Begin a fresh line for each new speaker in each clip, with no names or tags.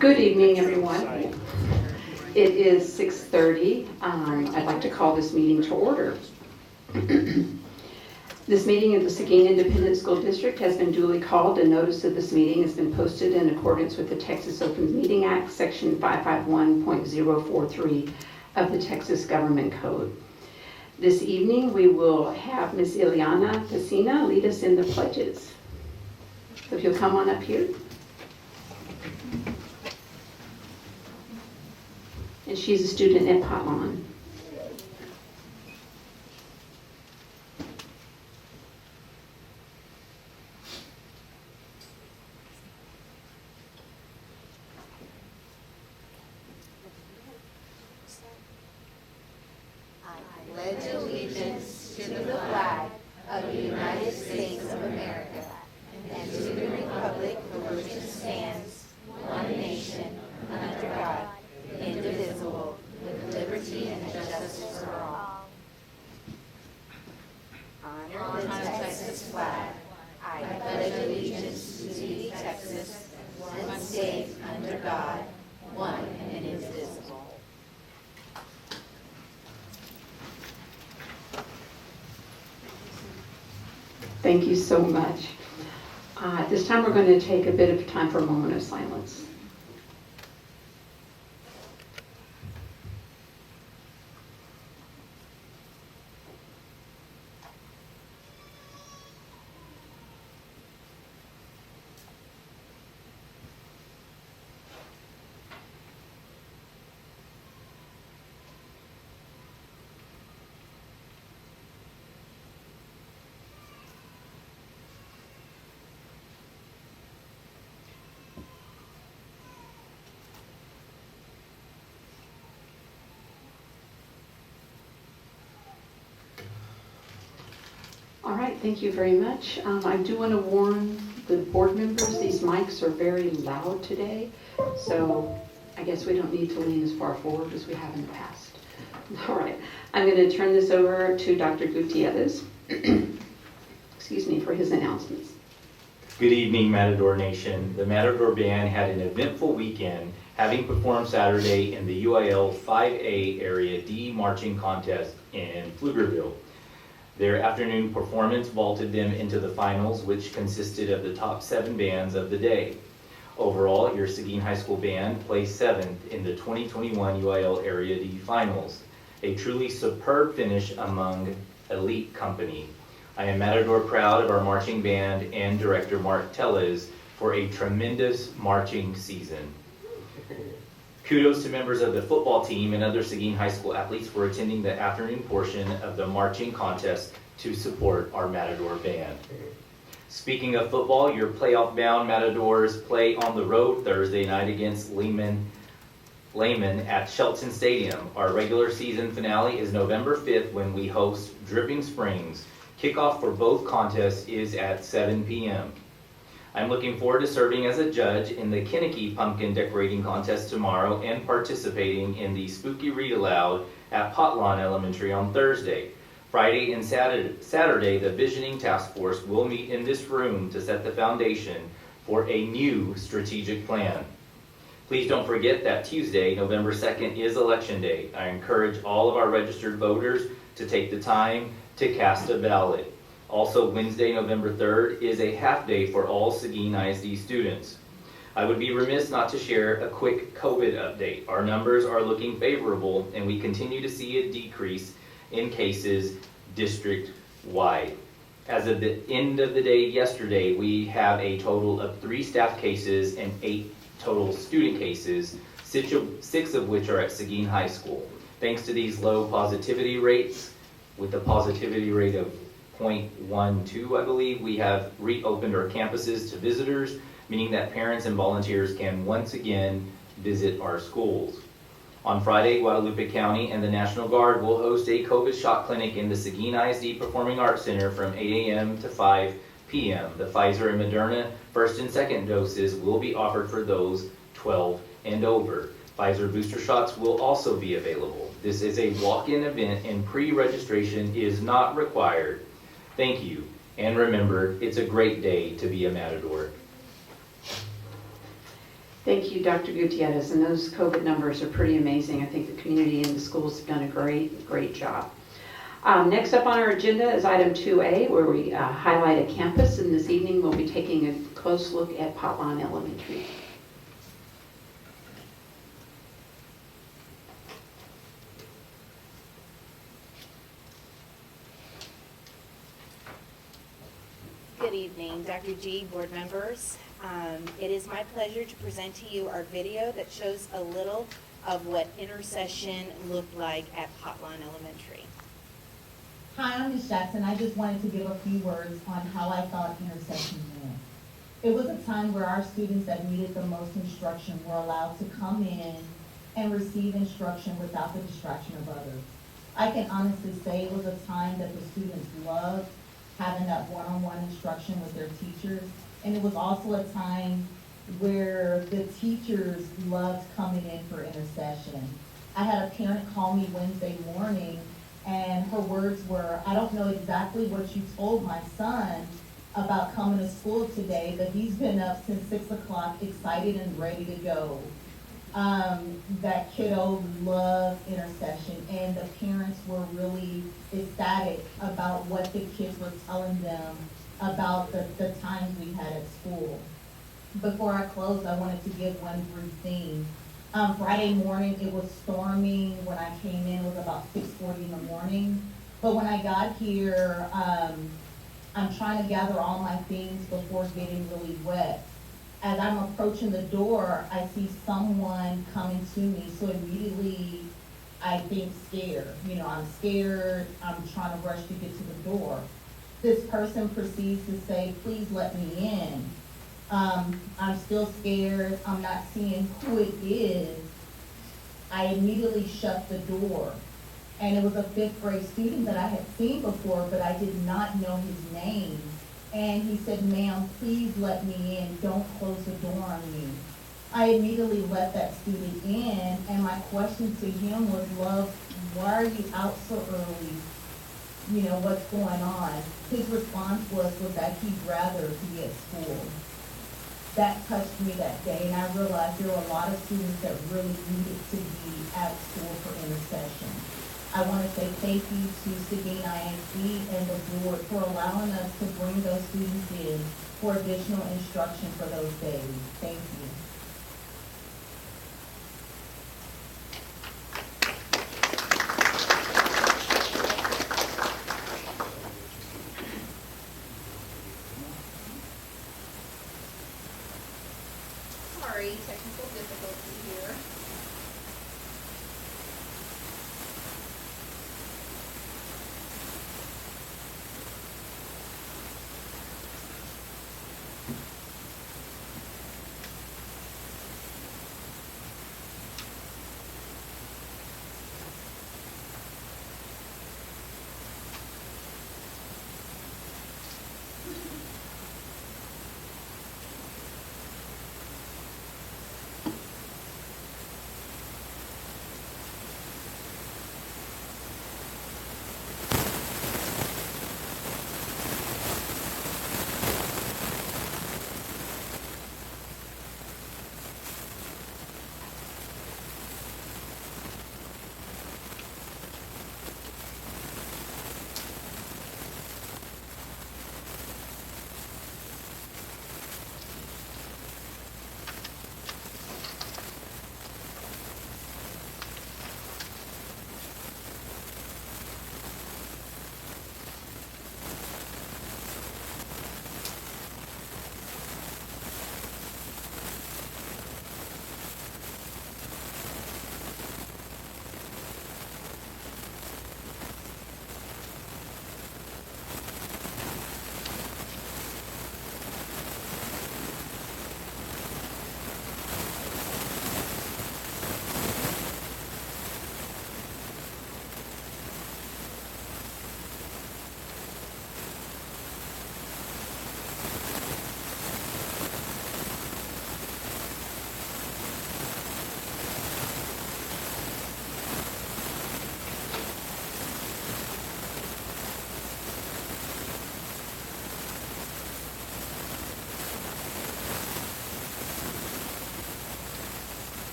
Good evening, everyone. It is 6:30. I'd like to call this meeting to order. This meeting of the Seguin Independent School District has been duly called, and notice of this meeting has been posted in accordance with the Texas Open Meeting Act, Section 551.043 of the Texas Government Code. This evening, we will have Ms. Ileana Pesina lead us in the pledges. So if you'll come on up here. And she's a student at Potlawn.
I pledge allegiance to the flag of the United States of America and to the republic for which it stands, one nation, under God, indivisible, with liberty and justice for all. On the Texas flag, I pledge allegiance to E Texas, one state under God, one and indivisible.
Thank you so much. At this time, we're going to take a bit of time for a moment of silence. All right, thank you very much. I do want to warn the board members, these mics are very loud today, so I guess we don't need to lean as far forward as we have in the past. All right, I'm going to turn this over to Dr. Gutierrez, excuse me, for his announcements.
Good evening, Matador Nation. The Matador Band had an eventful weekend, having performed Saturday in the UIL 5A Area D Marching Contest in Pflugerville. Their afternoon performance vaulted them into the finals, which consisted of the top 7 bands of the day. Overall, your Seguin High School band placed 7th in the 2021 UIL Area D Finals, a truly superb finish among elite company. I am Matador proud of our marching band and director Mark Tellez for a tremendous marching season. Kudos to members of the football team and other Seguin High School athletes for attending the afternoon portion of the marching contest to support our Matador band. Speaking of football, your playoff-bound Matadors play on the road Thursday night against Lehman at Shelton Stadium. Our regular season finale is November 5th when we host Dripping Springs. Kickoff for both contests is at 7 p.m. I'm looking forward to serving as a judge in the Kinnicky Pumpkin Decorating Contest tomorrow and participating in the Spooky Read Aloud at Potlawn Elementary on Thursday. Friday and Saturday, the Visioning Task Force will meet in this room to set the foundation for a new strategic plan. Please don't forget that Tuesday, November 2nd, is Election Day. I encourage all of our registered voters to take the time to cast a ballot. Also, Wednesday, November 3rd, is a half day for all Seguin ISD students. I would be remiss not to share a quick COVID update. Our numbers are looking favorable, and we continue to see a decrease in cases district-wide. As of the end of the day yesterday, we have a total of 3 staff cases and 8 total student cases, 6 of which are at Seguin High School. Thanks to these low positivity rates, with a positivity rate of 0.12, I believe, we have reopened our campuses to visitors, meaning that parents and volunteers can once again visit our schools. On Friday, Guadalupe County and the National Guard will host a COVID shot clinic in the Seguin ISD Performing Arts Center from 8 a.m. to 5 p.m. The Pfizer and Moderna first and second doses will be offered for those 12 and over. Pfizer booster shots will also be available. This is a walk-in event and pre-registration is not required. Thank you, and remember, it's a great day to be a Matador.
Thank you, Dr. Gutierrez, and those COVID numbers are pretty amazing. I think the community and the schools have done a great job. Next up on our agenda is item 2A, where we highlight a campus, and this evening we'll be taking a close look at Potlawn Elementary.
Good evening, Dr. G, board members. It is my pleasure to present to you our video that shows a little of what Intersession looked like at Potlawn Elementary.
Hi, I'm Ms. Jackson. I just wanted to give a few words on how I thought Intersession went. It was a time where our students that needed the most instruction were allowed to come in and receive instruction without the distraction of others. I can honestly say it was a time that the students loved having that one-on-one instruction with their teachers. And it was also a time where the teachers loved coming in for Intersession. I had a parent call me Wednesday morning, and her words were, "I don't know exactly what you told my son about coming to school today, but he's been up since 6 o'clock, excited and ready to go." That kiddo loved Intersession, and the parents were really ecstatic about what the kids were telling them about the times we had at school. Before I close, I wanted to give one brief thing. Friday morning, it was storming. When I came in, it was about 6:40 in the morning. But when I got here, I'm trying to gather all my things before getting really wet. As I'm approaching the door, I see someone coming to me, so immediately I think scared. I'm scared, I'm trying to rush to get to the door. This person proceeds to say, "Please let me in." I'm still scared, I'm not seeing who it is. I immediately shut the door. And it was a 5th grade student that I had seen before, but I did not know his name. And he said, "Ma'am, please let me in, don't close the door on me." I immediately let that student in, and my question to him was, "Love, why are you out so early? What's going on?" His response was that he'd rather be at school. That touched me that day, and I realized there were a lot of students that really needed to be at school for Intersession. I want to say thank you to Seguin ISD and the board for allowing us to bring those students in for additional instruction for those days. Thank you.
Sorry, technical difficulty here.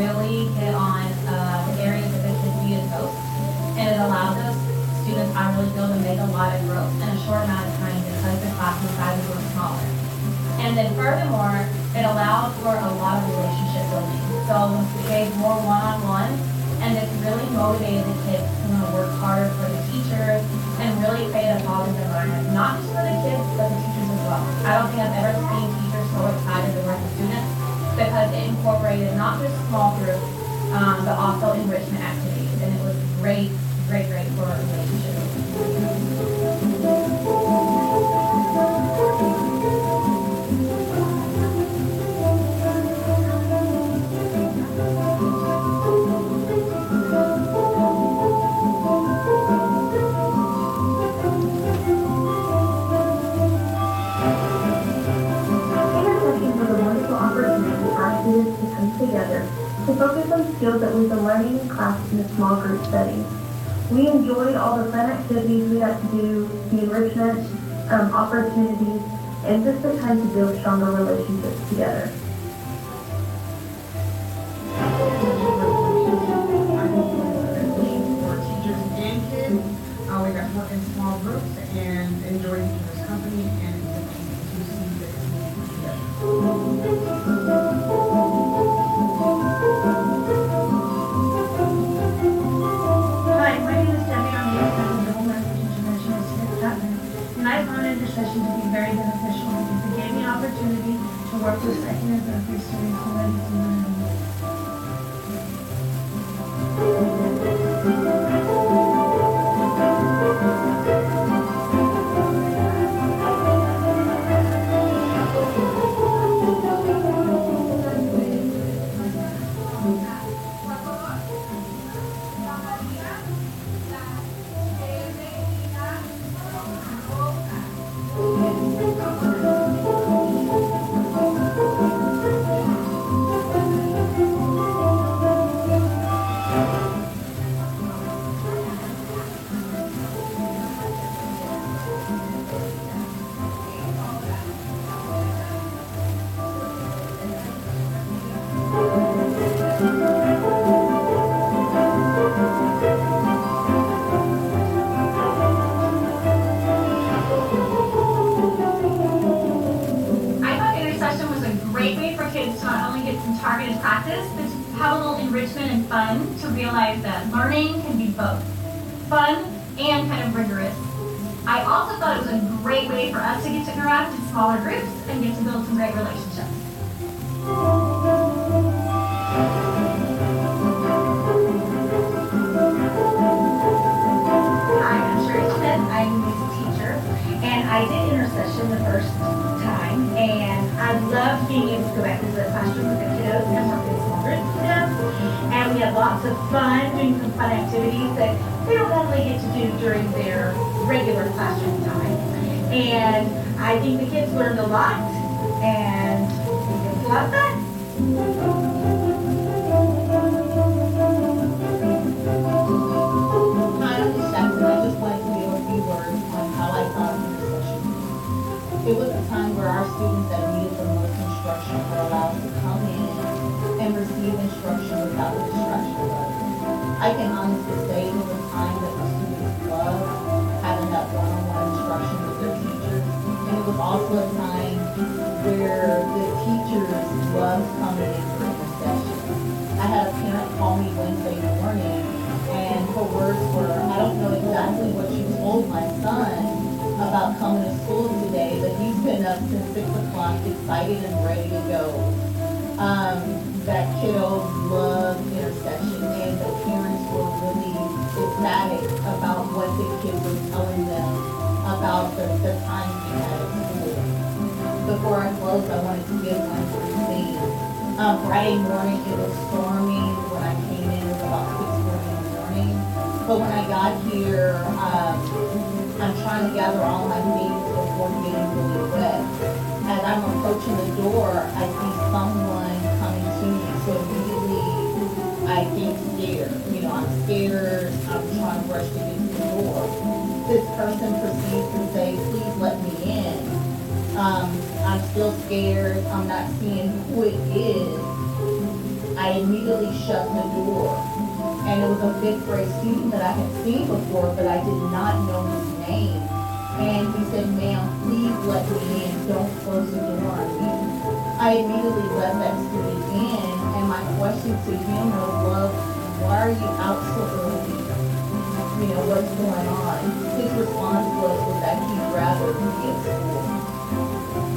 really hit on the areas that the kids needed most. And it allowed those students, I really feel, to make a lot of growth in a short amount of time because the classroom sizes were smaller. And then furthermore, it allowed for a lot of relationship building. So we gave more one-on-one, and this really motivated the kids to want to work harder for the teachers and really create a positive environment, not just for the kids, but the teachers as well. I don't think I've ever seen teachers so excited to work with students because it incorporated not just small groups, but also enrichment activities, and it was great for our relationships.
Students to come together to focus on skills that we've been learning in class in a small group setting. We enjoyed all the fun activities we got to do, the enrichment opportunities, and just the time to build stronger relationships together.
For teachers and kids, we got to work in small groups and enjoy each other's company and to see the community together.
Hi, my name is Debbie. I'm the Intersession Double Message International Student Chapter, and I found Intersession to be very beneficial because it gave me an opportunity to work with second and third grade students who ready to learn.
targeted practice, but to have a little enrichment and fun to realize that learning can be both fun and kind of rigorous. I also thought it was a great way for us to get to interact in smaller groups and get to build some great relationships.
Hi, I'm Sherry Smith. I'm a music teacher, and I did Intersession the first time, and I loved being able to go back into the classroom with the kiddos and work in small groups with them. And we had lots of fun doing some fun activities that they don't normally get to do during their regular classroom time. And I think the kids learned a lot, and it was a lot of fun.
Hi, I'm Ms. Jackson. I just wanted to give a few words on how I found Intersession. It was a time where our students that needed the most instruction were allowed to come in and receive instruction without the distraction of others. I can honestly say it was a time that the students loved having that one-on-one instruction with their teachers. And it was also a time where the teachers loved coming in for Intersession. I had a parent call me Wednesday morning, and her words were, I don't know exactly what you told my son about coming to school today, but he's been up since 6 o'clock, excited and ready to go. That kiddo loved Intersession, and the parents were really ecstatic about what the kids were telling them about the time we had at school. Before I close, I wanted to give one brief thing. Friday morning, it was storming. When I came in, it was about 6:40 in the morning. But when I got here, I'm trying to gather all my things before getting really wet. As I'm approaching the door, I see someone coming to me. So immediately, I get scared. I'm scared. I'm trying to rush to get to the door. This person proceeds to say, please let me in. I'm still scared. I'm not seeing who it is. I I immediately shut the door. And it was a fifth grade student that I had seen before, but I did not know his name. And he said, "Ma'am, please let me in, don't close the door on me." I immediately let that student in, and my question to him was, "Well, why are you out so early? You know, what's going on?" His response was that he'd rather be at school.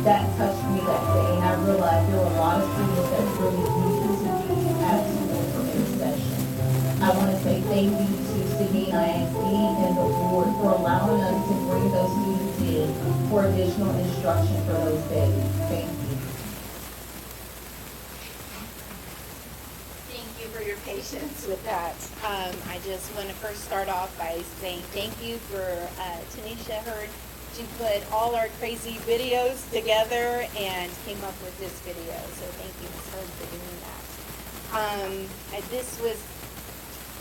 That touched me that day, and I realized there were a lot of students that really needed to be at school for Intersession. I want to say thank you to Seguin ISD and the board for allowing us to bring those students in for additional instruction for those days. Thank you.
Thank you for your patience with that. I just want to first start off by saying thank you for Tanisha Hurd to put all our crazy videos together and came up with this video. So thank you, Ms. Hurd, for doing that. This was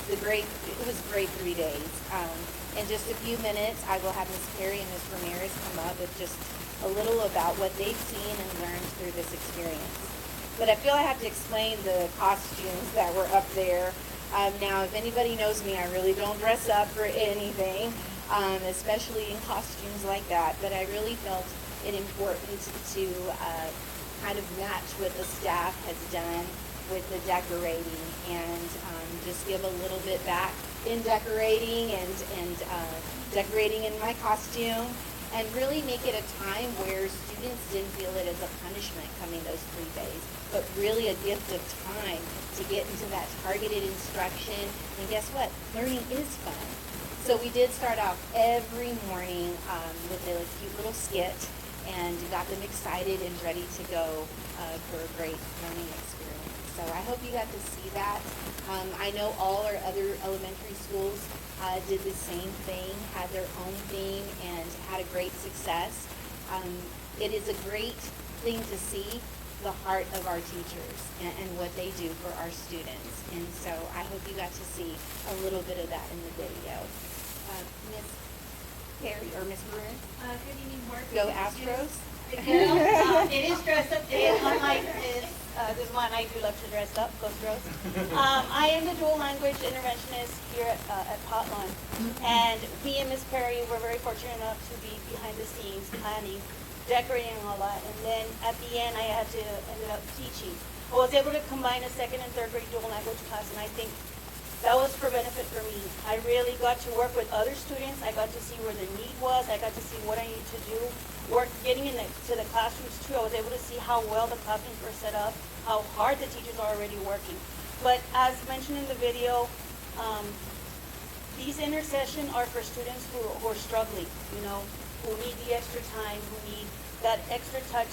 it was a great 3 days. In just a few minutes, I will have Ms. Perry and Ms. Ramirez come up with just a little about what they've seen and learned through this experience. But I feel I have to explain the costumes that were up there. Now, if anybody knows me, I really don't dress up for anything, especially in costumes like that. But I really felt it important to kind of match what the staff has done with the decorating and just give a little bit back in decorating and decorating in my costume, and really make it a time where students didn't feel it as a punishment coming those 3 days, but really a gift of time to get into that targeted instruction. And guess what? Learning is fun. So we did start off every morning with a cute little skit and got them excited and ready to go for a great learning experience. So I hope you got to see that. I know all our other elementary schools did the same thing, had their own theme, and had a great success. It is a great thing to see the heart of our teachers and what they do for our students. And so I hope you got to see a little bit of that in the video. Ms. Perry or Ms. Maroon?
Good evening, board.
Go Astros.
It is dressed up today, unlike this one, I do love to dress up, go Astros. I am the dual language interventionist here at Potluck. And me and Ms. Perry were very fortunate enough to be behind the scenes, planning, decorating and all that. And then at the end, I ended up teaching. I was able to combine a second and third grade dual language class, and I think that was for benefit for me. I really got to work with other students. I got to see where the need was. I got to see what I needed to do. Getting to the classrooms too, I was able to see how well the classrooms were set up, how hard the teachers are already working. But as mentioned in the video, these Intersession are for students who are struggling, who need the extra time, who need that extra touch,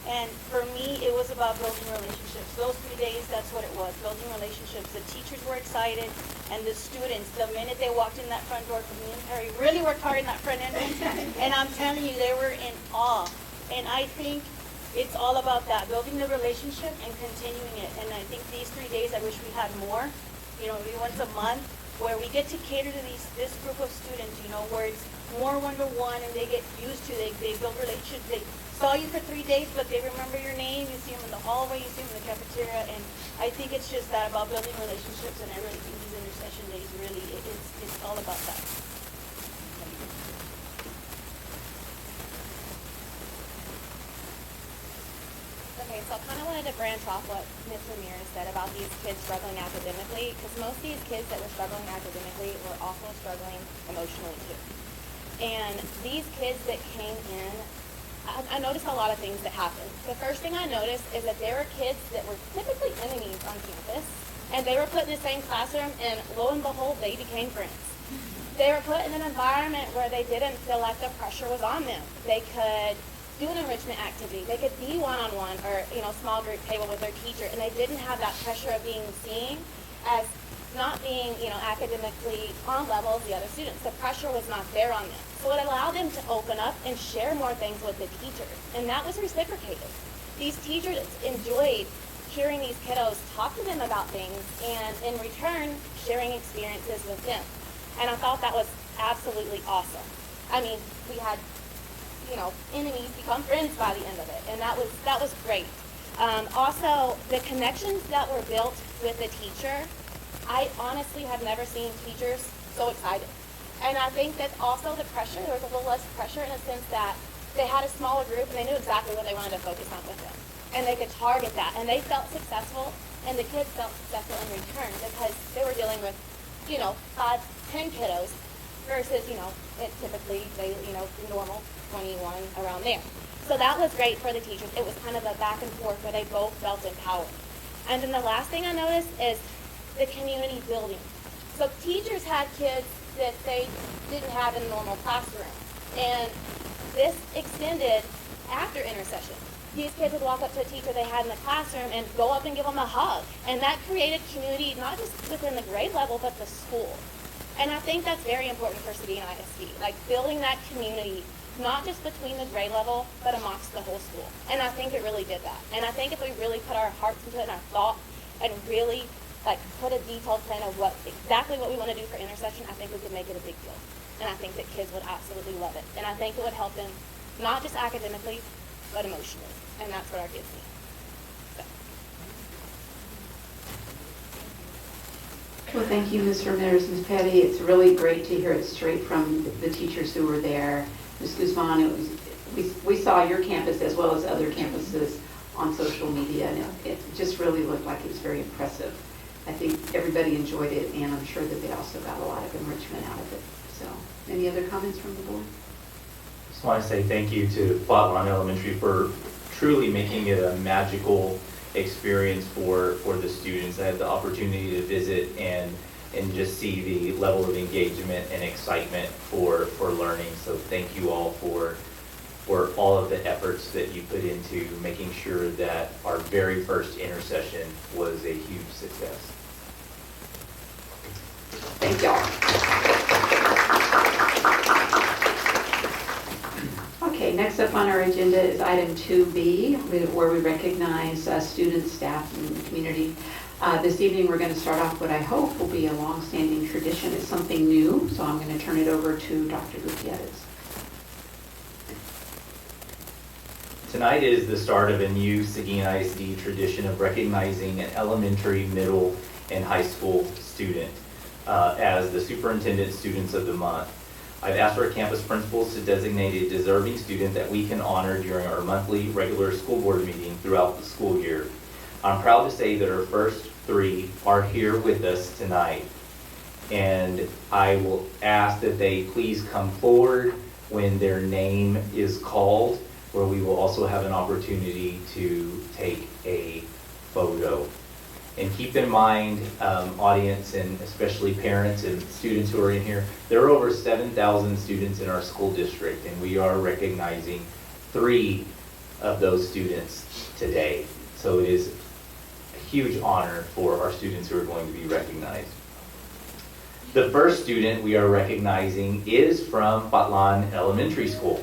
and for me, it was about building relationships. Those 3 days, that's what it was, building relationships. The teachers were excited, and the students, the minute they walked in that front door, me and Perry really worked hard in that front entrance, and I'm telling you, they were in awe. And I think it's all about that, building the relationship and continuing it. And I think these 3 days, I wish we had more, maybe once a month, where we get to cater to this group of students, where it's more one-to-one, and they get used to, they build relationships. They saw you for 3 days, but they remember your name. You see them in the hallway, you see them in the cafeteria, and I think it's just that about building relationships, and I really think these Intersession days really, it's all about that.
Okay, so I kind of wanted to branch off what Ms. Ramirez said about these kids struggling academically, because most of these kids that were struggling academically were also struggling emotionally too. And these kids that came in, I noticed a lot of things that happened. The first thing I noticed is that there were kids that were typically enemies on campus, and they were put in the same classroom, and lo and behold, they became friends. They were put in an environment where they didn't feel like the pressure was on them. They could do an enrichment activity. They could be one-on-one or, small group table with their teacher, and they didn't have that pressure of being seen as not being, academically on level as the other students. The pressure was not there on them. So it allowed them to open up and share more things with the teachers, and that was reciprocated. These teachers enjoyed hearing these kiddos talk to them about things, and in return, sharing experiences with them. And I thought that was absolutely awesome. I mean, we had, enemies become friends by the end of it, and that was great.
Also, the connections that were built with the teacher, I honestly have never seen teachers so excited. And I think that also the pressure, there was a little less pressure in a sense that they had a smaller group and they knew exactly what they wanted to focus on with them. And they could target that. And they felt successful, and the kids felt successful in return because they were dealing with, 5, 10 kiddos versus, it typically, normal 21 around there. So that was great for the teachers. It was kind of a back and forth where they both felt empowered. And then the last thing I noticed is the community building. So teachers had kids that they didn't have in a normal classroom. And this extended after Intersession. These kids would walk up to a teacher they had in the classroom and go up and give them a hug. And that created community, not just within the grade level, but the school. And I think that's very important for Seguin ISD, like building that community, not just between the grade level, but amongst the whole school. And I think it really did that. And I think if we really put our hearts into it and our thought and really put a detailed plan of exactly what we want to do for Intersession, I think we could make it a big deal. And I think that kids would absolutely love it. And I think it would help them, not just academically, but emotionally. And that's what our kids need. So.
Well, thank you, Ms. Ramirez, Ms. Petty. It's really great to hear it straight from the teachers who were there. Ms. Guzman, we saw your campus as well as other campuses on social media, and it just really looked like it was very impressive. I think everybody enjoyed it, and I'm sure that they also got a lot of enrichment out of it. So, any other comments from the board?
Just want to say thank you to Flat Lawn Elementary for truly making it a magical experience for the students. I had the opportunity to visit and just see the level of engagement and excitement for learning. So thank you all for all of the efforts that you put into making sure that our very first Intersession was a huge success.
Thank y'all. Okay, next up on our agenda is item 2B, where we recognize students, staff, and community. This evening, we're going to start off what I hope will be a long-standing tradition. It's something new, so I'm going to turn it over to Dr. Gutierrez.
Tonight is the start of a new Seguin ISD tradition of recognizing an elementary, middle, and high school student as the Superintendent Students of the Month. I've asked our campus principals to designate a deserving student that we can honor during our monthly regular school board meeting throughout the school year. I'm proud to say that our first 3 are here with us tonight, and I will ask that they please come forward when their name is called, where we will also have an opportunity to take a photo. And keep in mind, audience, and especially parents and students who are in here, there are over 7,000 students in our school district, and we are recognizing 3 of those students today. So it is a huge honor for our students who are going to be recognized. The first student we are recognizing is from Patlan Elementary School.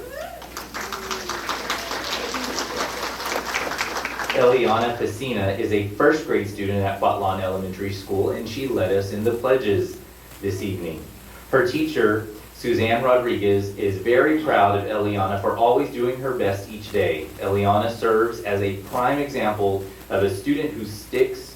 Eliana Pacina is a first grade student at Patlan Elementary School, and she led us in the pledges this evening. Her teacher, Suzanne Rodriguez, is very proud of Eliana for always doing her best each day. Eliana serves as a prime example of a student who sticks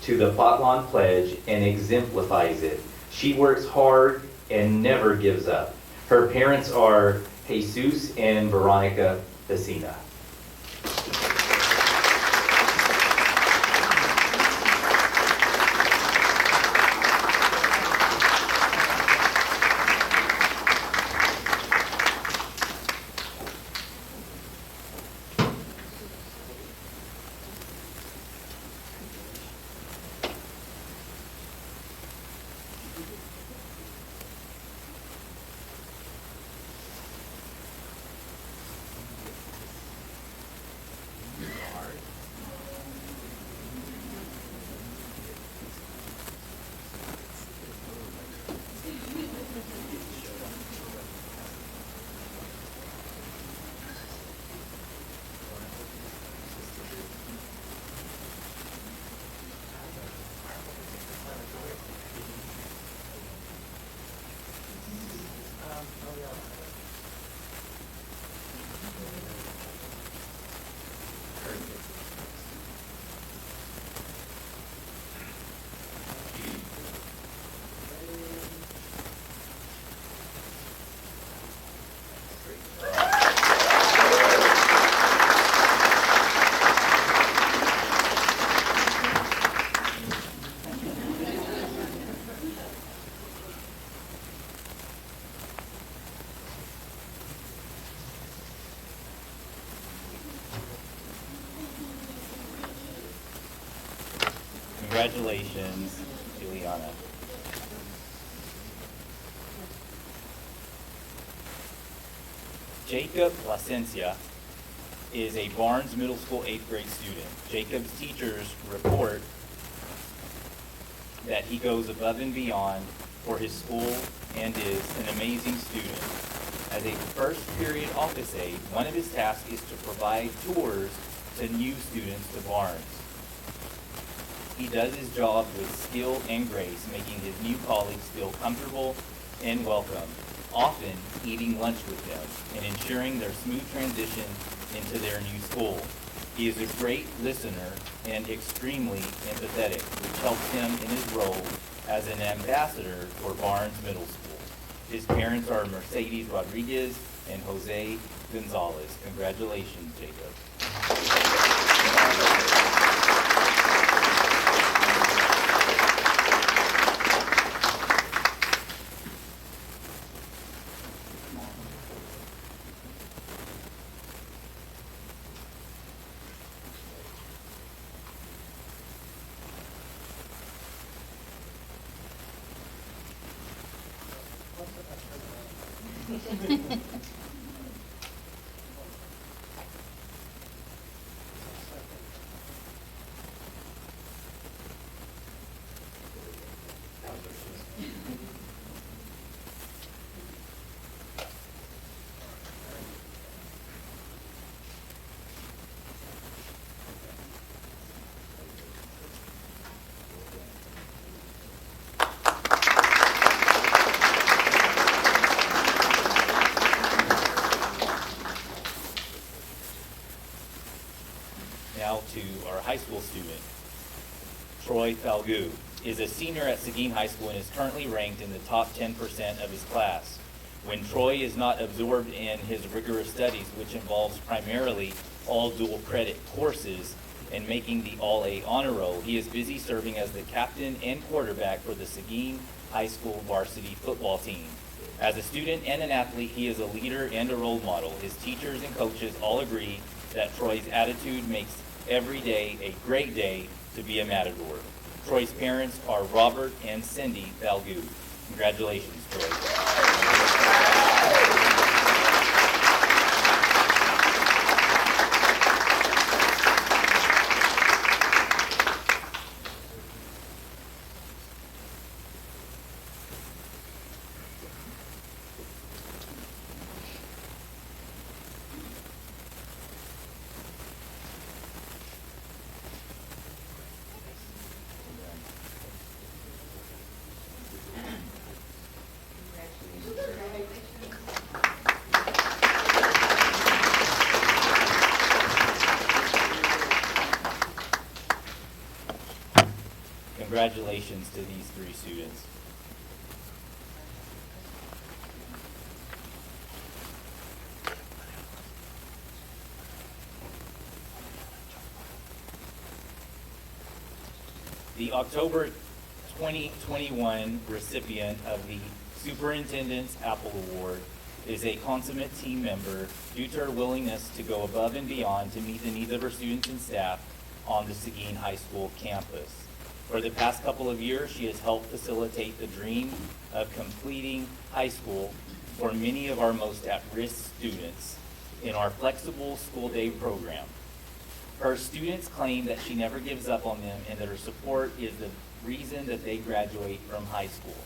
to the Patlan pledge and exemplifies it. She works hard and never gives up. Her parents are Jesus and Veronica Pacina. Congratulations, Juliana. Jacob Placencia is a Barnes Middle School 8th grade student. Jacob's teachers report that he goes above and beyond for his school and is an amazing student. As a first period office aide, one of his tasks is to provide tours to new students to Barnes. He does his job with skill and grace, making his new colleagues feel comfortable and welcome, often eating lunch with them and ensuring their smooth transition into their new school. He is a great listener and extremely empathetic, which helps him in his role as an ambassador for Barnes Middle School. His parents are Mercedes Rodriguez and Jose Gonzalez. Congratulations, Jacob. Now to our high school student. Troy Falgu is a senior at Seguin High School and is currently ranked in the top 10% of his class. When Troy is not absorbed in his rigorous studies, which involves primarily all dual credit courses and making the All-A honor roll, he is busy serving as the captain and quarterback for the Seguin High School varsity football team. As a student and an athlete, he is a leader and a role model. His teachers and coaches all agree that Troy's attitude makes every day a great day to be a Matador. Troy's parents are Robert and Cindy Falgu. Congratulations, Troy. Congratulations to these three students. The October 2021 recipient of the Superintendent's Apple Award is a consummate team member due to her willingness to go above and beyond to meet the needs of her students and staff on the Seguin High School campus. For the past couple of years, she has helped facilitate the dream of completing high school for many of our most at-risk students in our flexible school day program. Her students claim that she never gives up on them and that her support is the reason that they graduate from high school.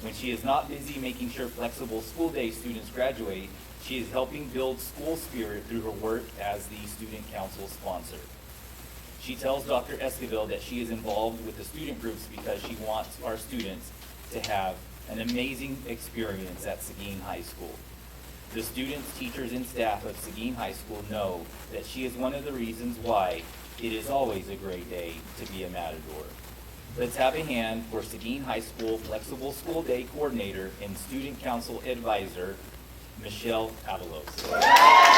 When she is not busy making sure flexible school day students graduate, she is helping build school spirit through her work as the student council sponsor. She tells Dr. Esquivel that she is involved with the student groups because she wants our students to have an amazing experience at Seguin High School. The students, teachers, and staff of Seguin High School know that she is one of the reasons why it is always a great day to be a Matador. Let's have a hand for Seguin High School Flexible School Day Coordinator and Student Council Advisor, Michelle Avalos.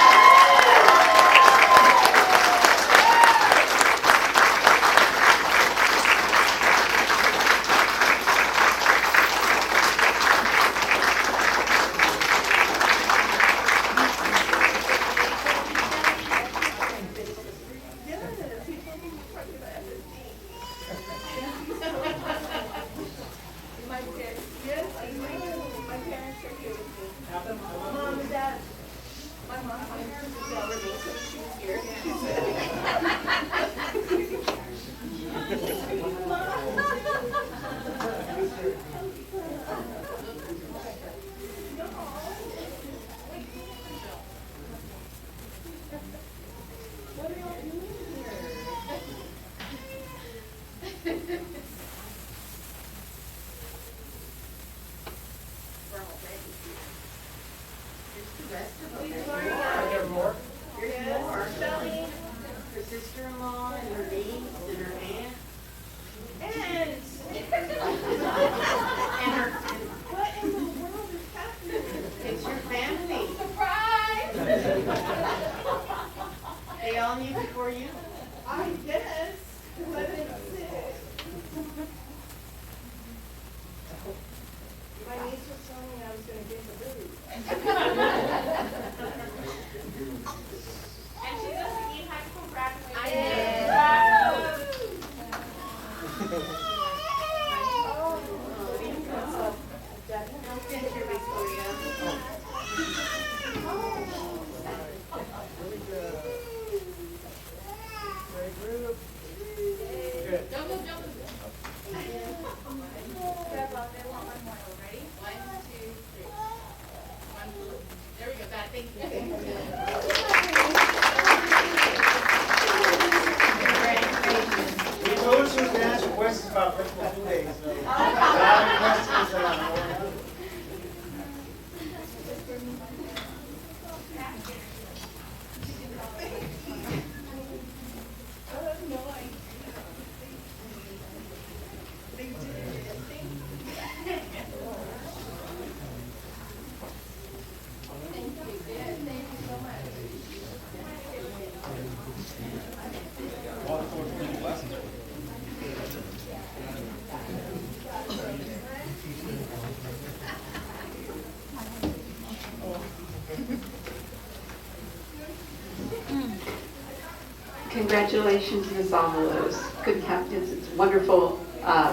Congratulations, Ms. Avalos. Good captains. It's wonderful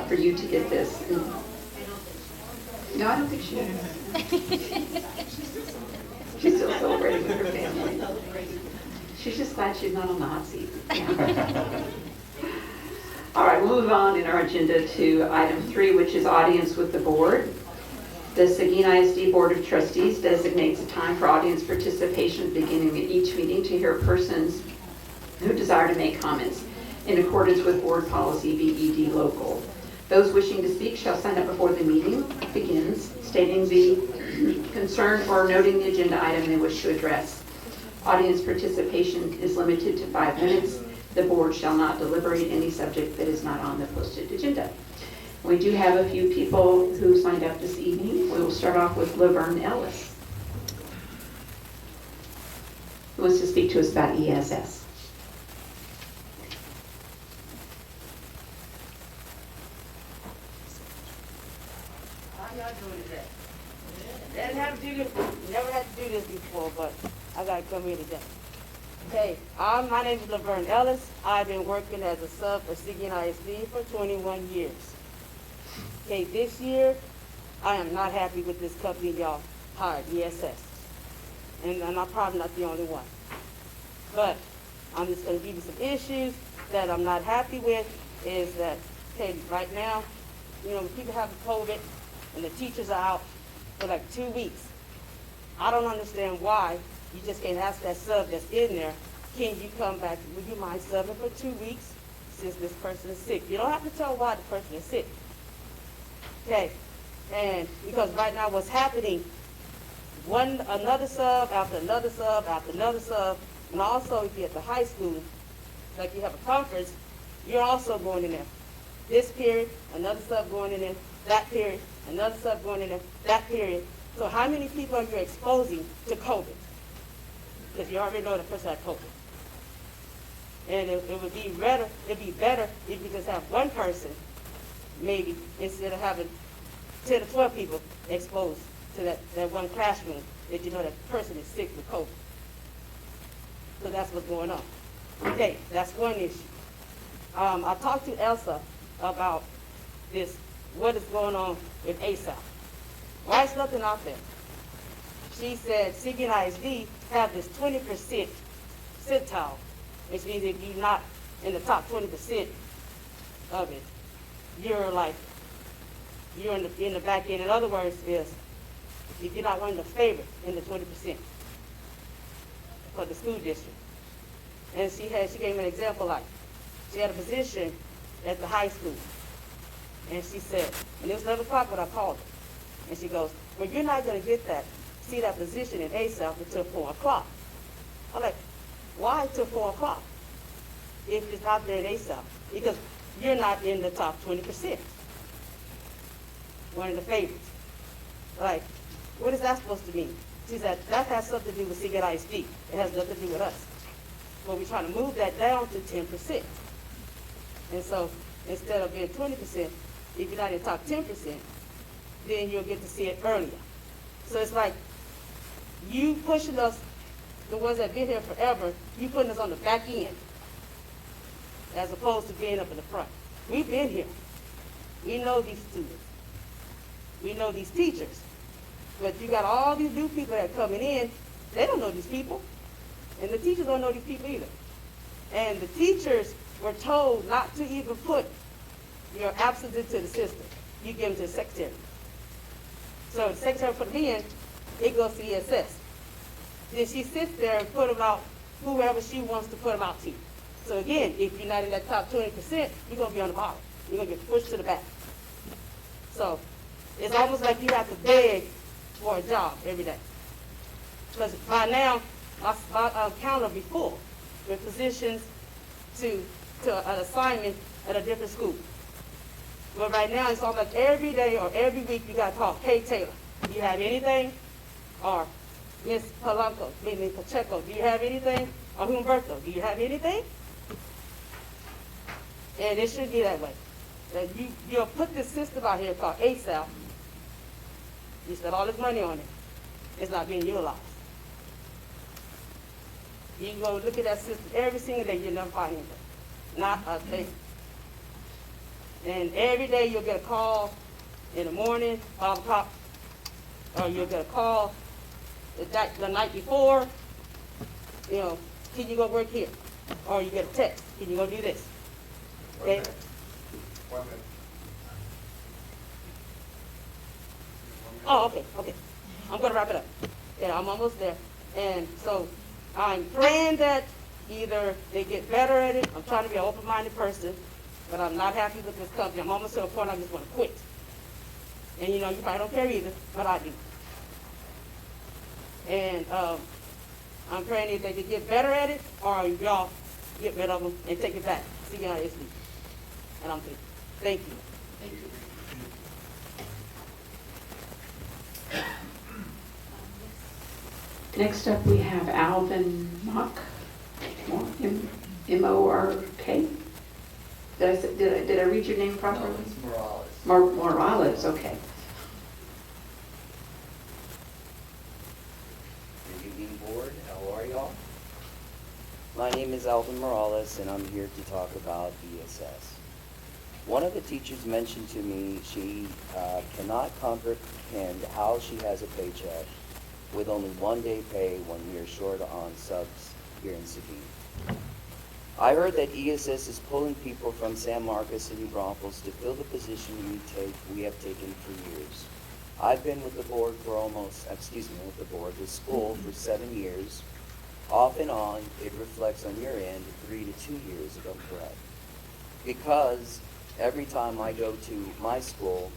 for you to get this. No, I don't think she is. She's still celebrating with her family. She's just glad she's not on the hot seat. Yeah. All right, we'll move on in our agenda to item 3, which is audience with the board. The Seguin ISD Board of Trustees designates a time for audience participation beginning at each meeting to hear persons who desire to make comments in accordance with board policy BED local. Those wishing to speak shall sign up before the meeting begins, stating the concern or noting the agenda item they wish to address. Audience participation is limited to 5 minutes. The board shall not deliberate any subject that is not on the posted agenda. We do have a few people who signed up this evening. We will start off with Laverne Ellis, who wants to speak to us about ESS.
How y'all doing today? Never had to do this before, but I gotta come here today. Okay, my name is Laverne Ellis. I've been working as a sub for Seguin ISD for 21 years. Okay, this year, I am not happy with this company y'all hired, ESS. And I'm probably not the only one. But I'm just gonna give you some issues that I'm not happy with is that, okay, right now, you know, people have COVID and the teachers are out for like 2 weeks. I don't understand why you just can't ask that sub that's in there, can you come back, would you mind subbing for 2 weeks since this person is sick? You don't have to tell why the person is sick. Okay, and because right now what's happening, another sub after another sub after another sub, and also if you're at the high school, like you have a conference, you're also going in there. This period, another sub going in there, that period, another sub going in there, that period. So how many people are you exposing to COVID? Because you already know the person had COVID. And it would be better if you just have one person, maybe, instead of having 10 or 12 people exposed to that one classroom that you know that person is sick with COVID. So that's what's going on. Okay, that's one issue. I talked to Elsa about this, what is going on with ASAP. Why is nothing out there? She said Seguin ISD have this 20% percentile, which means if you're not in the top 20% of it, you're in the back end. In other words, is if you're not one of the favorites in the 20% for the school district. And she gave me an example, like she had a position at the high school, and she said, and it was 11 o'clock when I called her, and she goes, well, you're not going to get see that position in ASAP until 4 o'clock. I'm like, why till 4 o'clock if it's not there in ASAP? Because you're not in the top 20%. One of the favorites. Like, what is that supposed to mean? She said, that has something to do with Seguin ISD. It has nothing to do with us. But we're trying to move that down to 10%. And so, instead of being 20%, if you're not in the top 10%, then you'll get to see it earlier. So it's like, you pushing us, the ones that have been here forever, you putting us on the back end, as opposed to being up in the front. We've been here. We know these students. We know these teachers. But you got all these new people that are coming in, they don't know these people. And the teachers don't know these people either. And the teachers were told not to even put your absence into the system. You give them to the secretary. So the secretary put them in, it goes to ESS. Then she sits there and put them out, whoever she wants to put them out to. So again, if you're not in that top 20%, you're going to be on the bottom. You're going to get pushed to the back. It's almost like you have to beg for a job every day. Because by now, my counter will be full with positions to an assignment at a different school. But right now, it's almost every day or every week you got to call, hey Taylor, do you have anything? Or Miss Polanco, Miss Pacheco, do you have anything? Or Humberto, do you have anything? And it should be that way. That you'll put this system out here called ASAP. You spend all this money on it. It's not being utilized. You can go look at that system every single day, you'll never find anything. Not a thing. And every day you'll get a call in the morning, 5 o'clock, or you'll get a call the night before, you know, can you go work here? Or you get a text, can you go do this? Okay?
1 minute.
Oh, okay. I'm gonna wrap it up. Yeah, I'm almost there. And so I'm praying that either they get better at it. I'm trying to be an open-minded person, but I'm not happy with this company. I'm almost to a point I just want to quit. And you know, you probably don't care either, but I do. And I'm praying either they can get better at it, or y'all get rid of them and take it back. Seguin ISD. And I'm through. Thank you.
Thank you. Next up, we have Alvin Mock, M-O-R-K. Did I read your name properly?
No, it's Morales.
Morales, okay.
Good evening, board. How are y'all? My name is Alvin Morales, and I'm here to talk about ESS. One of the teachers mentioned to me she cannot comprehend how she has a paycheck with only 1 day pay when we are short on subs here in Seguin. I heard that ESS is pulling people from San Marcos and New Braunfels to fill the position we have taken for years. I've been with the board for with school for 7 years. Off and on, it reflects on your end 3 to 2 years, if I'm correct. Because every time I go to my school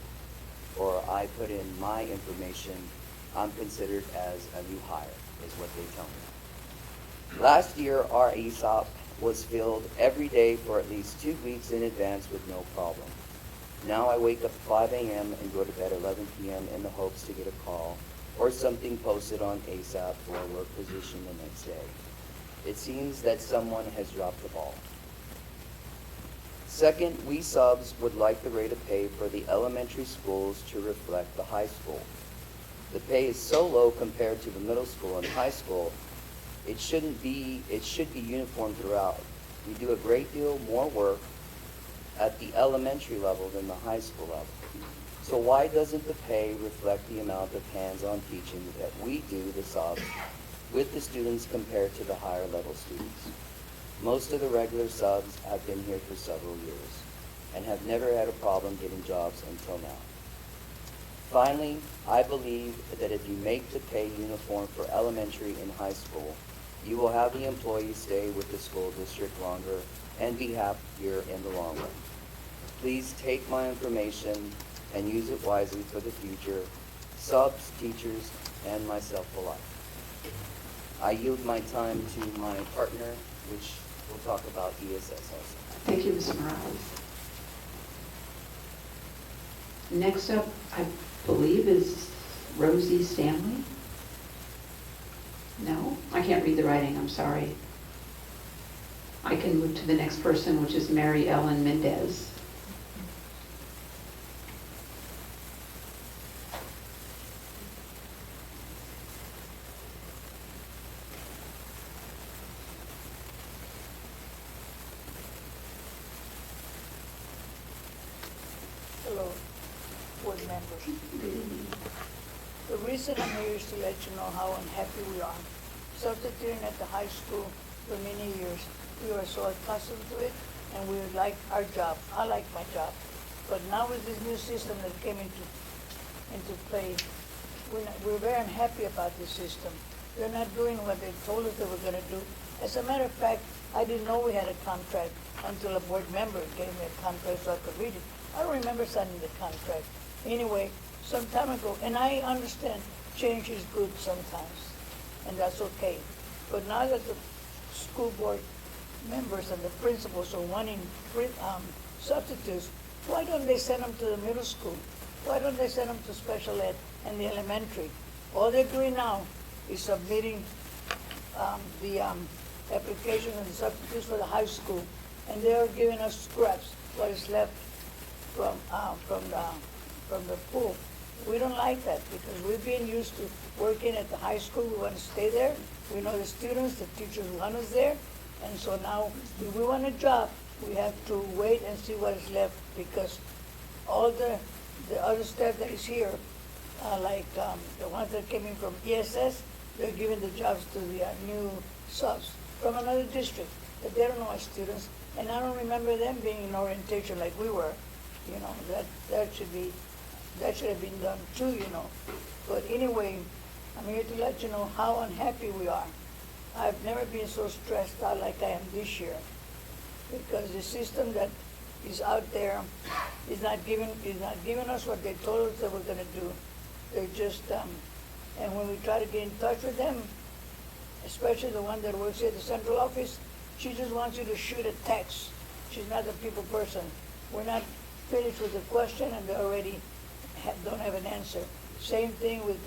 or I put in my information, I'm considered as a new hire, is what they tell me. Last year, our ESOP was filled every day for at least 2 weeks in advance with no problem. Now I wake up at 5 a.m. and go to bed at 11 p.m. in the hopes to get a call or something posted on ASAP for a work position the next day. It seems that someone has dropped the ball. Second, we subs would like the rate of pay for the elementary schools to reflect the high school. The pay is so low compared to the middle school and high school, it should be uniform throughout. We do a great deal more work at the elementary level than the high school level. So why doesn't the pay reflect the amount of hands-on teaching that we do, the subs, with the students compared to the higher level students? Most of the regular subs have been here for several years and have never had a problem getting jobs until now. Finally, I believe that if you make the pay uniform for elementary and high school, you will have the employees stay with the school district longer and be happier in the long run. Please take my information and use it wisely for the future, subs, teachers, and myself alike. I yield my time to my partner, which will talk about ESS also.
Thank you, Mr. Morales. Next up, I believe, is Rosie Stanley. No, I can't read the writing, I'm sorry. I can move to the next person, which is Mary Ellen Mendez.
Hello, board members. The reason I'm here is to let you know how unhappy we are. Substituting at the high school for many years, we were so accustomed to it, and we like our job. I like my job. But now with this new system that came into play, we're very unhappy about this system. They're not doing what they told us they were going to do. As a matter of fact, I didn't know we had a contract until a board member gave me a contract so I could read it. I don't remember signing the contract. Anyway, some time ago, and I understand change is good sometimes, and that's okay. But now that the school board members and the principals are wanting substitutes, why don't they send them to the middle school? Why don't they send them to special ed and the elementary? All they're doing now is submitting the applications and substitutes for the high school, and they are giving us scraps, what is left from the pool. We don't like that because we've been used to working at the high school. We want to stay there. We know the students, the teachers want us there. And so now, if we want a job, we have to wait and see what is left because all the other staff that is here, like the ones that came in from ESS, they're giving the jobs to the new subs from another district. But they don't know our students. And I don't remember them being in orientation like we were. You know, that should have been done too, you know. But anyway, I'm here to let you know how unhappy we are. I've never been so stressed out like I am this year because the system that is out there is not giving us what they told us they were going to do. They just, and when we try to get in touch with them, especially the one that works here at the central office, she just wants you to shoot a text. She's not the people person. We're not finished with the question and they already don't have an answer. Same thing with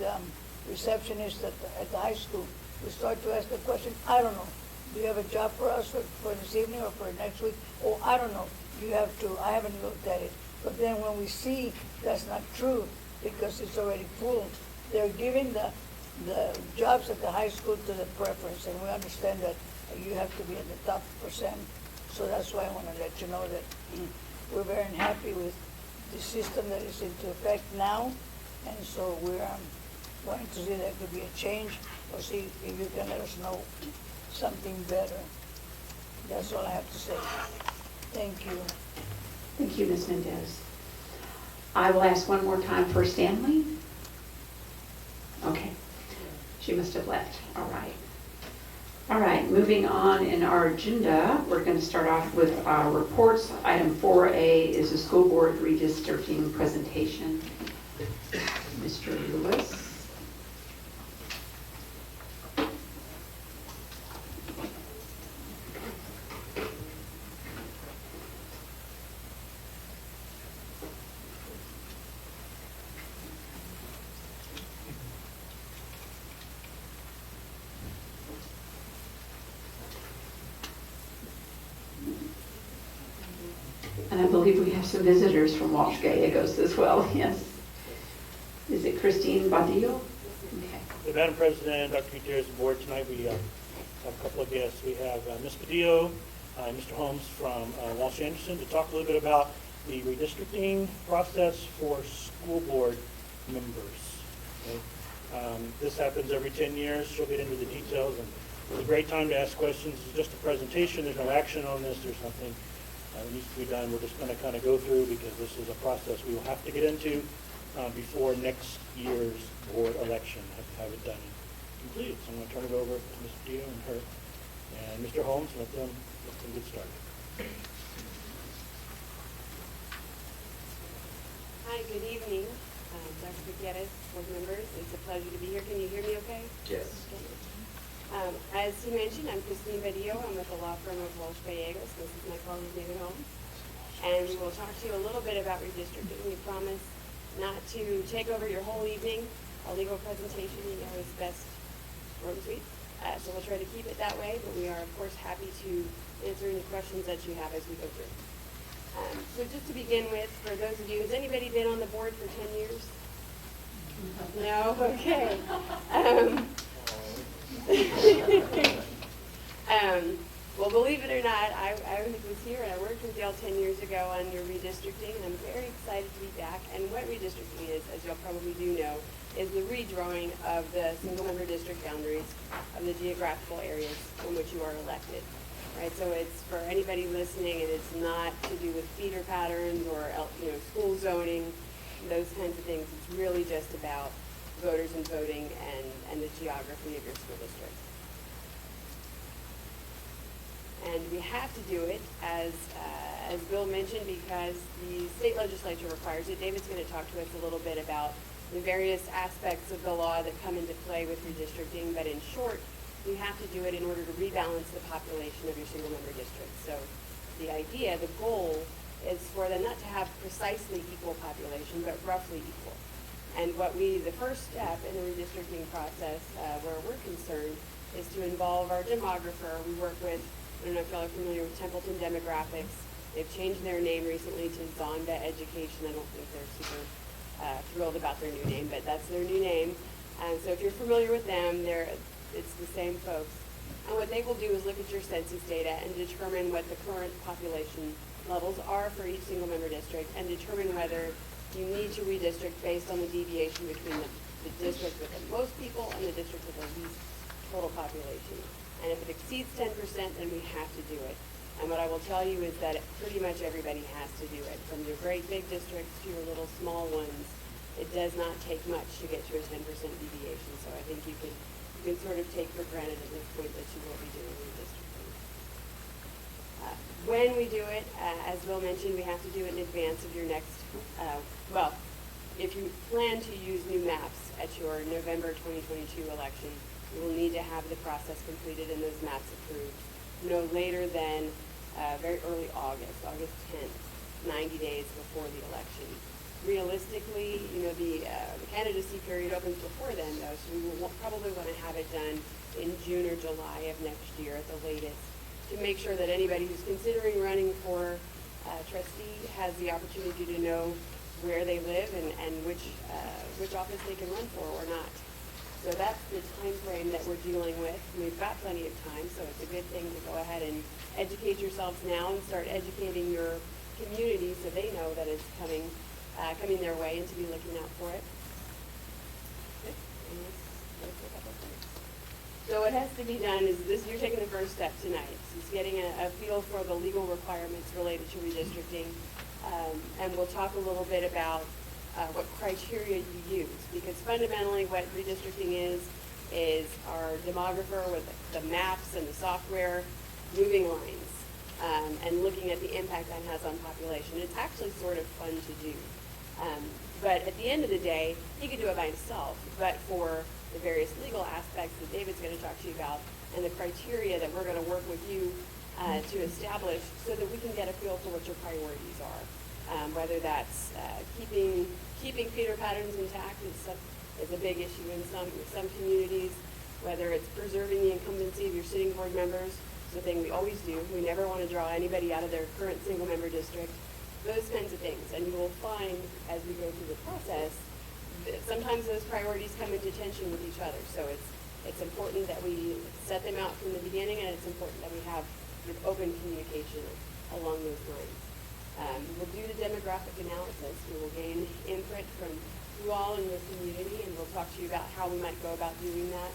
receptionists at the high school. We start to ask the question, I don't know. Do you have a job for us for this evening or for next week? Oh, I don't know. You have to. I haven't looked at it. But then when we see that's not true because it's already full, they're giving the jobs at the high school to the preference, and we understand that you have to be in the top percent. So that's why I want to let you know that we're very unhappy with the system that is into effect now, and so we're wanting to see there could be a change or see if you can let us know something better. That's all I have to say. Thank you.
Thank you, Ms. Mendez. I will ask one more time for Stanley. Okay. She must have left. All right. All right, moving on in our agenda, we're going to start off with our reports. Item 4A is the school board redistricting presentation. Mr. Lewis. And I believe we have some visitors from Walsh Gallegos as well, yes. Is it Christine Badillo? Okay.
Madam President, Dr. Gutierrez, and board, tonight we have a couple of guests. We have Ms. Badillo and Mr. Holmes from Walsh Anderson to talk a little bit about the redistricting process for school board members. Okay? This happens every 10 years. She'll get into the details, and it's a great time to ask questions. It's just a presentation. There's no action on this. There's something that needs to be done. We're just going to kind of go through because this is a process we will have to get into before next year's board election. Have it done and completed. So I'm going to turn it over to Ms. Dio and her and Mr. Holmes and let them get started.
Hi, good evening, Dr. Gutierrez, board members. It's a pleasure to be here. Can you hear me okay?
Yes.
As he mentioned, I'm Christine Badillo. I'm with the law firm of Walsh Gallegos. This is my colleague, David Holmes. And we will talk to you a little bit about redistricting. We promise not to take over your whole evening. A legal presentation, you know, is best short and sweet. So we'll try to keep it that way, but we are, of course, happy to answer any questions that you have as we go through. So just to begin with, for those of you, has anybody been on the board for 10 years? No? Okay. Well, believe it or not, I was here and I worked with y'all 10 years ago on your redistricting, and I'm very excited to be back. And what redistricting is, as y'all probably do know, is the redrawing of the single-member district boundaries of the geographical areas in which you are elected. Right, so it's for anybody listening, and it's not to do with feeder patterns or school zoning, those kinds of things. It's really just about voters and voting and the geography of your school district. And we have to do it as as Bill mentioned, because the state legislature requires it, David's going to talk to us a little bit about the various aspects of the law that come into play with redistricting, but in short, you have to do it in order to rebalance the population of your single-member district. So the idea, the goal, is for them not to have precisely equal population, but roughly equal. And the first step in the redistricting process, where we're concerned, is to involve our demographer. We work with, I don't know if y'all are familiar with Templeton Demographics. They've changed their name recently to Zonda Education. I don't think they're super thrilled about their new name, but that's their new name. And so if you're familiar with them, it's the same folks. And what they will do is look at your census data and determine what the current population levels are for each single member district and determine whether you need to redistrict based on the deviation between the district with the most people and the district with the least total population. And if it exceeds 10%, then we have to do it. And what I will tell you is that pretty much everybody has to do it, from your great big districts to your little small ones. It does not take much to get to a 10% deviation. So I think you can sort of take for granted at this point that you will be doing redistricting. When we do it, as Bill mentioned, we have to do it in advance of your next, if you plan to use new maps at your November 2022 election, you will need to have the process completed and those maps approved no later than very early August 10th, 90 days before the election. Realistically, the candidacy period opens before then, though, so we will probably want to have it done in June or July of next year at the latest, to make sure that anybody who's considering running for trustee has the opportunity to know where they live and which office they can run for or not. So that's the time frame that we're dealing with. We've got plenty of time, so it's a good thing to go ahead and educate yourselves now and start educating your community so they know that it's coming their way and to be looking out for it. So what has to be done is this: you're taking the first step tonight. It's getting a feel for the legal requirements related to redistricting, and we'll talk a little bit about what criteria you use, because fundamentally what redistricting is our demographer with the maps and the software moving lines and looking at the impact that has on population. It's actually sort of fun to do. But at the end of the day, he could do it by himself, but for the various legal aspects that David's going to talk to you about and the criteria that we're going to work with you to establish so that we can get a feel for what your priorities are. Whether that's keeping feeder patterns intact is a big issue in some communities, whether it's preserving the incumbency of your sitting board members, it's a thing we always do. We never want to draw anybody out of their current single member district, those kinds of things. And you will find as we go through the process, sometimes those priorities come into tension with each other. So it's important that we set them out from the beginning, and it's important that we have open communication along those lines. We'll do the demographic analysis. We will gain input from you all in the community, and we'll talk to you about how we might go about doing that.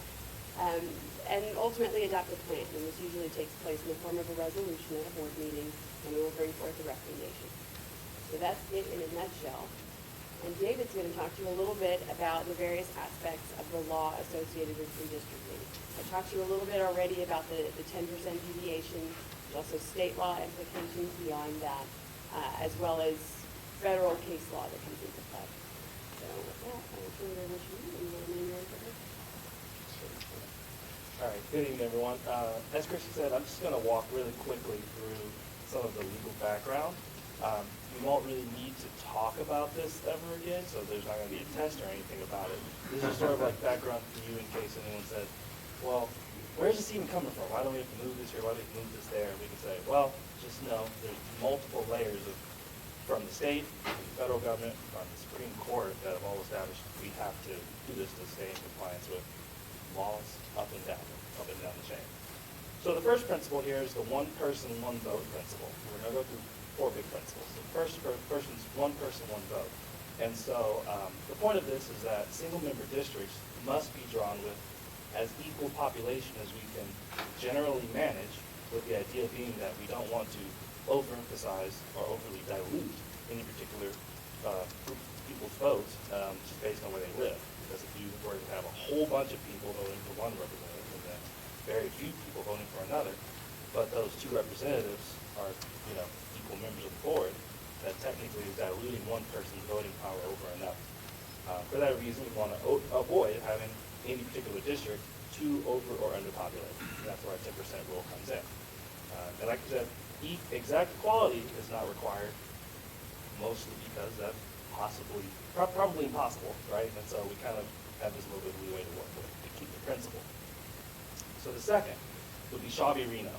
And ultimately adopt a plan, and this usually takes place in the form of a resolution at a board meeting, and we will bring forth a recommendation. So that's it in a nutshell. And David's going to talk to you a little bit about the various aspects of the law associated with redistricting. I talked to you a little bit already about the 10% deviation. There's also state law implications beyond that, as well as federal case law that comes into play. So with that, I will turn it over to you, and you'll name your
All right, good evening, everyone. As Christy said, I'm just going to walk really quickly through some of the legal background. We won't really need to talk about this ever again, so there's not going to be a test or anything about it. This is sort of like background for you in case anyone said, well, where's this even coming from? Why don't we have to move this here? Why do we have to move this there? We can say, well, just know there's multiple layers from the state, the federal government, from the Supreme Court that have all established we have to do this to stay in compliance with laws up and down the chain. So the first principle here is the one person, one vote principle. We're going to go through four big principles. The first person's one person, one vote. And so the point of this is that single-member districts must be drawn with as equal population as we can generally manage, with the idea being that we don't want to overemphasize or overly dilute any particular group of people's votes just based on where they live. Because if you were to have a whole bunch of people voting for one representative and then very few people voting for another, but those two representatives are, equal members of the board, that technically is diluting one person's voting power over another. For that reason, we want to avoid having any particular district too over or underpopulated. And that's where our 10% rule comes in. And like I said, exact equality is not required, mostly because that's probably impossible, right? And so we kind of have this little bit of leeway to work with to keep the principle. So the second would be Shaw v. Reno,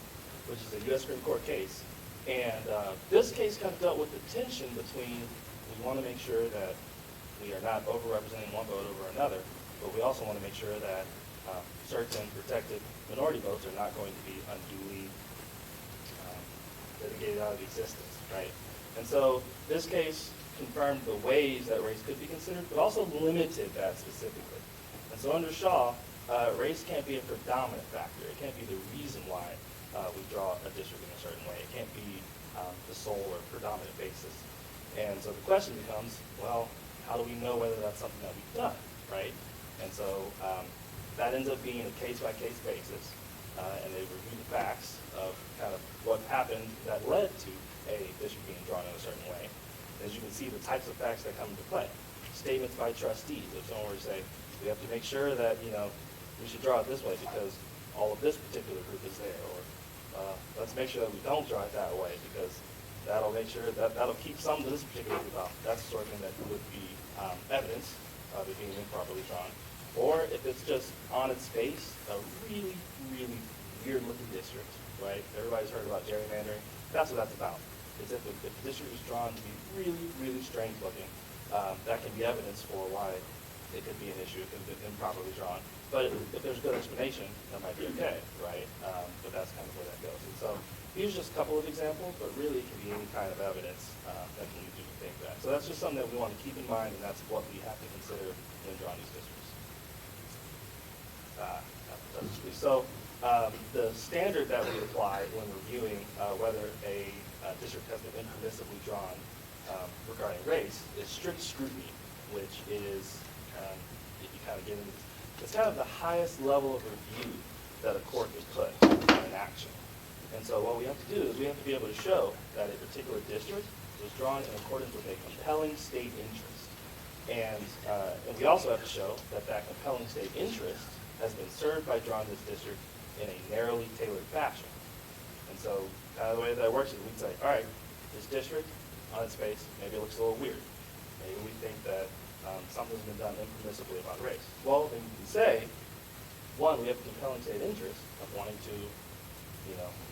which is a U.S. Supreme Court case. And this case kind of dealt with the tension between, we want to make sure that we are not over-representing one vote over another, but we also want to make sure that certain protected minority votes are not going to be unduly litigated out of existence, right? And so this case confirmed the ways that race could be considered, but also limited that specifically. And so under Shaw, race can't be a predominant factor. It can't be the reason why we draw a district in a certain way. It can't be the sole or predominant basis. And so the question becomes, well, how do we know whether that's something that we've done, right? And so that ends up being a case-by-case basis, and they review the facts of kind of what happened that led to a district being drawn in a certain way. As you can see, the types of facts that come into play. Statements by trustees. If someone were to say, we have to make sure that, we should draw it this way because all of this particular group is there, or let's make sure that we don't draw it that way because that'll make sure that'll keep some of this particular group out. That's the sort of thing that would be evidence of it being improperly drawn. Or if it's just on its face, a really, really weird-looking district, right? Everybody's heard about gerrymandering. That's what that's about. It's if the district is drawn to be really, really strange-looking, that can be evidence for why it could be an issue. It could have been improperly drawn. But if there's good explanation, that might be okay, right? But that's kind of where that goes. And so here's just a couple of examples, but really it can be any kind of evidence that can lead you to think that. So that's just something that we want to keep in mind, and that's what we have to consider when drawing these districts. So the standard that we apply when reviewing whether a district has been impermissibly drawn regarding race is strict scrutiny, which is, if you kind of get into, it's kind of the highest level of review that a court could put on an action. And so what we have to do is we have to be able to show that a particular district was drawn in accordance with a compelling state interest. And we also have to show that that compelling state interest has been served by drawing this district in a narrowly tailored fashion. And so the way that works is we'd say, all right, this district on its face, maybe it looks a little weird. Maybe we think that something's been done impermissibly about race. Well, then you can say, one, we have a compelling state interest of wanting to,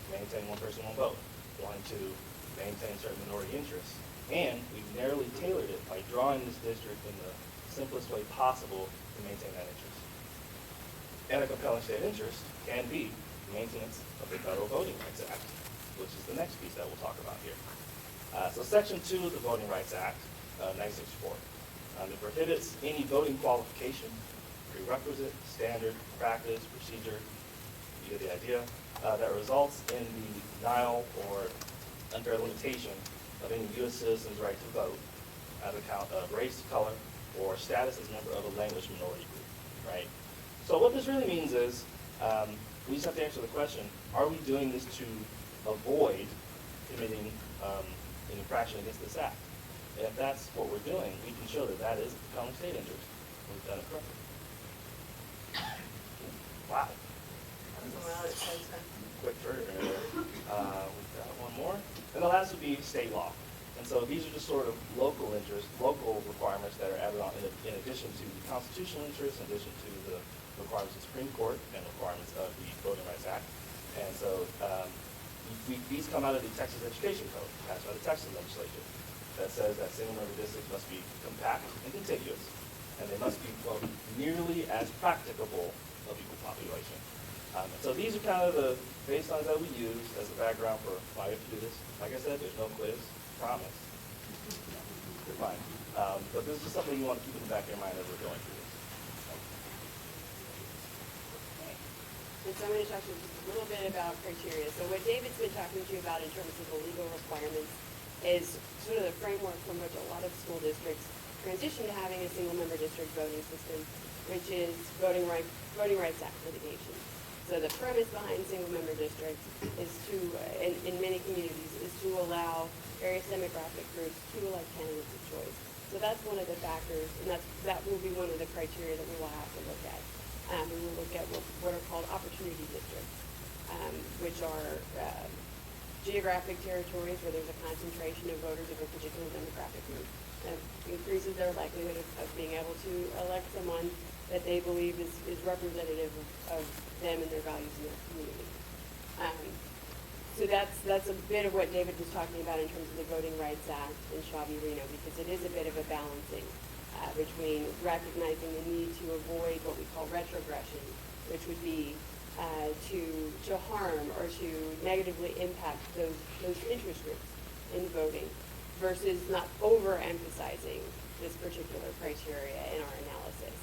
maintain one person, one vote, wanting to maintain certain minority interests, and we've narrowly tailored it by drawing this district in the simplest way possible to maintain that interest. And a compelling state interest can be maintenance of the Federal Voting Rights Act, which is the next piece that we'll talk about here. So Section 2 of the Voting Rights Act, 1964, it prohibits any voting qualification, prerequisite, standard, practice, procedure, you get the idea, that results in the denial or unfair limitation of any U.S. citizen's right to vote on account of race, color, or status as a member of a language minority group, right? So what this really means is we just have to answer the question, are we doing this to avoid committing an infraction against this act? And if that's what we're doing, we can show that that is a compelling state interest. We've done it correctly. Wow. Quick version there. We've got one more. And the last would be state law. And so these are just sort of local interests, local requirements that are added on in addition to the constitutional interests, in addition to the requirements of the Supreme Court and requirements of the Voting Rights Act. And so these come out of the Texas Education Code, passed by the Texas legislature, that says that single-member districts must be compact and contiguous, and they must be, quote, nearly as practicable of equal population. So these are kind of the baselines that we use as a background for why we have to do this. Like I said, there's no quiz, promise. You're fine. But this is just something you want to keep in the back of your mind as we're going through this.
And so I'm going to talk to you just a little bit about criteria. So what David's been talking to you about in terms of the legal requirements is sort of the framework from which a lot of school districts transition to having a single-member district voting system, which is Voting Rights Act litigation. So the premise behind single-member districts is to, in many communities, is to allow various demographic groups to elect candidates of choice. So that's one of the factors, and that will be one of the criteria that we will have to look at. We will look at what are called opportunity districts, which are geographic territories where there's a concentration of voters of a particular demographic group. That increases their likelihood of being able to elect someone that they believe is representative of them and their values in their community. So that's a bit of what David was talking about in terms of the Voting Rights Act in Shaw-V-Reno, because it is a bit of a balancing between recognizing the need to avoid what we call retrogression, which would be to harm or to negatively impact those interest groups in voting, versus not overemphasizing this particular criteria in our analysis.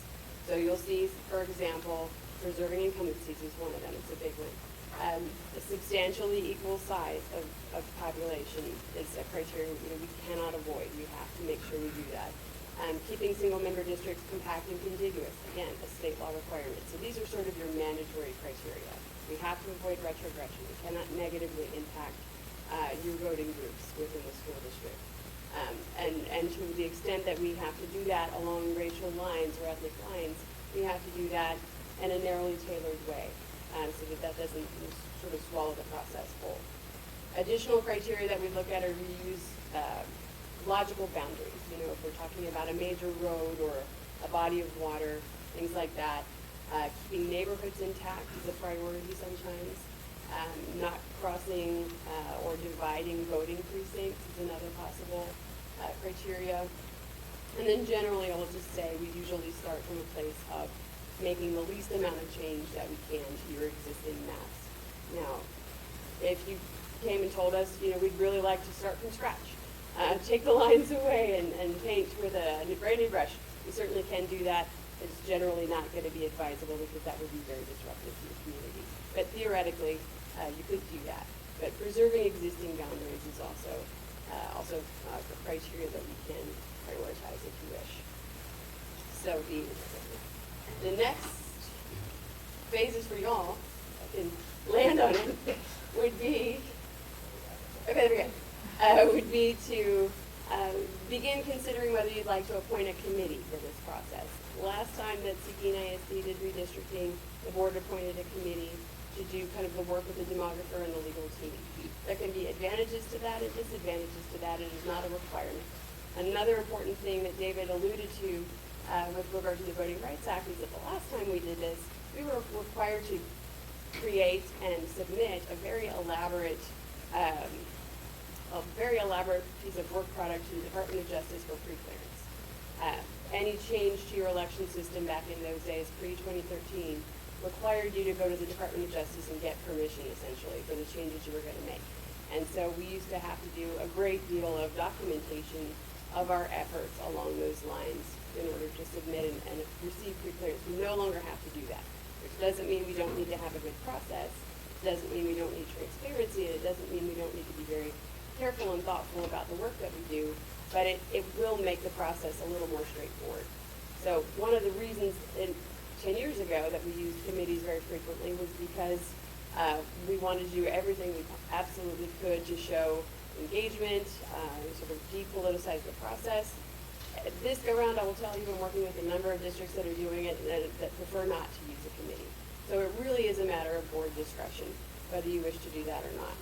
So you'll see, for example, preserving incumbencies is one of them. It's a big one. A substantially equal size of population is a criteria we cannot avoid. We have to make sure we do that. Keeping single-member districts compact and contiguous, again, a state law requirement. So these are sort of your mandatory criteria. We have to avoid retrogression. We cannot negatively impact your voting groups within the school district. And to the extent that we have to do that along racial lines or ethnic lines, we have to do that in a narrowly tailored way, so that doesn't sort of swallow the process whole. Additional criteria that we look at are we use logical boundaries. If we're talking about a major road or a body of water, things like that. Keeping neighborhoods intact is a priority sometimes. Not crossing or dividing voting precincts is another possible criteria. And then generally, I'll just say we usually start from a place of making the least amount of change that we can to your existing maps. Now, if you came and told us, we'd really like to start from scratch, take the lines away and paint with a brand new brush, we certainly can do that. It's generally not going to be advisable because that would be very disruptive to the community. But theoretically, you could do that. But preserving existing boundaries is also a criteria that we can prioritize if you wish. So the next phases for y'all, I can land on it, would be, okay, there we go, would be to begin considering whether you'd like to appoint a committee for this process. Last time that Seguin ISD did redistricting, the board appointed a committee to do kind of the work with the demographer and the legal team. There can be advantages to that and disadvantages to that. It is not a requirement. Another important thing that David alluded to with regard to the Voting Rights Act is that the last time we did this, we were required to create and submit a very elaborate piece of work product to the Department of Justice for pre-clearance. Any change to your election system back in those days, pre-2013, required you to go to the Department of Justice and get permission, essentially, for the changes you were going to make. And so we used to have to do a great deal of documentation of our efforts along those lines in order to submit and receive pre-clearance. We no longer have to do that, which doesn't mean we don't need to have a good process. It doesn't mean we don't need transparency, and it doesn't mean we don't need to be very careful and thoughtful about the work that we do, but it will make the process a little more straightforward. So one of the reasons 10 years ago that we used committees very frequently was because we wanted to do everything we absolutely could to show engagement, sort of depoliticize the process. This go around, I will tell you, I'm working with a number of districts that are doing it that prefer not to use a committee. So it really is a matter of board discretion, whether you wish to do that or not.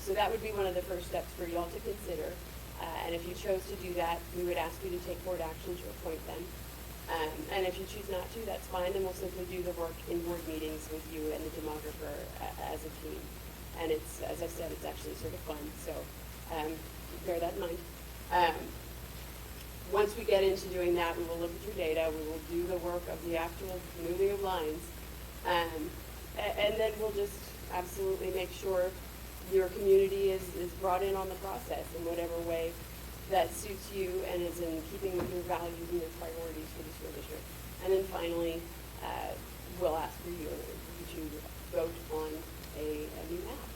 So that would be one of the first steps for y'all to consider. And if you chose to do that, we would ask you to take board action to appoint them. And if you choose not to, that's fine, then we'll simply do the work in board meetings with you and the demographer as a team. And it's, as I said, it's actually sort of fun, so bear that in mind. Once we get into doing that, we will look at your data, we will do the work of the actual moving of lines, and then we'll just absolutely make sure your community is brought in on the process in whatever way that suits you and is in keeping with your values and your priorities for the school district. And then finally, we'll ask for you to vote on a new map.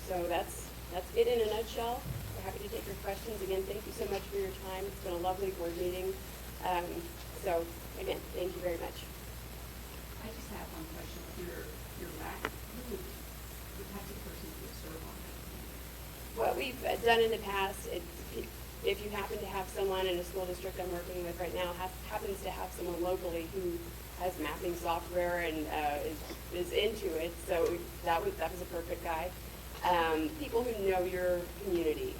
So that's it in a nutshell. We're happy to take your questions. Again, thank you so much for your time. It's been a lovely board meeting. So again, thank you very much.
I just have one question. you're back, who would the type of person who would serve on that committee?
What we've done in the past, if you happen to have someone in a school district I'm working with right now, happens to have someone locally who has mapping software and is into it, so that was a perfect guy. People who know your community.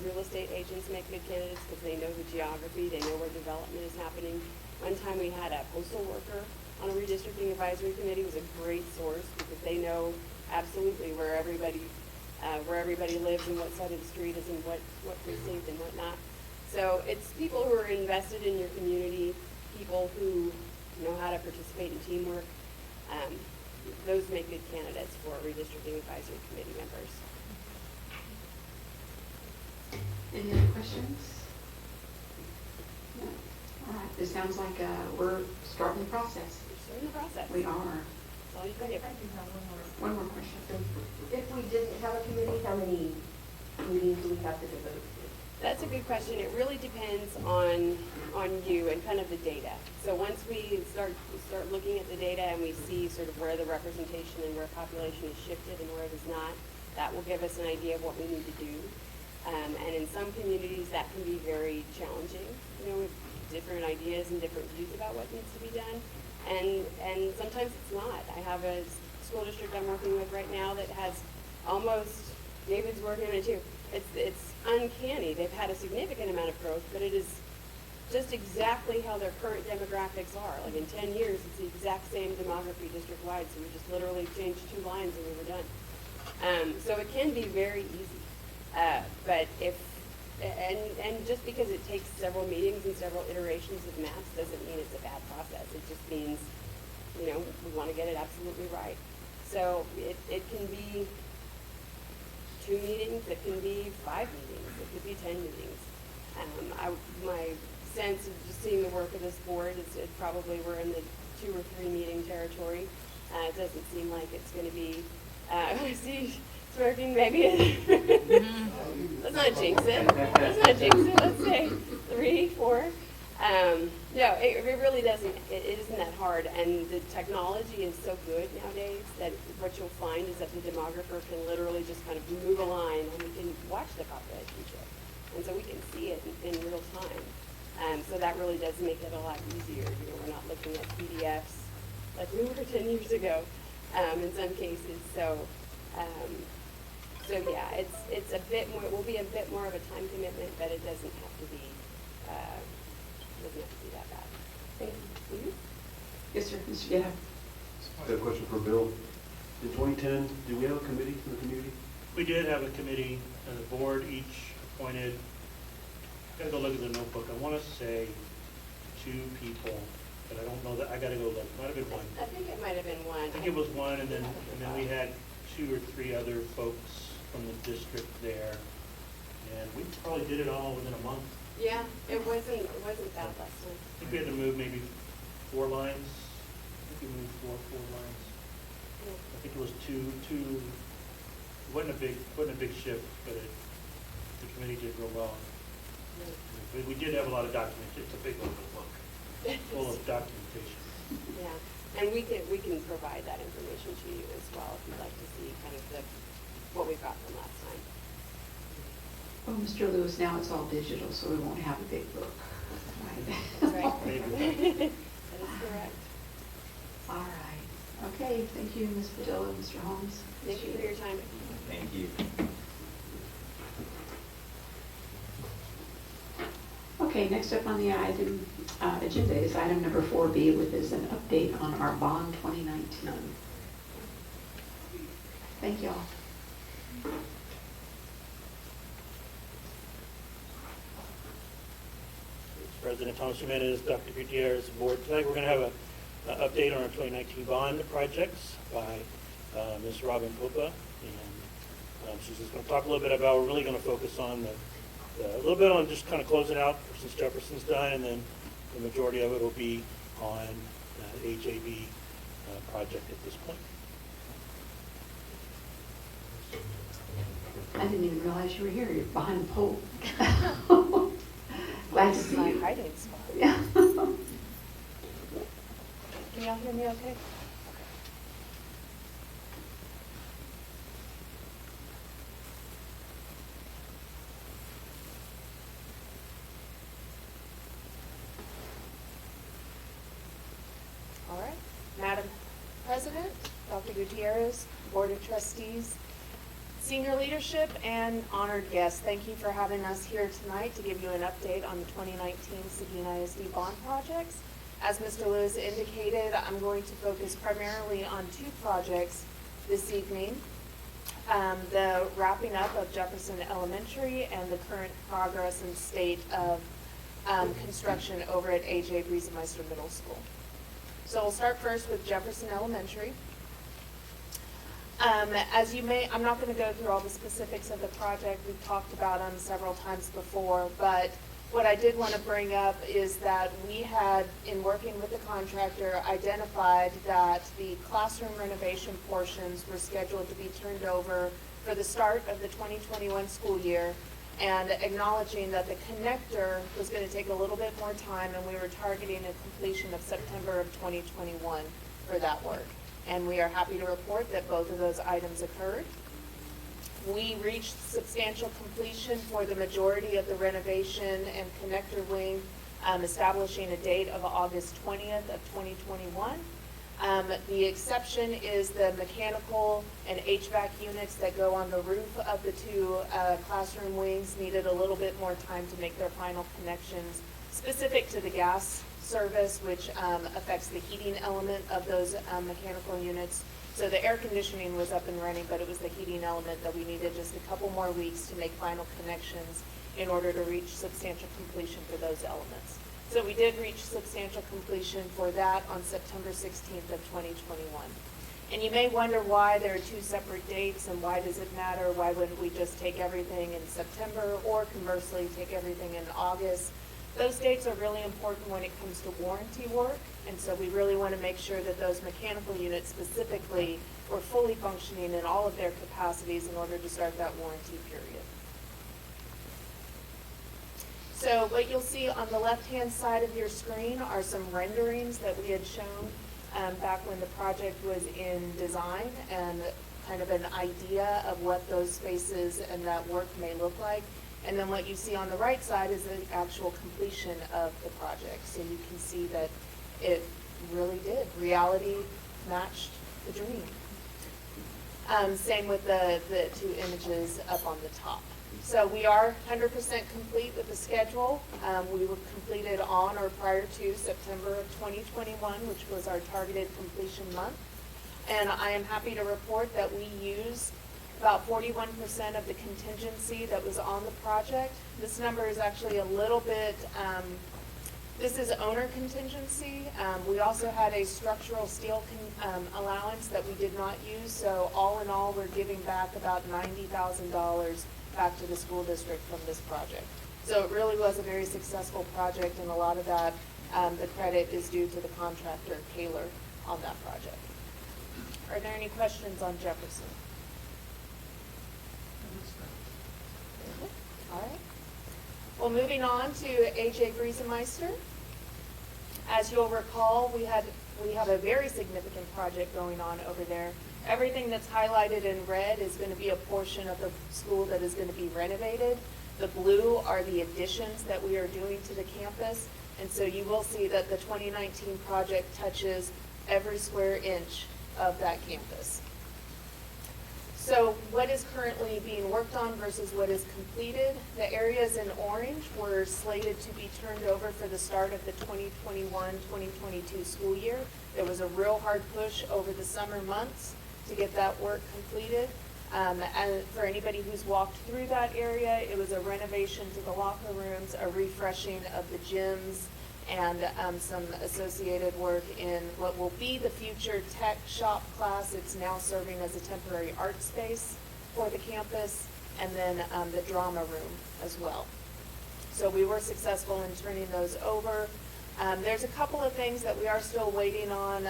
Real estate agents make good candidates because they know the geography, they know where development is happening. One time we had a postal worker on a redistricting advisory committee. It was a great source because they know absolutely where everybody lives and what side of the street is and what precinct and whatnot. So it's people who are invested in your community, people who know how to participate in teamwork. Those make good candidates for redistricting advisory committee members.
Any other questions? No. All right, this sounds like we're starting the process.
We're starting the process.
We are.
That's all you can do.
One more question.
If we didn't have a committee, how many meetings do we have to devote to?
That's a good question. It really depends on you and kind of the data. So once we start looking at the data and we see sort of where the representation and where population is shifted and where it is not, that will give us an idea of what we need to do. And in some communities that can be very challenging, with different ideas and different views about what needs to be done. And sometimes it's not. I have a school district I'm working with right now that has almost, David's working on it too. It's uncanny. They've had a significant amount of growth, but it is just exactly how their current demographics are. Like in 10 years, it's the exact same demography district-wide, so we just literally changed 2 lines and we were done. So it can be very easy. But and just because it takes several meetings and several iterations of maps doesn't mean it's a bad process. It just means, we want to get it absolutely right. So it can be 2 meetings, it can be 5 meetings, it could be 10 meetings. My sense of just seeing the work of this board is probably we're in the 2 or 3 meeting territory. It doesn't seem like it's going to be, I see smirking maybe. Let's not jinx it. Let's say 3, 4. No, it really doesn't, it isn't that hard. And the technology is so good nowadays that what you'll find is that the demographer can literally just kind of move a line and we can watch the population shift. And so we can see it in real time. So that really does make it a lot easier. We're not looking at PDFs like we were 10 years ago in some cases. So yeah, it's a bit more. It will be a bit more of a time commitment, but it doesn't have to be that bad. Thank you. Mm-hmm.
Yes, sir. Mr. Getta.
I have a question for Bill. In 2010, did we have a committee in the community?
We did have a committee, and the board each appointed, gotta go look at the notebook, I want to say 2 people, but I don't know that, I gotta go look, might have been 1.
I think it might have been 1.
I think it was 1, and then we had 2 or 3 other folks from the district there, and we probably did it all within a month.
Yeah, it wasn't that last time.
I think we had to move maybe 4 lines. I think we moved four lines.
Yeah.
I think it was two. It wasn't a big shift, but the committee did real well.
Yeah.
We did have a lot of documentation. It's a big old book full of documentation.
Yeah, and we can provide that information to you as well if you'd like to see kind of what we got from last time.
Well, Mr. Lewis, now it's all digital, so we won't have a big book. Right.
That's right. That is correct.
All right. Okay, thank you, Ms. Padilla, Mr. Holmes.
Thank you for your time.
Thank you.
Okay, next up on the item agenda is item number 4B, which is an update on our bond 2019. Thank you all.
President Thomas Jimenez, Dr. Gutierrez, board. Tonight we're going to have an update on our 2019 bond projects by Ms. Robin Popa. And she's just going to talk a little bit about, we're really going to focus on a little bit on just kind of closing out since Jefferson's done, and then the majority of it will be on the HAB project at this point.
I didn't even realize you were here. You're behind the pole. Glad to see
My
you.
hiding spot.
Yeah.
Can y'all hear me okay?
President, Dr. Gutierrez, Board of Trustees, senior leadership, and honored guests. Thank you for having us here tonight to give you an update on the 2019 Seguin ISD bond projects. As Mr. Lewis indicated, I'm going to focus primarily on two projects this evening. The wrapping up of Jefferson Elementary and the current progress and state of construction over at A.J. Briesemeister Middle School. So we'll start first with Jefferson Elementary. As you may, I'm not going to go through all the specifics of the project. We've talked about them several times before, but what I did want to bring up is that we had, in working with the contractor, identified that the classroom renovation portions were scheduled to be turned over for the start of the 2021 school year, and acknowledging that the connector was going to take a little bit more time, and we were targeting a completion of September of 2021 for that work. And we are happy to report that both of those items occurred. We reached substantial completion for the majority of the renovation and connector wing, establishing a date of August 20th of 2021. The exception is the mechanical and HVAC units that go on the roof of the two classroom wings needed a little bit more time to make their final connections specific to the gas service, which affects the heating element of those mechanical units. So the air conditioning was up and running, but it was the heating element that we needed just a couple more weeks to make final connections in order to reach substantial completion for those elements. So we did reach substantial completion for that on September 16th of 2021. And you may wonder why there are two separate dates and why does it matter? Why wouldn't we just take everything in September or conversely take everything in August? Those dates are really important when it comes to warranty work, and so we really want to make sure that those mechanical units specifically were fully functioning in all of their capacities in order to start that warranty period. So what you'll see on the left-hand side of your screen are some renderings that we had shown back when the project was in design, and kind of an idea of what those spaces and that work may look like. And then what you see on the right side is the actual completion of the project. So you can see that it really did. Reality matched the dream. Same with the two images up on the top. So we are 100% complete with the schedule. We were completed on or prior to September of 2021, which was our targeted completion month. And I am happy to report that we used about 41% of the contingency that was on the project. This number is actually a little bit, this is owner contingency. We also had a structural steel allowance that we did not use, so all in all, we're giving back about $90,000 back to the school district from this project. So it really was a very successful project, and a lot of that, the credit is due to the contractor, Kaler, on that project. Are there any questions on Jefferson? All right. Well, moving on to A.J. Briesemeister. As you'll recall, we have a very significant project going on over there. Everything that's highlighted in red is going to be a portion of the school that is going to be renovated. The blue are the additions that we are doing to the campus. And so you will see that the 2019 project touches every square inch of that campus. So what is currently being worked on versus what is completed, the areas in orange were slated to be turned over for the start of the 2021-2022 school year. There was a real hard push over the summer months to get that work completed. And for anybody who's walked through that area, it was a renovation to the locker rooms, a refreshing of the gyms, and some associated work in what will be the future tech shop class. It's now serving as a temporary art space for the campus, and then the drama room as well. So we were successful in turning those over. There's a couple of things that we are still waiting on,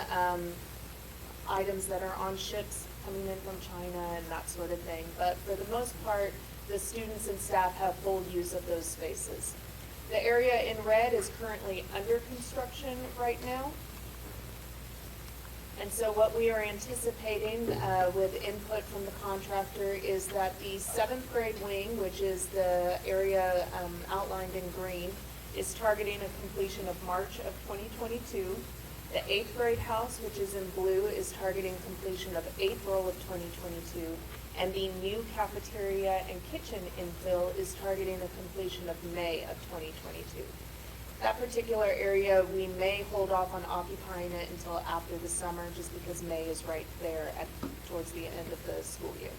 items that are on ships coming in from China and that sort of thing. But for the most part, the students and staff have full use of those spaces. The area in red is currently under construction right now. And so what we are anticipating with input from the contractor is that the 7th grade wing, which is the area outlined in green, is targeting a completion of March of 2022. The 8th grade house, which is in blue, is targeting completion of April of 2022. And the new cafeteria and kitchen infill is targeting the completion of May of 2022. That particular area, we may hold off on occupying it until after the summer, just because May is right there towards the end of the school year.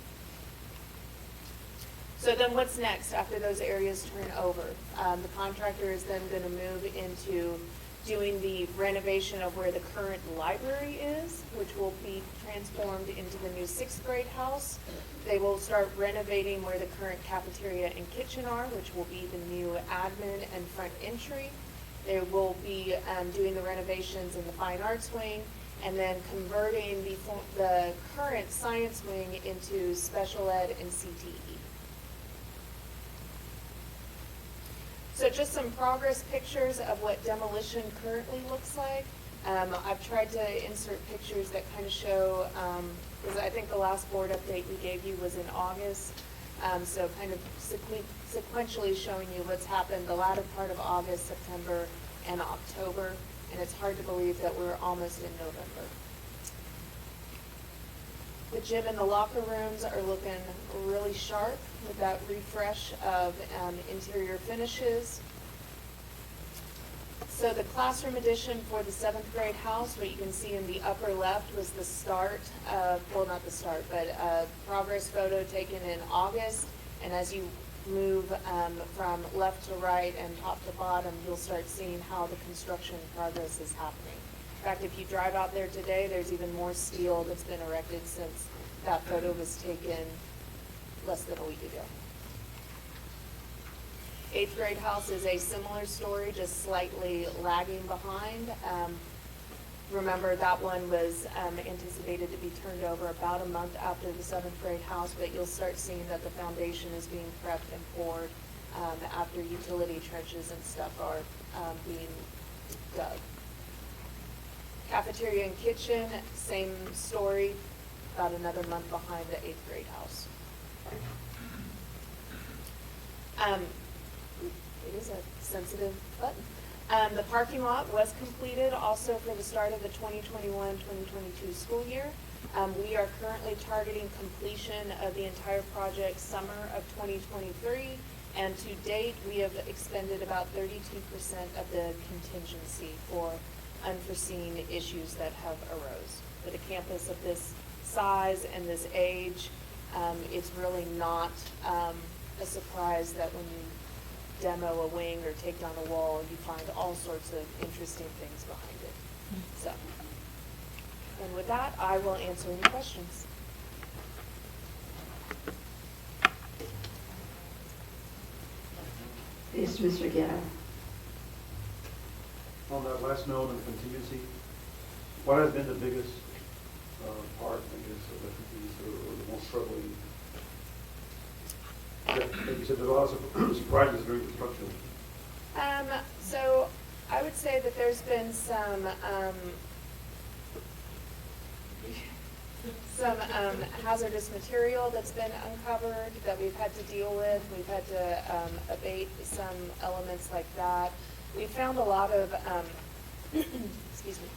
So then what's next after those areas turn over? The contractor is then going to move into doing the renovation of where the current library is, which will be transformed into the new 6th grade house. They will start renovating where the current cafeteria and kitchen are, which will be the new admin and front entry. They will be doing the renovations in the fine arts wing, and then converting the current science wing into special ed and CTE. So just some progress pictures of what demolition currently looks like. I've tried to insert pictures that kind of show, because I think the last board update we gave you was in August. So kind of sequentially showing you what's happened the latter part of August, September, and October. And it's hard to believe that we're almost in November. The gym and the locker rooms are looking really sharp with that refresh of interior finishes. So the classroom addition for the 7th grade house, what you can see in the upper left was the start of, well, not the start, but a progress photo taken in August. And as you move from left to right and top to bottom, you'll start seeing how the construction progress is happening. In fact, if you drive out there today, there's even more steel that's been erected since that photo was taken less than a week ago. 8th grade house is a similar story, just slightly lagging behind. Remember, that one was anticipated to be turned over about a month after the 7th grade house, but you'll start seeing that the foundation is being prepped and poured after utility trenches and stuff are being dug. Cafeteria and kitchen, same story, about another month behind the 8th grade house. It is a sensitive button. The parking lot was completed also for the start of the 2021-2022 school year. We are currently targeting completion of the entire project summer of 2023, and to date, we have expended about 32% of the contingency for unforeseen issues that have arose. With a campus of this size and this age, it's really not a surprise that when you demo a wing or take down a wall, you find all sorts of interesting things behind it. So, and with that, I will answer any questions.
Yes, Mr. Guerra.
On that last note on contingency, what has been the biggest part, I guess, of the contingency or the most troubling? Like you said, there's a lot of surprises during construction.
So I would say that there's been some hazardous material that's been uncovered that we've had to deal with. We've had to abate some elements like that. We found a lot of excuse me,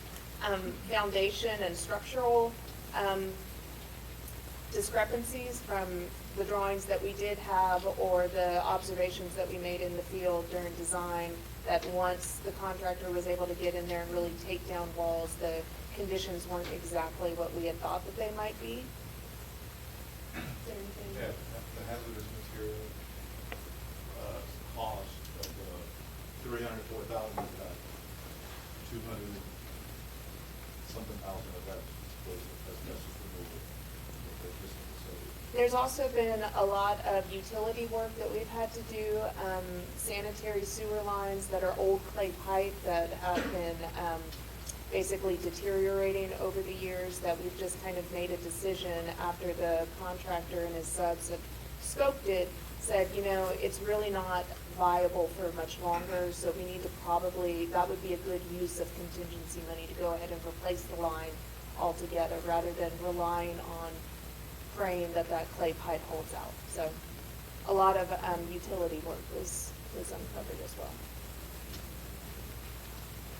foundation and structural discrepancies from the drawings that we did have or the observations that we made in the field during design, that once the contractor was able to get in there and really take down walls, the conditions weren't exactly what we had thought that they might be.
Yeah, the hazardous material cost of $304,000, 200 something thousand of that was asbestos removal.
There's also been a lot of utility work that we've had to do, sanitary sewer lines that are old clay pipe that have been basically deteriorating over the years, that we've just kind of made a decision after the contractor and his subs have scoped it, said, you know, it's really not viable for much longer, so we need to probably, that would be a good use of contingency money to go ahead and replace the line altogether rather than relying on praying that that clay pipe holds out. So a lot of utility work was uncovered as well.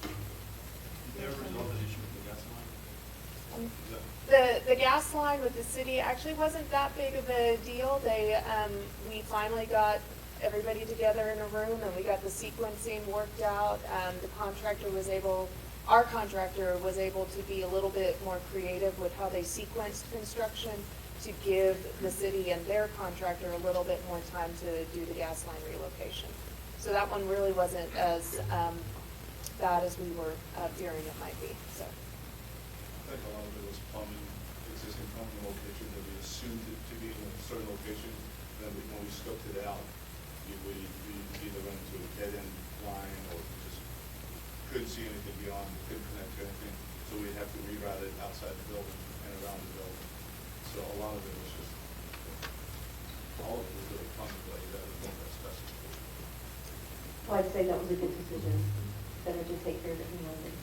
Did there result in
The gas line with the city actually wasn't that big of a deal. We finally got everybody together in a room and we got the sequencing worked out. Our contractor was able to be a little bit more creative with how they sequenced construction to give the city and their contractor a little bit more time to do the gas line relocation. So that one really wasn't as bad as we were fearing it might be. So.
I think a lot of it was plumbing, existing plumbing location that we assumed it to be in a certain location. Then when we scoped it out, we either went into a dead end line or we just couldn't see anything beyond, couldn't connect to anything. So we'd have to reroute it outside the building and around the building. So a lot of it was just, all of it was really plumbing related. That was one of the specifications.
Well, I'd say that was a good decision. Better to take care of it in London.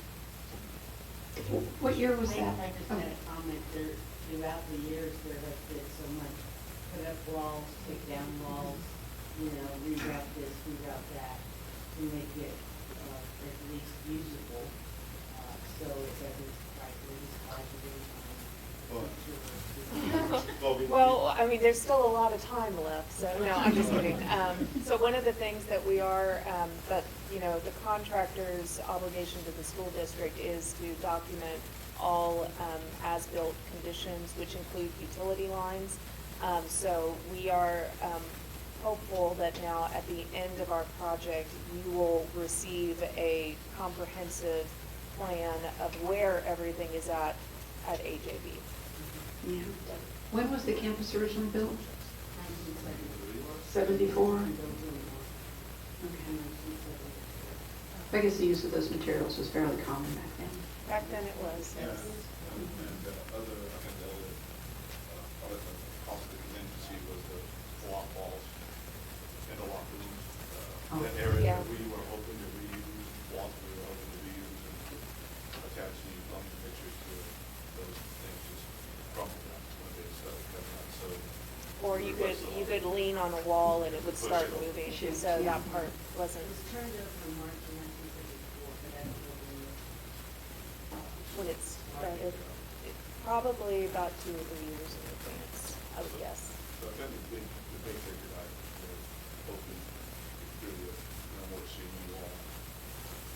What year was that?
I just had a comment there. Throughout the years, there has been so much put up walls, take down walls, reroute this, reroute that, to make it at least usable, so it doesn't slide
Well, I mean, there's still a lot of time left, so no, I'm just kidding. So one of the things that we are, the contractor's obligation to the school district is to document all as-built conditions, which include utility lines. So we are hopeful that now at the end of our project, you will receive a comprehensive plan of where everything is at AJB.
Yeah. When was the campus originally built? 74? Okay. I guess the use of those materials was fairly common back then.
Back then it was, yes.
And the other cost of the contingency was the lock walls and the locker rooms. That area that we were hoping to reuse, walls we were hoping to reuse and attach the plumbing fixtures to it. Those things just crumbled out when they started coming out. So,
or you could lean on a wall and it would start moving, so that part wasn't.
It was turned over in March 1974, but I don't know
when it started, probably about 2 or 3 years in advance, I would guess.
So I think the big picture item is hoping to do no more ceiling wall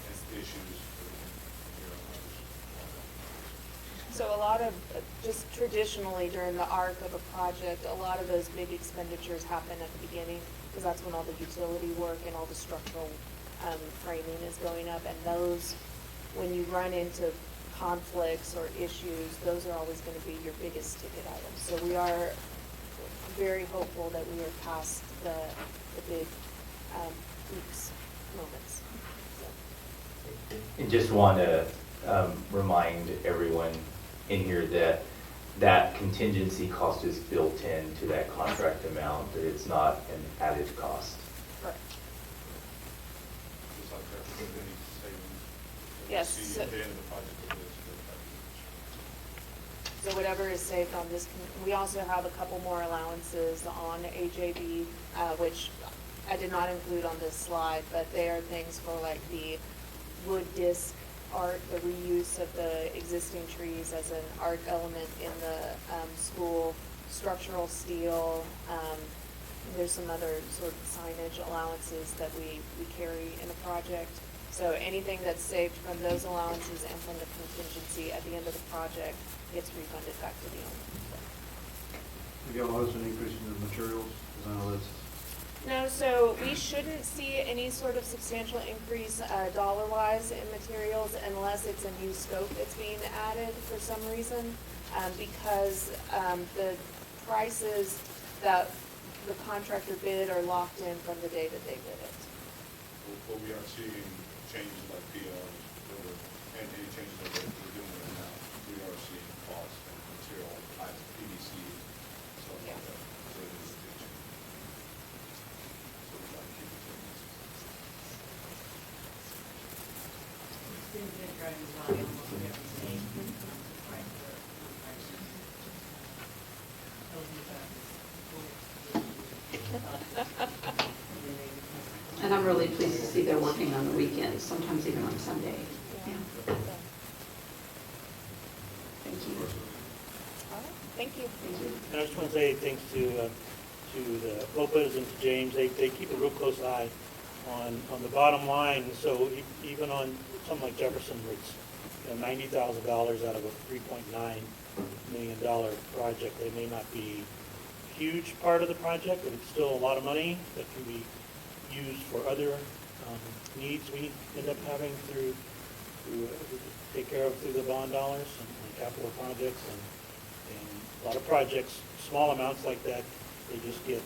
and issues for
So a lot of, just traditionally during the arc of a project, a lot of those big expenditures happen at the beginning, because that's when all the utility work and all the structural framing is going up, and those, when you run into conflicts or issues, those are always going to be your biggest ticket items. So we are very hopeful that we are past the big oops moments. So.
And just want to remind everyone in here that that contingency cost is built into that contract amount, that it's not an added cost.
Correct.
Just like that, any savings.
Yes.
See at the end of the project.
So whatever is saved on this, we also have a couple more allowances on AJB, which I did not include on this slide, but they are things for like the wood disc art, the reuse of the existing trees as an art element in the school, structural steel. There's some other sort of signage allowances that we carry in a project. So anything that's saved from those allowances and from the contingency at the end of the project gets refunded back to the owner.
Have y'all noticed an increase in the materials? Because I know that's...
No, so we shouldn't see any sort of substantial increase dollar-wise in materials unless it's a new scope that's being added for some reason, because the prices that the contractor bid are locked in from the day that they bid it.
Well, we are seeing changes like PRs, and any changes that we're doing right now, we are seeing costs and material items, PVC, stuff like that. So it is a big change. So we try to keep it in.
It's been good driving by almost every day. Right there.
And I'm really pleased to see they're working on the weekends, sometimes even on Sunday. Yeah. Thank you.
And I just want to say thanks to the Lopez and to James. They keep a real close eye on the bottom line. So even on something like Jefferson, where it's $90,000 out of a $3.9 million project, they may not be a huge part of the project, but it's still a lot of money that can be used for other needs we end up having through take care of through the bond dollars and capital projects and a lot of projects, small amounts like that, they just get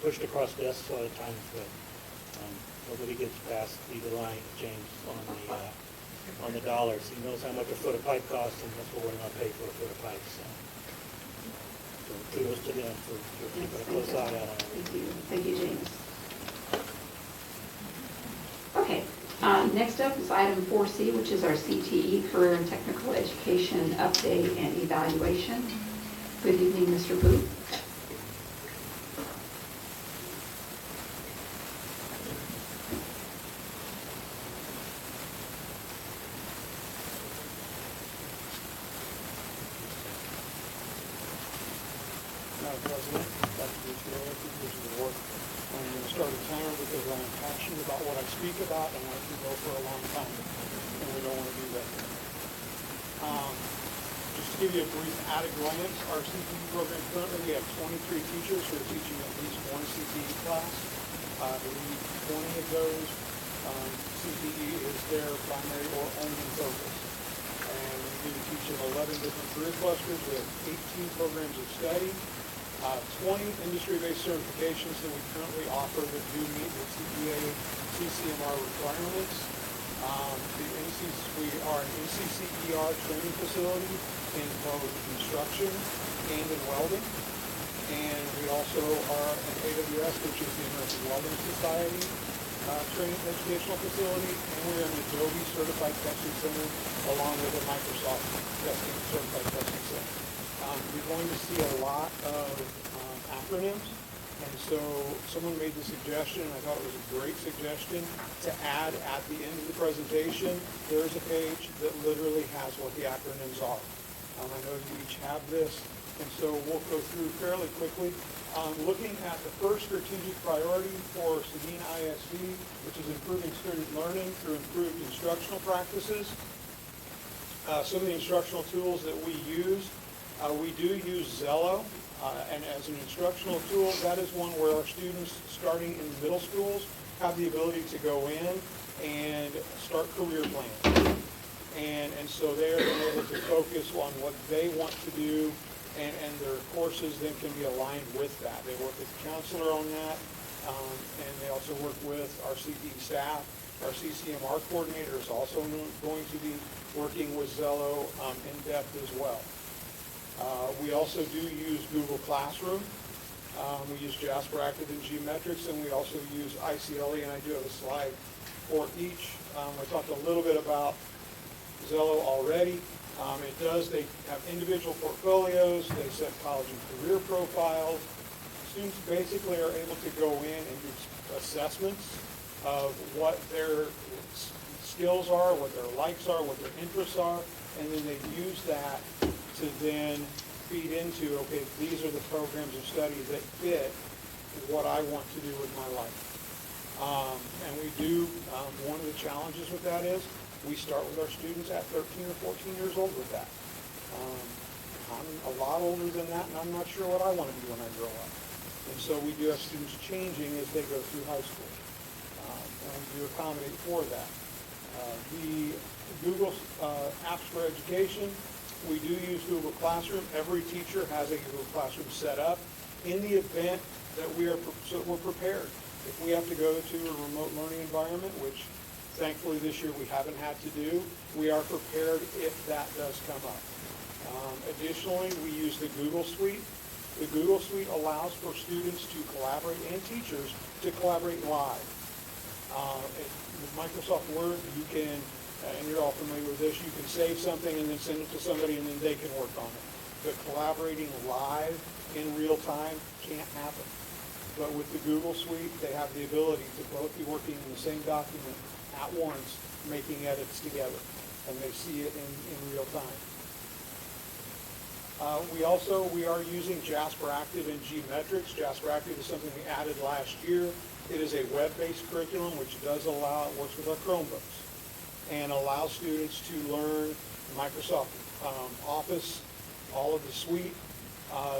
pushed across desks a lot of times, but nobody gets past the line, James, on the dollars. He knows how much a foot of pipe costs, and that's what we're going to pay for a foot of pipe. So kudos to them for keeping a close eye on it.
Thank you, James. Okay, next up is item 4C, which is our CTE, Career and Technical Education Update and Evaluation. Good evening, Mr. Booth.
Madam President, Dr. Gutierrez, members of the board. I'm going to start a timer because I'm passionate about what I speak about and I can go for a long time, and we don't want to do that. Just to give you a brief at a glance, our CTE program currently we have 23 teachers who are teaching at least one CTE class. I believe 20 of those CTE is their primary or only focus. And we do teach in 11 different career clusters. We have 18 programs of study. 20 industry-based certifications that we currently offer that do meet the CPA, CCMR requirements. We are an NCCER training facility in both construction and in welding. And we also are an AWS, which is the American Welding Society training educational facility. And we're an Adobe Certified Testing Center along with a Microsoft Certified Testing Center. You're going to see a lot of acronyms, and so someone made the suggestion, and I thought it was a great suggestion, to add at the end of the presentation, there's a page that literally has what the acronyms are. I know you each have this, and so we'll go through fairly quickly. Looking at the first strategic priority for Seguin ISD, which is improving student learning through improved instructional practices. Some of the instructional tools that we use, we do use Zello, and as an instructional tool, that is one where our students starting in middle schools have the ability to go in and start career plans. And so they're able to focus on what they want to do, and their courses then can be aligned with that. They work with the counselor on that, and they also work with our CTE staff. Our CCMR coordinator is also going to be working with Zello in depth as well. We also do use Google Classroom. We use Jasper Active and Geometrics, and we also use ICLE, and I do have a slide for each. I talked a little bit about Zello already. They have individual portfolios, they set college and career profiles. Students basically are able to go in and do assessments of what their skills are, what their likes are, what their interests are, and then they use that to then feed into, okay, these are the programs of study that fit what I want to do with my life. And we do, one of the challenges with that is, we start with our students at 13 or 14 years old with that. I'm a lot older than that, and I'm not sure what I want to do when I grow up. And so we do have students changing as they go through high school. And we do accommodate for that. The Google Apps for Education, we do use Google Classroom. Every teacher has a Google Classroom set up in the event that we're prepared. If we have to go to a remote learning environment, which thankfully this year we haven't had to do, we are prepared if that does come up. Additionally, we use the Google Suite. The Google Suite allows for students to collaborate and teachers to collaborate live. With Microsoft Word, you can, and you're all familiar with this, you can save something and then send it to somebody and then they can work on it. But collaborating live in real time can't happen. But with the Google Suite, they have the ability to both be working in the same document at once, making edits together, and they see it in real time. We are using Jasper Active and G-Metrics. Jasper Active is something we added last year. It is a web-based curriculum which does allow, it works with our Chromebooks, and allows students to learn Microsoft Office, all of the suite.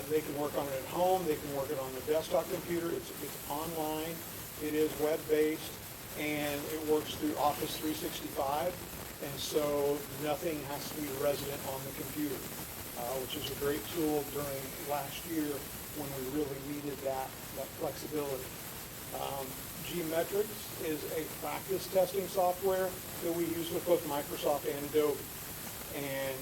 They can work on it at home. They can work it on their desktop computer. It's online. It is web-based, and it works through Office 365, and so nothing has to be resident on the computer, which is a great tool during last year when we really needed that flexibility. G-Metrics is a practice testing software that we use with both Microsoft and Adobe. And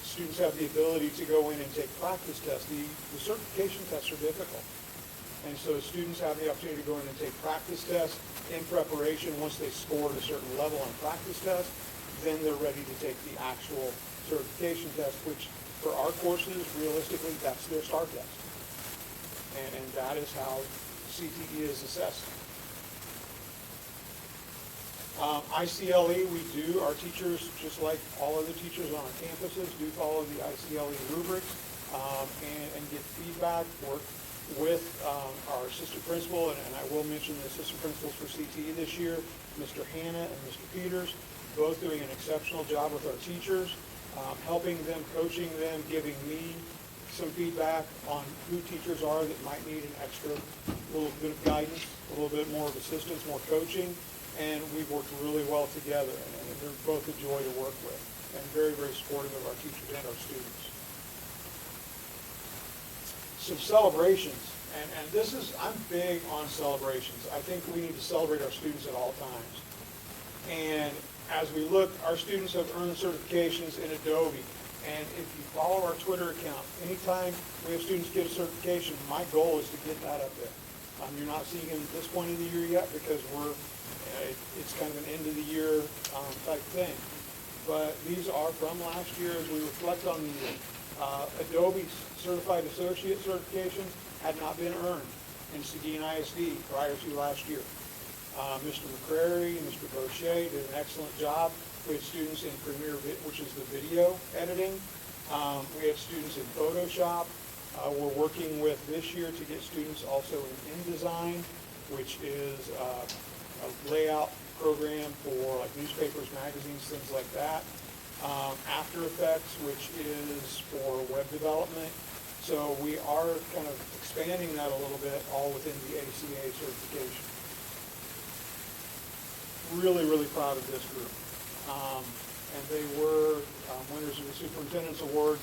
students have the ability to go in and take practice tests. The certification tests are difficult. And so students have the opportunity to go in and take practice tests in preparation. Once they score at a certain level on practice tests, then they're ready to take the actual certification test, which for our courses, realistically, that's their STAR test. And that is how CTE is assessed. ICLE, our teachers, just like all other teachers on our campuses, do follow the ICLE rubrics and get feedback, work with our assistant principal, and I will mention the assistant principals for CTE this year, Mr. Hanna and Mr. Peters, both doing an exceptional job with our teachers, helping them, coaching them, giving me some feedback on who teachers are that might need an extra little bit of guidance, a little bit more of assistance, more coaching, and we've worked really well together, and they're both a joy to work with, and very, very supportive of our teachers and our students. Some celebrations, and this is, I'm big on celebrations. I think we need to celebrate our students at all times. And as we look, our students have earned certifications in Adobe. And if you follow our Twitter account, anytime we have students get a certification, my goal is to get that up there. You're not seeing it at this point of the year yet because it's kind of an end of the year type thing. But these are from last year as we reflect on the year. Adobe Certified Associate certification had not been earned in Seguin ISD prior to last year. Mr. McCrary and Mr. Bochet did an excellent job. We had students in Premiere, which is the video editing. We have students in Photoshop. We're working with this year to get students also in InDesign, which is a layout program for like newspapers, magazines, things like that. After Effects, which is for web development. So we are kind of expanding that a little bit, all within the ACA certification. Really, really proud of this group. And they were winners of the Superintendent's Award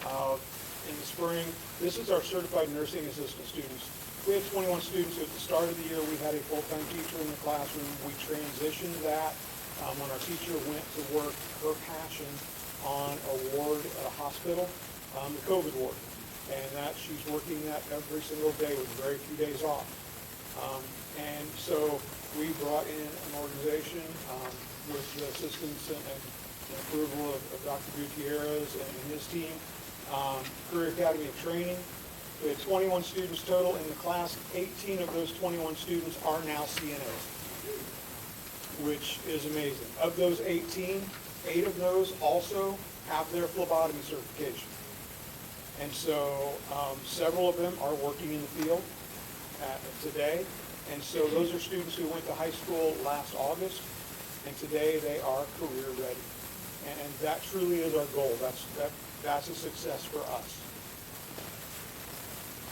in the spring. This is our certified nursing assistant students. We had 21 students at the start of the year. We had a full-time teacher in the classroom. We transitioned that when our teacher went to work her passion on a ward at a hospital, the COVID ward. And that she's working that every single day with very few days off. And so we brought in an organization with the assistance and approval of Dr. Gutierrez and his team, Career Academy of Training. We had 21 students total in the class. 18 of those 21 students are now CNAs, which is amazing. Of those 18, 8 of those also have their phlebotomy certification. And so several of them are working in the field today. And so those are students who went to high school last August, and today they are career ready. And that truly is our goal. That's a success for us.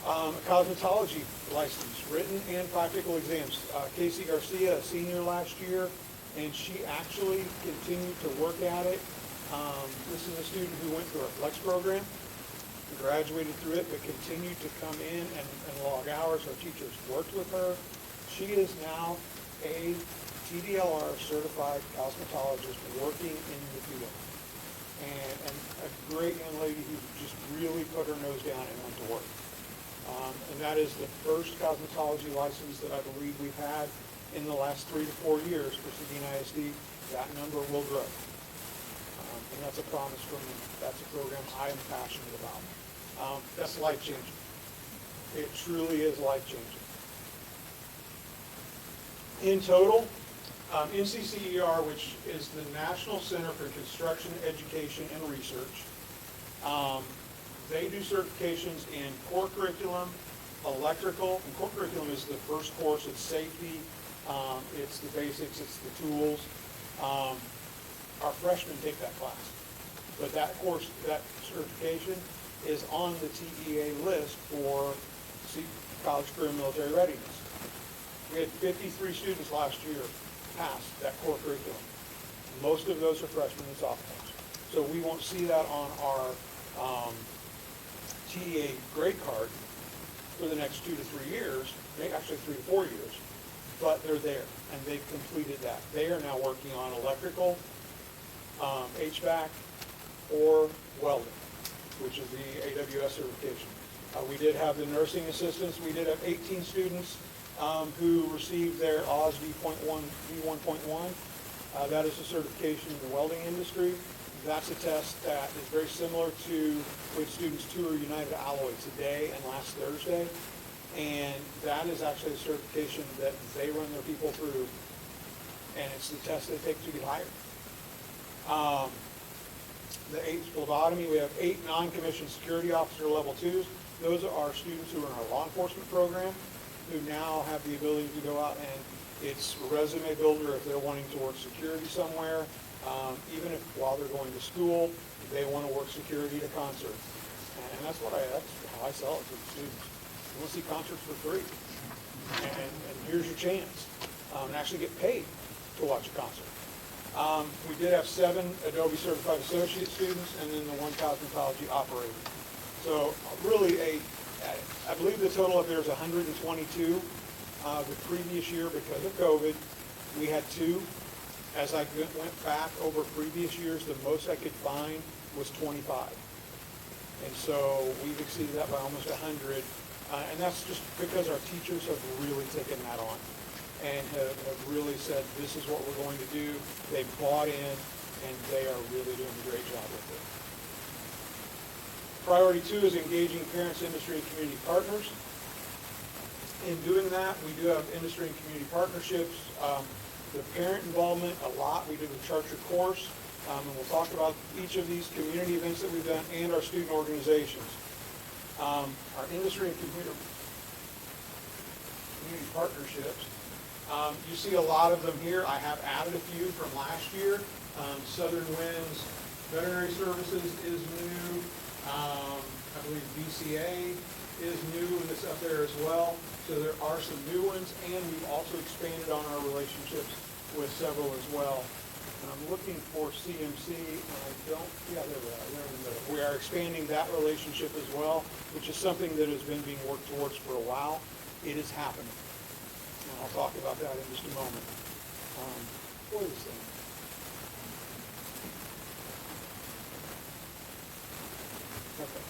A cosmetology license, written and practical exams. Casey Garcia, a senior last year, and she actually continued to work at it. This is a student who went through our Flex program, graduated through it, but continued to come in and log hours. Our teachers worked with her. She is now a TDLR certified cosmetologist working in the field. And a great young lady who just really put her nose down and went to work. And that is the first cosmetology license that I believe we've had in the last 3 to 4 years for Seguin ISD. That number will grow. And that's a promise from me. That's a program I am passionate about. That's life-changing. It truly is life-changing. In total, NCCER, which is the National Center for Construction, Education, and Research, They do certifications in core curriculum, electrical, and core curriculum is the first course. It's safety, it's the basics, it's the tools. Our freshmen take that class. But that course, that certification is on the TEA list for college career and military readiness. We had 53 students last year pass that core curriculum. Most of those are freshmen and sophomores. So we won't see that on our TEA grade card for the next 2 to 3 years, actually 3 to 4 years, but they're there and they've completed that. They are now working on electrical, HVAC, or welding, which is the AWS certification. We did have the nursing assistants. We did have 18 students who received their OSD V1.1. That is a certification in the welding industry. That's a test that is very similar to with students tour United Alloy today and last Thursday. And that is actually a certification that they run their people through, and it's the test they take to get hired. The 8th phlebotomy, we have 8 non-commissioned security officer level 2s. Those are our students who are in our law enforcement program, who now have the ability to go out and it's a resume builder if they're wanting to work security somewhere. Even if while they're going to school, they want to work security to concerts. And that's how I sell it to the students. You want to see concerts for free. And here's your chance. And actually get paid to watch a concert. We did have 7 Adobe Certified Associate students and then the 1 cosmetology operator. So really I believe the total up there is 122. The previous year, because of COVID, we had 2. As I went back over previous years, the most I could find was 25. And so we've exceeded that by almost 100. And that's just because our teachers have really taken that on and have really said, this is what we're going to do. They've bought in, and they are really doing a great job with it. Priority 2 is engaging parents, industry, and community partners. In doing that, we do have industry and community partnerships. The parent involvement, a lot. We did a charter course, and we'll talk about each of these community events that we've done and our student organizations. Our industry and community partnerships, you see a lot of them here. I have added a few from last year. Southern Winds Veterinary Services is new. I believe VCA is new and it's up there as well. So there are some new ones, and we've also expanded on our relationships with several as well. And I'm looking for CMC, and I don't, yeah, there we are. There in the middle. We are expanding that relationship as well, which is something that has been being worked towards for a while. It is happening. And I'll talk about that in just a moment. What is this thing? Okay.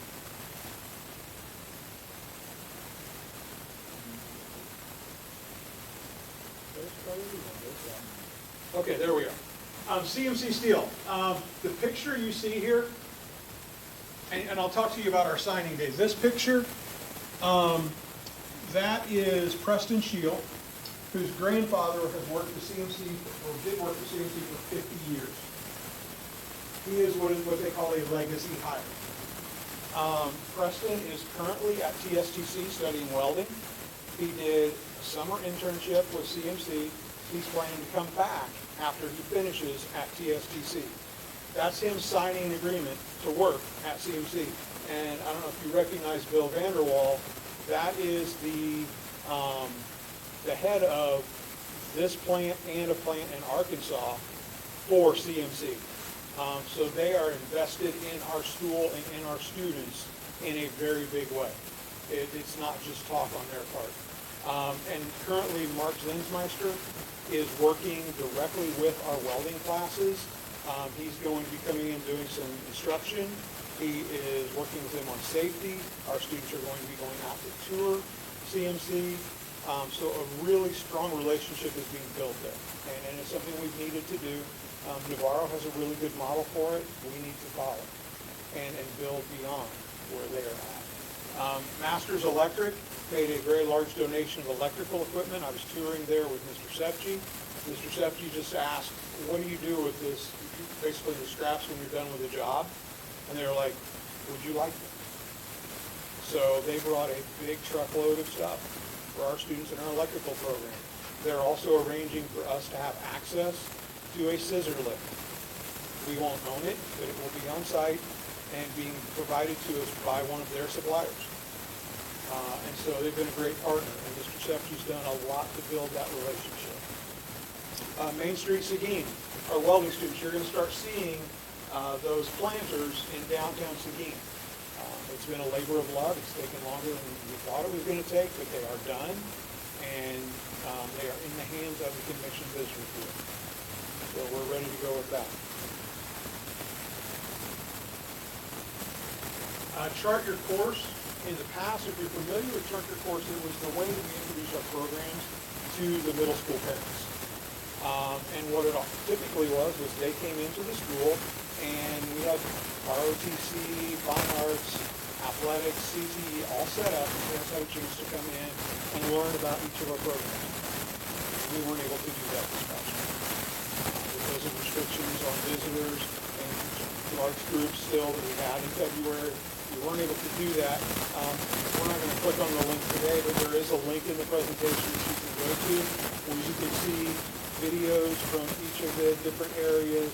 Okay, there we are. CMC Steel. The picture you see here, and I'll talk to you about our signing days. This picture, that is Preston Shield, whose grandfather has worked for CMC, or did work for CMC for 50 years. He is what they call a legacy hire. Preston is currently at TSTC studying welding. He did a summer internship with CMC. He's planning to come back after he finishes at TSTC. That's him signing an agreement to work at CMC. And I don't know if you recognize Bill Vanderwall. That is the head of this plant and a plant in Arkansas for CMC. So they are invested in our school and in our students in a very big way. It's not just talk on their part. And currently Mark Zinsmeister is working directly with our welding classes. He's going to be coming in doing some instruction. He is working with them on safety. Our students are going to be going out to tour CMC. So a really strong relationship is being built there. And it's something we've needed to do. Navarro has a really good model for it. We need to follow and build beyond where they are at. Masters Electric made a very large donation of electrical equipment. I was touring there with Mr. Sepchi. Mr. Sepchi just asked, what do you do with this, basically the scraps when you're done with the job? And they were like, would you like them? So they brought a big truckload of stuff for our students in our electrical program. They're also arranging for us to have access to a scissor lift. We won't own it, but it will be on site and being provided to us by one of their suppliers. And so they've been a great partner, and Mr. Shepsey's done a lot to build that relationship. Main Street Seguin, our welding students, you're going to start seeing those planters in downtown Seguin. It's been a labor of love. It's taken longer than we thought it was going to take, but they are done, and they are in the hands of the Convention Visitor Bureau. So we're ready to go with that. Chart Your Course. In the past, if you're familiar with Chart Your Course, it was the way that we introduced our programs to the middle school parents. And what it typically was they came into the school and we had ROTC, Fine Arts, Athletics, CTE all set up, and parents had a chance to come in and learn about each of our programs. We weren't able to do that this past year. Because of restrictions on visitors and large groups still that we had in February, we weren't able to do that. We're not going to click on the link today, but there is a link in the presentation that you can go to where you can see videos from each of the different areas,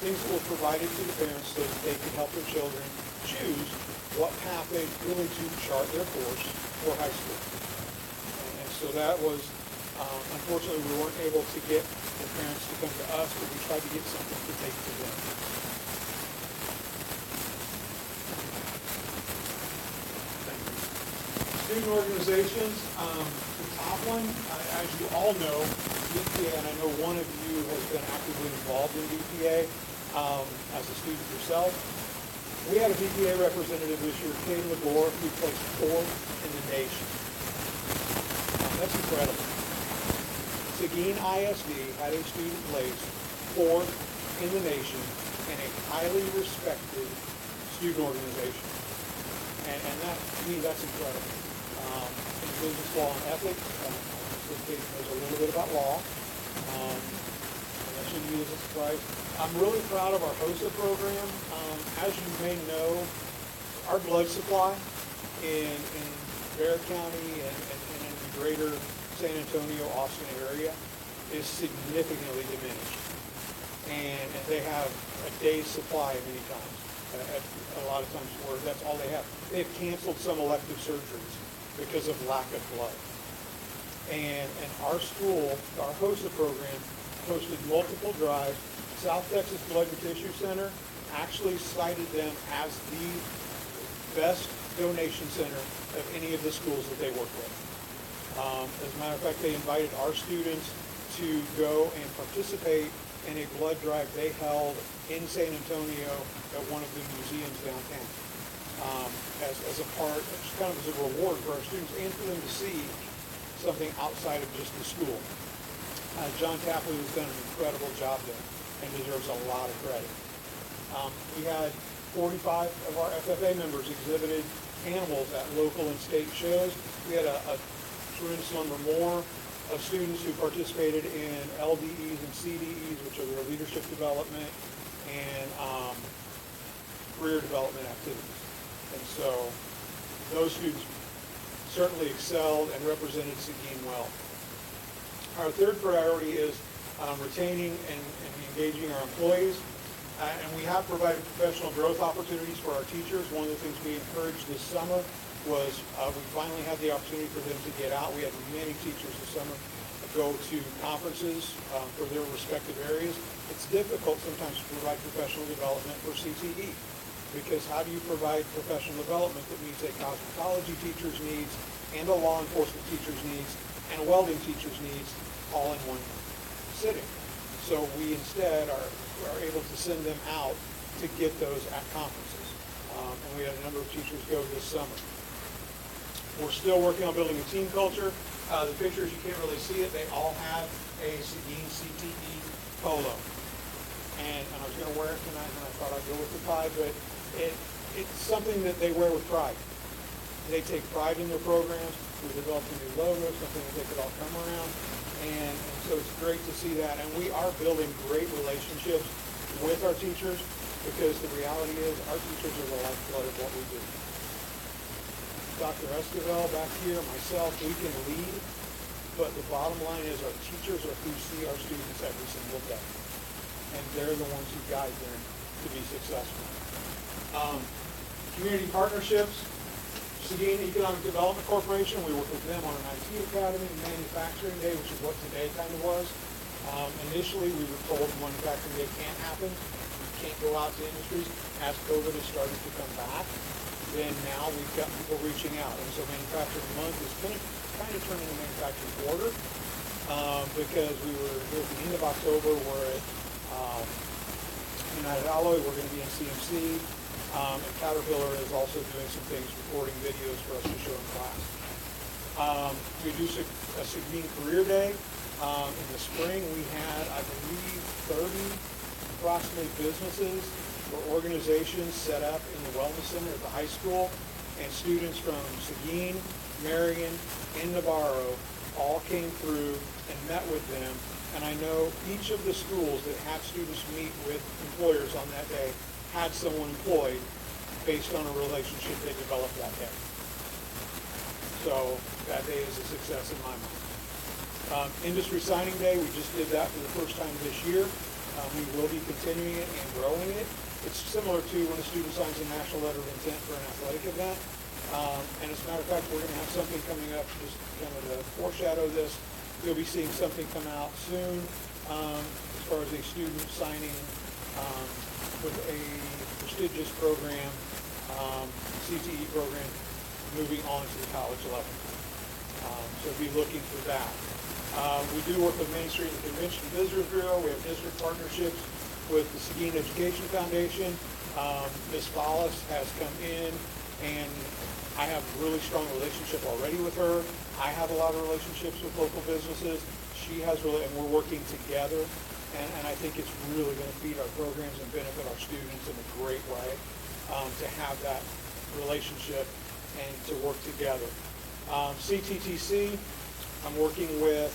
things that were provided to the parents so that they could help their children choose what path they really to chart their course for high school. And so that was, unfortunately, we weren't able to get the parents to come to us, but we tried to get something to take to them. Student organizations, the top one, as you all know, DPA, and I know one of you has been actively involved in DPA as a student yourself. We had a DPA representative this year, Kate LaGore, who placed 4th in the nation. That's incredible. Seguin ISD had a student place 4th in the nation in a highly respected student organization. And that, to me, that's incredible. In business law and ethics, Kate knows a little bit about law. And that shouldn't be as a surprise. I'm really proud of our HOSA program. As you may know, our blood supply in Bexar County and in the greater San Antonio, Austin area is significantly diminished. And they have a day's supply many times. A lot of times where that's all they have. They've canceled some elective surgeries because of lack of blood. And our school, our HOSA program, hosted multiple drives. South Texas Blood and Tissue Center actually cited them as the best donation center of any of the schools that they work with. As a matter of fact, they invited our students to go and participate in a blood drive they held in San Antonio at one of the museums downtown. As a part, just kind of as a reward for our students and for them to see something outside of just the school. John Tapley has done an incredible job there and deserves a lot of credit. We had 45 of our FFA members exhibited animals at local and state shows. We had a tremendous number more of students who participated in LDEs and CDEs, which are their leadership development and career development activities. And so those students certainly excelled and represented Seguin well. Our third priority is retaining and engaging our employees. And we have provided professional growth opportunities for our teachers. One of the things we encouraged this summer was we finally had the opportunity for them to get out. We had many teachers this summer go to conferences for their respective areas. It's difficult sometimes to provide professional development for CTE, because how do you provide professional development that meets a cosmetology teacher's needs and a law enforcement teacher's needs and a welding teacher's needs all in one sitting? So we instead are able to send them out to get those at conferences. And we had a number of teachers go this summer. We're still working on building a team culture. The pictures, you can't really see it, they all have a Seguin CTE polo. And I was going to wear it tonight, and I thought I'd go with the tie, but it's something that they wear with pride. They take pride in their programs. We developed a new logo, something that they could all come around. And so it's great to see that. And we are building great relationships with our teachers, because the reality is our teachers are the lifeblood of what we do. Dr. Esquivel back here, myself, we can lead, but the bottom line is our teachers are who see our students every single day. And they're the ones who guide them to be successful. Community partnerships, Seguin Economic Development Corporation, we work with them on an IT academy, manufacturing day, which is what today kind of was. Initially, we were told manufacturing day can't happen. We can't go out to industries. As COVID has started to come back, then now we've got people reaching out. And so Manufacturing Month is kind of turning into Manufacturing Quarter because we were here at the end of October, we're at United Alloy, we're going to be in CMC. And Caterpillar is also doing some things, recording videos for us to show in class. We do a Seguin Career Day. In the spring, we had, I believe, 30 approximately businesses or organizations set up in the Wellness Center at the high school, and students from Seguin, Marion, and Navarro all came through and met with them. And I know each of the schools that had students meet with employers on that day had someone employed based on a relationship they developed that day. So that day is a success in my mind. Industry Signing Day, we just did that for the first time this year. We will be continuing it and growing it. It's similar to when a student signs a national letter of intent for an athletic event. And as a matter of fact, we're going to have something coming up just kind of to foreshadow this. You'll be seeing something come out soon as far as a student signing with a prestigious program, CTE program, moving on to the college level. So be looking for that. We do work with Main Street and Convention Visitors Bureau. We have district partnerships with the Seguin Education Foundation. Ms. Follis has come in, and I have a really strong relationship already with her. I have a lot of relationships with local businesses. She has really, and we're working together. And I think it's really going to feed our programs and benefit our students in a great way to have that relationship and to work together. CTTC, I'm working with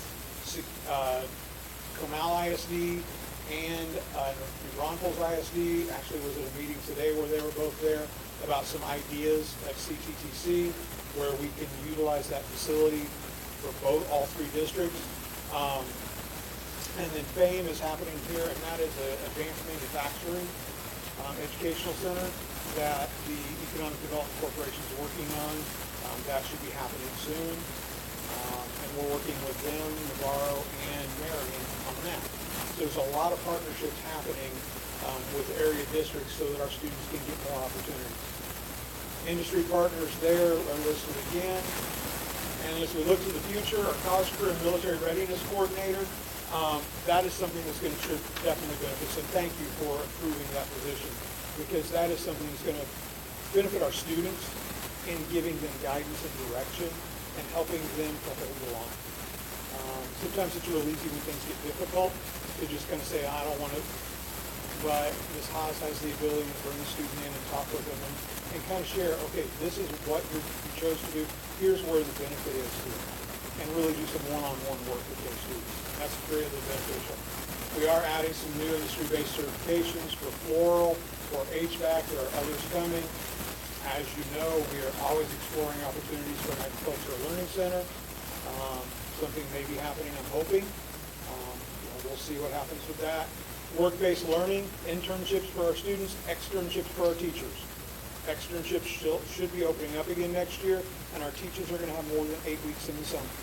Comal ISD and New Braunfels ISD. Actually was at a meeting today where they were both there about some ideas at CTTC where we can utilize that facility for all three districts. And then FAME is happening here, and that is an advanced manufacturing educational center that the Economic Development Corporation is working on. That should be happening soon. And we're working with them, Navarro, and Marion on that. So there's a lot of partnerships happening with area districts so that our students can get more opportunities. Industry partners there are listed again. And as we look to the future, our college career and military readiness coordinator, that is something that's going to definitely benefit us. And thank you for approving that position, because that is something that's going to benefit our students in giving them guidance and direction and helping them to hold the line. Sometimes it's real easy when things get difficult to just kind of say, I don't want to, but Ms. Haas has the ability to bring the student in and talk with them and kind of share, okay, this is what you chose to do, here's where the benefit is to you, and really do some one-on-one work with those students. That's greatly beneficial. We are adding some new industry-based certifications for floral, for HVAC. There are others coming. As you know, we are always exploring opportunities for an agricultural learning center. Something may be happening, I'm hoping. We'll see what happens with that. Work-based learning, internships for our students, externships for our teachers. Externships should be opening up again next year, and our teachers are going to have more than 8 weeks in the summer.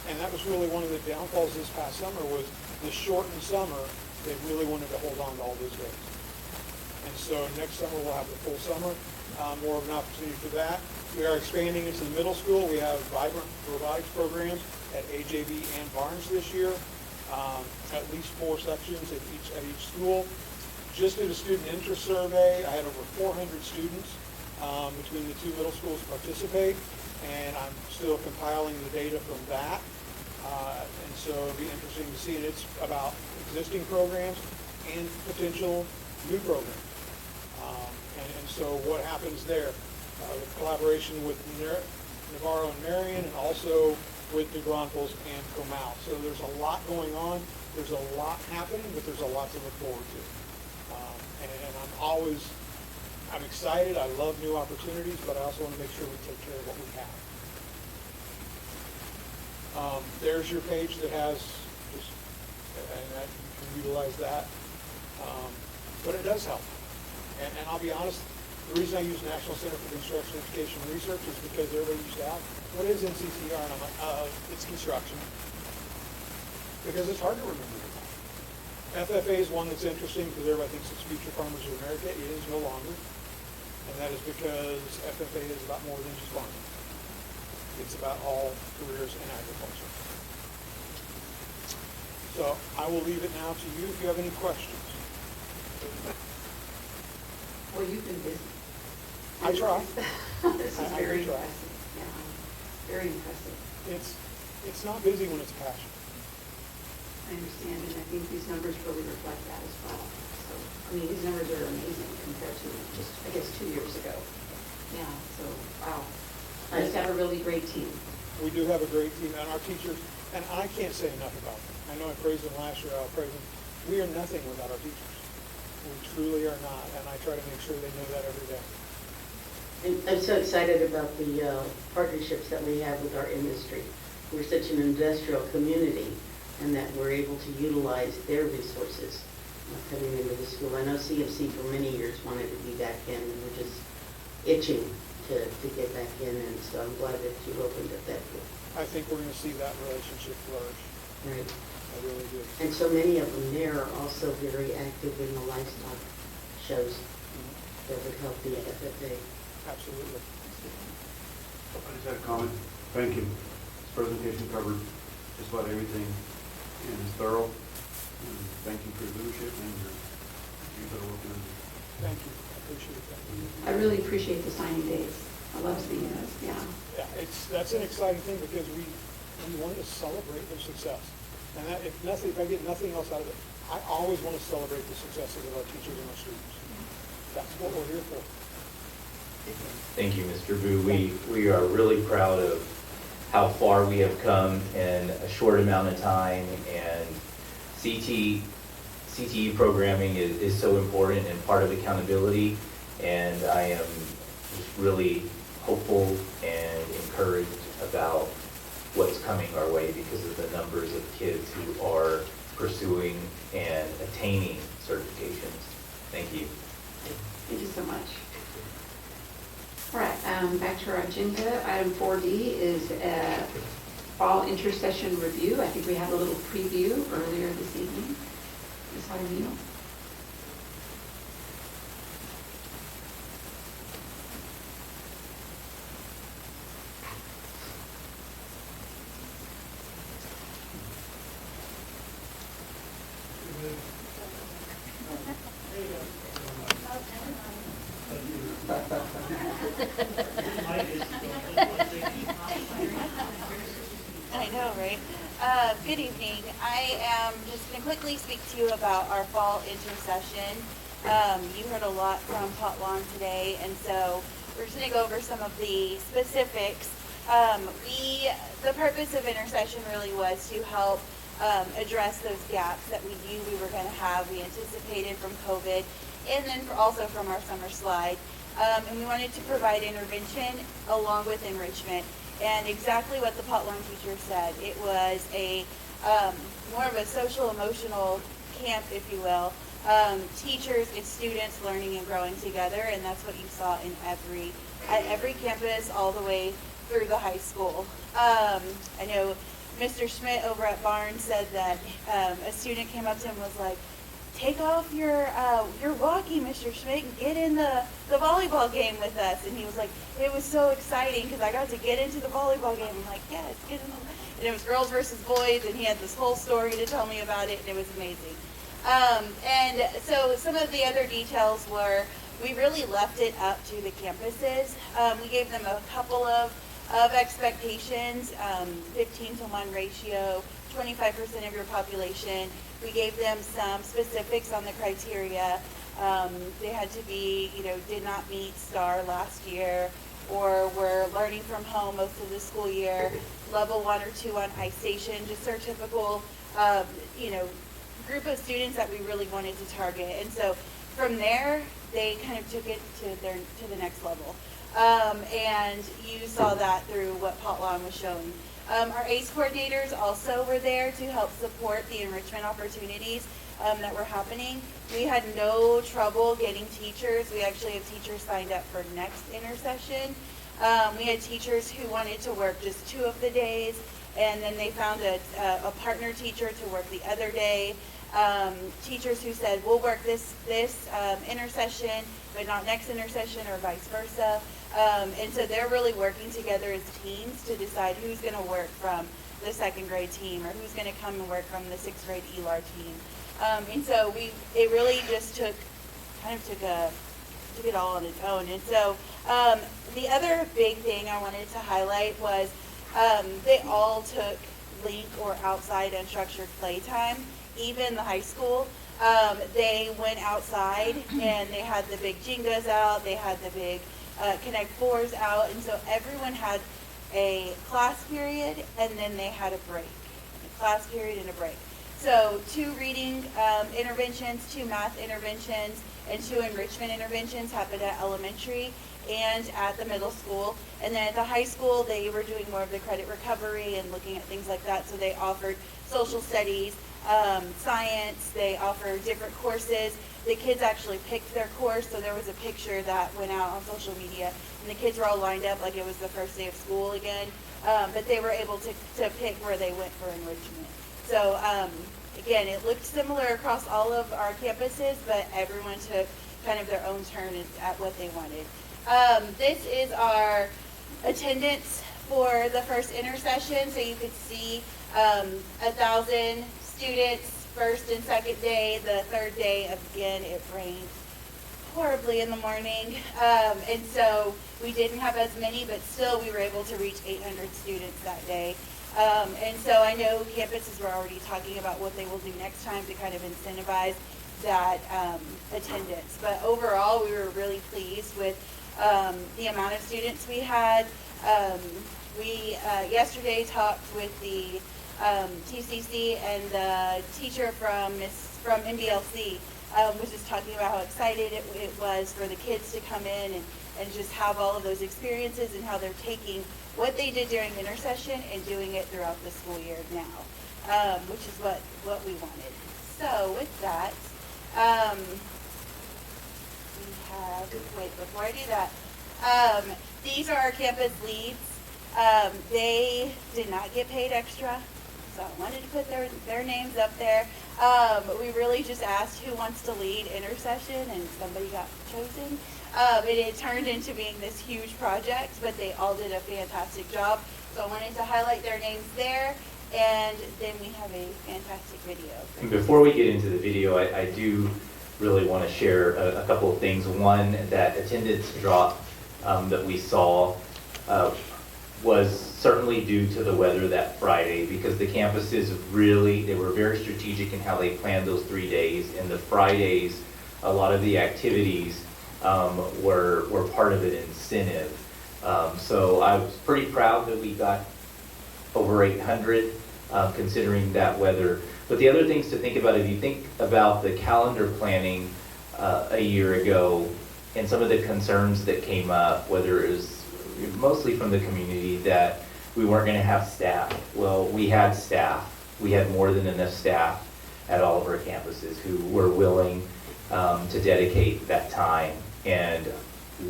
And that was really one of the downfalls this past summer was the shortened summer. They really wanted to hold on to all those days. And so next summer we'll have the full summer, more of an opportunity for that. We are expanding into the middle school. We have vibrant robotics programs at AJB and Barnes this year. At least 4 sections at each school. Just did a student interest survey. I had over 400 students between the 2 middle schools participate, and I'm still compiling the data from that. And so it'll be interesting to see. And it's about existing programs and potential new programs. And so what happens there? With collaboration with Navarro and Marion, and also with New Braunfels and Comal. So there's a lot going on. There's a lot happening, but there's a lot to look forward to. And I'm always I'm excited, I love new opportunities, but I also want to make sure we take care of what we have. There's your page that has, just, and that, you can utilize that. But it does help. And I'll be honest, the reason I use National Center for Construction Education and Research is because everybody used to ask, what is NCCR? And I'm like, it's construction. Because it's hard to remember. FFA is one that's interesting because everybody thinks it's Future Farmers of America. It is no longer. And that is because FFA is about more than just farming. It's about all careers in agriculture. So I will leave it now to you if you have any questions.
Well, you've been busy.
I try.
This is very
try.
impressive. Yeah, very impressive.
It's not busy when it's a passion.
I understand, and I think these numbers really reflect that as well. So, I mean, these numbers are amazing compared to just, I guess, 2 years ago. Yeah, so, wow. I just have a really great team.
We do have a great team, and our teachers, and I can't say enough about them. I know I praised them last year, I'll praise them. We are nothing without our teachers. We truly are not, and I try to make sure they know that every day.
And I'm so excited about the partnerships that we have with our industry. We're such an industrial community, and that we're able to utilize their resources coming into the school. I know CFC for many years wanted to be back in, and we're just itching to get back in, and so I'm glad that you opened up that door.
I think we're going to see that relationship flourish.
Right.
I really do.
And so many of them there are also very active in the livestock shows that would help the FFA.
Absolutely.
I just had a comment. Thank you. This presentation covered just about everything and is thorough. And thank you for your leadership and you that are working on it.
Thank you. I appreciate that.
I really appreciate the signing days. I love seeing this, yeah.
Yeah, that's an exciting thing because we want to celebrate their success. And that, if I get nothing else out of it, I always want to celebrate the successes of our teachers and our students. That's what we're here for.
Thank you, Mr. Vu. We are really proud of how far we have come in a short amount of time, and CTE programming is so important and part of accountability, and I am just really hopeful and encouraged about what's coming our way because of the numbers of kids who are pursuing and attaining certifications. Thank you.
Thank you so much. All right, back to our agenda. Item 4D is fall intersession review. I think we had a little preview earlier this evening. Ms. Jaramillo.
I know, right? Good evening. I am just going to quickly speak to you about our fall intersession. You heard a lot from Potwan today, and so we're just going to go over some of the specifics. The purpose of intersession really was to help address those gaps that we knew we were going to have. We anticipated from COVID, and then also from our summer slide. And we wanted to provide intervention along with enrichment. And exactly what the Potwan teacher said. It was a more of a social emotional camp, if you will. Teachers and students learning and growing together, and that's what you saw at every campus all the way through the high school. I know Mr. Schmidt over at Barnes said that a student came up to him and was like, "Take off your walkie, Mr. Schmidt, and get in the volleyball game with us." And he was like, it was so exciting because I got to get into the volleyball game. I'm like, yes, get in. And it was girls versus boys, and he had this whole story to tell me about it, and it was amazing. And so some of the other details were we really left it up to the campuses. We gave them a couple of expectations, 15-to-1 ratio, 25% of your population. We gave them some specifics on the criteria. They had to be, did not meet STAR last year, or were learning from home most of the school year, level 1 or 2 on iStation, just our typical, group of students that we really wanted to target. And so from there,
they kind of took it to the next level. And you saw that through what Potlawn was showing. Our ACE coordinators also were there to help support the enrichment opportunities that were happening. We had no trouble getting teachers. We actually have teachers signed up for next Intersession. We had teachers who wanted to work just 2 of the days, and then they found a partner teacher to work the other day. Teachers who said, we'll work this Intersession, but not next Intersession, or vice versa. And so they're really working together as teams to decide who's going to work from the 2nd grade team, or who's going to come and work from the 6th grade ELAR team. And so it really just took it all on its own. And so the other big thing I wanted to highlight was they all took link or outside unstructured playtime. Even the high school, they went outside and they had the big Jengas out, they had the big Connect 4s out, and so everyone had a class period and then they had a break. A class period and a break. So 2 reading interventions, 2 math interventions, and 2 enrichment interventions happened at elementary and at the middle school. And then at the high school, they were doing more of the credit recovery and looking at things like that. So they offered social studies, science, they offered different courses. The kids actually picked their course, so there was a picture that went out on social media, and the kids were all lined up like it was the first day of school again. But they were able to pick where they went for enrichment. So again, it looked similar across all of our campuses, but everyone took kind of their own turn at what they wanted. This is our attendance for the first Intersession, so you could see 1,000 students first and second day. The third day, again, it rained horribly in the morning, and so we didn't have as many, but still we were able to reach 800 students that day. And so I know campuses were already talking about what they will do next time to kind of incentivize that attendance. But overall, we were really pleased with the amount of students we had. We yesterday talked with the TCC, and the teacher from MBLC was just talking about how excited it was for the kids to come in and just have all of those experiences, and how they're taking what they did during Intersession and doing it throughout the school year now, which is what we wanted. So with that, before I do that, these are our campus leads. They did not get paid extra, so I wanted to put their names up there. We really just asked who wants to lead Intersession, and somebody got chosen. And it turned into being this huge project, but they all did a fantastic job. So I wanted to highlight their names there, and then we have a fantastic video.
Before we get into the video, I do really want to share a couple of things. One, that attendance drop that we saw was certainly due to the weather that Friday, because the campuses they were very strategic in how they planned those 3 days. And the Fridays, a lot of the activities were part of an incentive. So I was pretty proud that we got over 800 considering that weather. But the other things to think about, if you think about the calendar planning a year ago and some of the concerns that came up, whether it was mostly from the community that we weren't going to have staff. Well, we had staff. We had more than enough staff at all of our campuses who were willing to dedicate that time. And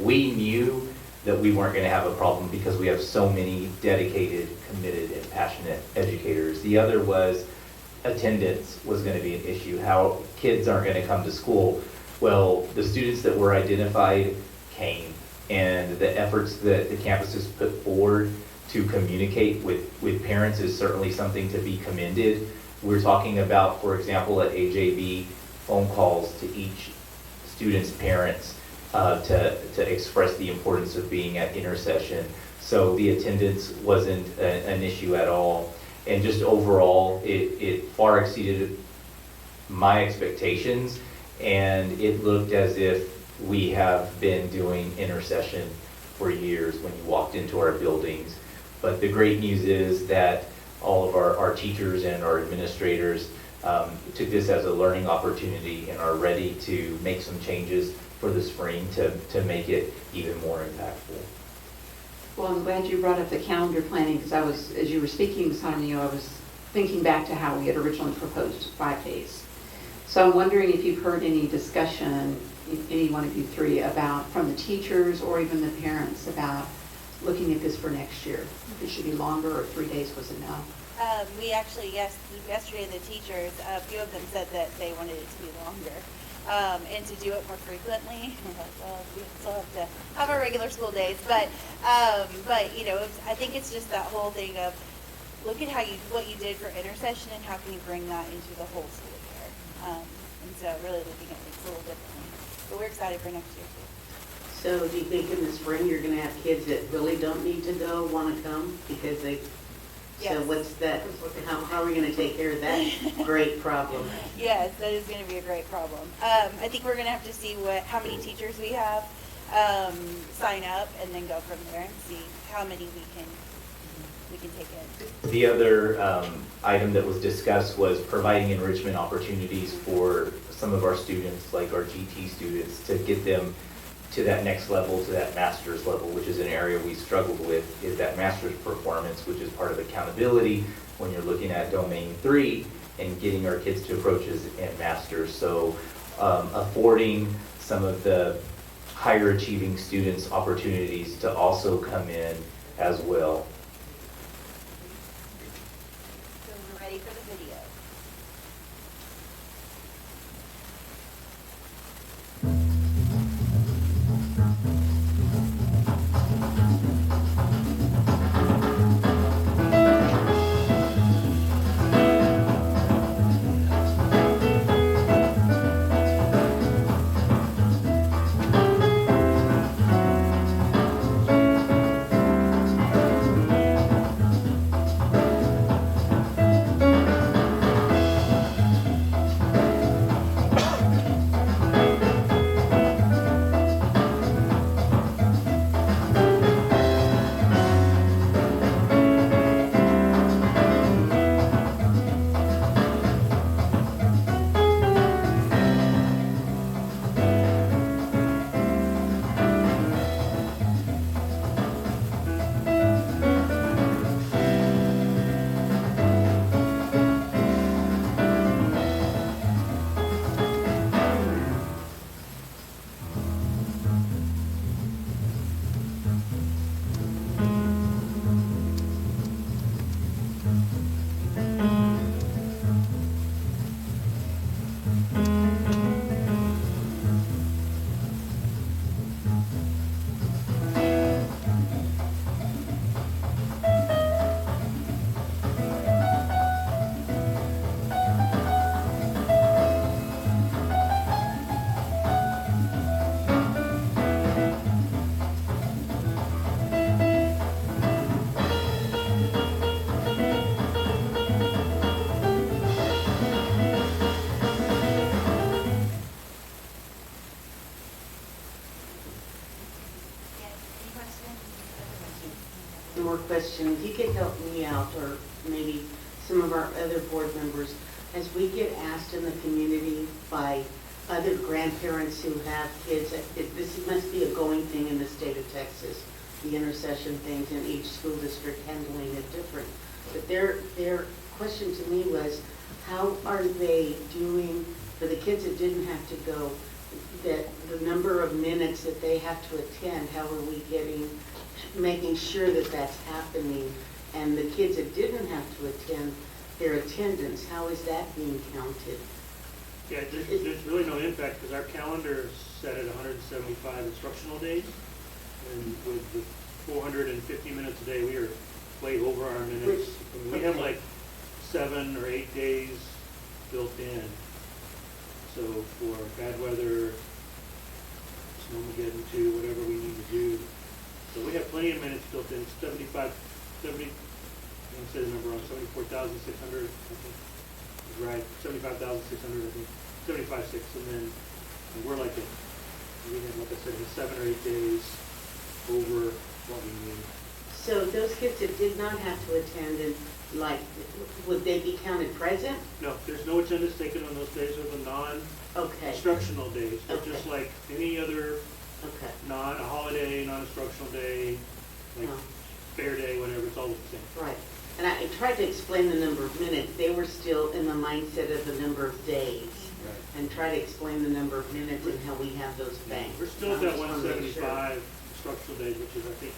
we knew that we weren't going to have a problem because we have so many dedicated, committed, and passionate educators. The other was attendance was going to be an issue, how kids aren't going to come to school. Well, the students that were identified came, and the efforts that the campuses put forward to communicate with parents is certainly something to be commended. We're talking about, for example, at AJB, phone calls to each student's parents to express the importance of being at Intersession. So the attendance wasn't an issue at all. And just overall, it far exceeded my expectations, and it looked as if we have been doing Intersession for years when you walked into our buildings. But the great news is that all of our teachers and our administrators took this as a learning opportunity and are ready to make some changes for the spring to make it even more impactful.
Well, I'm glad you brought up the calendar planning, because I was, as you were speaking, Sonia, I was thinking back to how we had originally proposed 5 days. So I'm wondering if you've heard any discussion, any one of you three, about, from the teachers or even the parents, about looking at this for next year. If it should be longer or 3 days was enough.
We actually, yesterday the teachers, a few of them said that they wanted it to be longer. And to do it more frequently. Well, we still have to have our regular school days, but you know, I think it's just that whole thing of look at what you did for Intersession and how can you bring that into the whole school year. And so really looking at things a little differently. But we're excited for next year too.
So do you think in the spring you're going to have kids that really don't need to go want to come because they?
Yes.
So what's that? How are we going to take care of that great problem?
Yes, that is going to be a great problem. I think we're going to have to see how many teachers we have sign up, and then go from there and see how many we can take in.
The other item that was discussed was providing enrichment opportunities for some of our students, like our GT students, to get them to that next level, to that master's level, which is an area we struggled with, is that master's performance, which is part of accountability when you're looking at domain 3 and getting our kids to approaches and masters. So affording some of the higher achieving students opportunities to also come in as well.
So we're ready for the video.
More question, if you could help me out, or maybe some of our other board members, as we get asked in the community by other grandparents who have kids, this must be a going thing in the state of Texas, the intercession things, and each school district handling it different. But their question to me was, how are they doing, for the kids that didn't have to go, that the number of minutes that they have to attend, how are we making sure that that's happening? And the kids that didn't have to attend, their attendance, how is that being counted?
Yeah, there's really no impact because our calendar is set at 175 instructional days. And with the 450 minutes a day, we are way over our minutes. We have like 7 or 8 days built in. So for bad weather, snowmageddon 2, whatever we need to do. So we have plenty of minutes built in. 70, I'm going to say the number wrong, 74,600, I think. Right, 75,600, I think. 75,600, and then we're like we had, like I said, 7 or 8 days over what we need.
So those kids that did not have to attend, and like, would they be counted present?
No, there's no attendance taken on those days of the
Okay.
non-instructional days. They're
Okay.
just like any other
Okay.
a holiday, non-instructional day, like
No.
fair day, whatever, it's all the same.
Right. And I tried to explain the number of minutes. They were still in the mindset of the number of days. And try to explain the number of minutes and how we have those banked.
We're still at
I
that
just wanna make sure.
175 instructional days, which is, I think,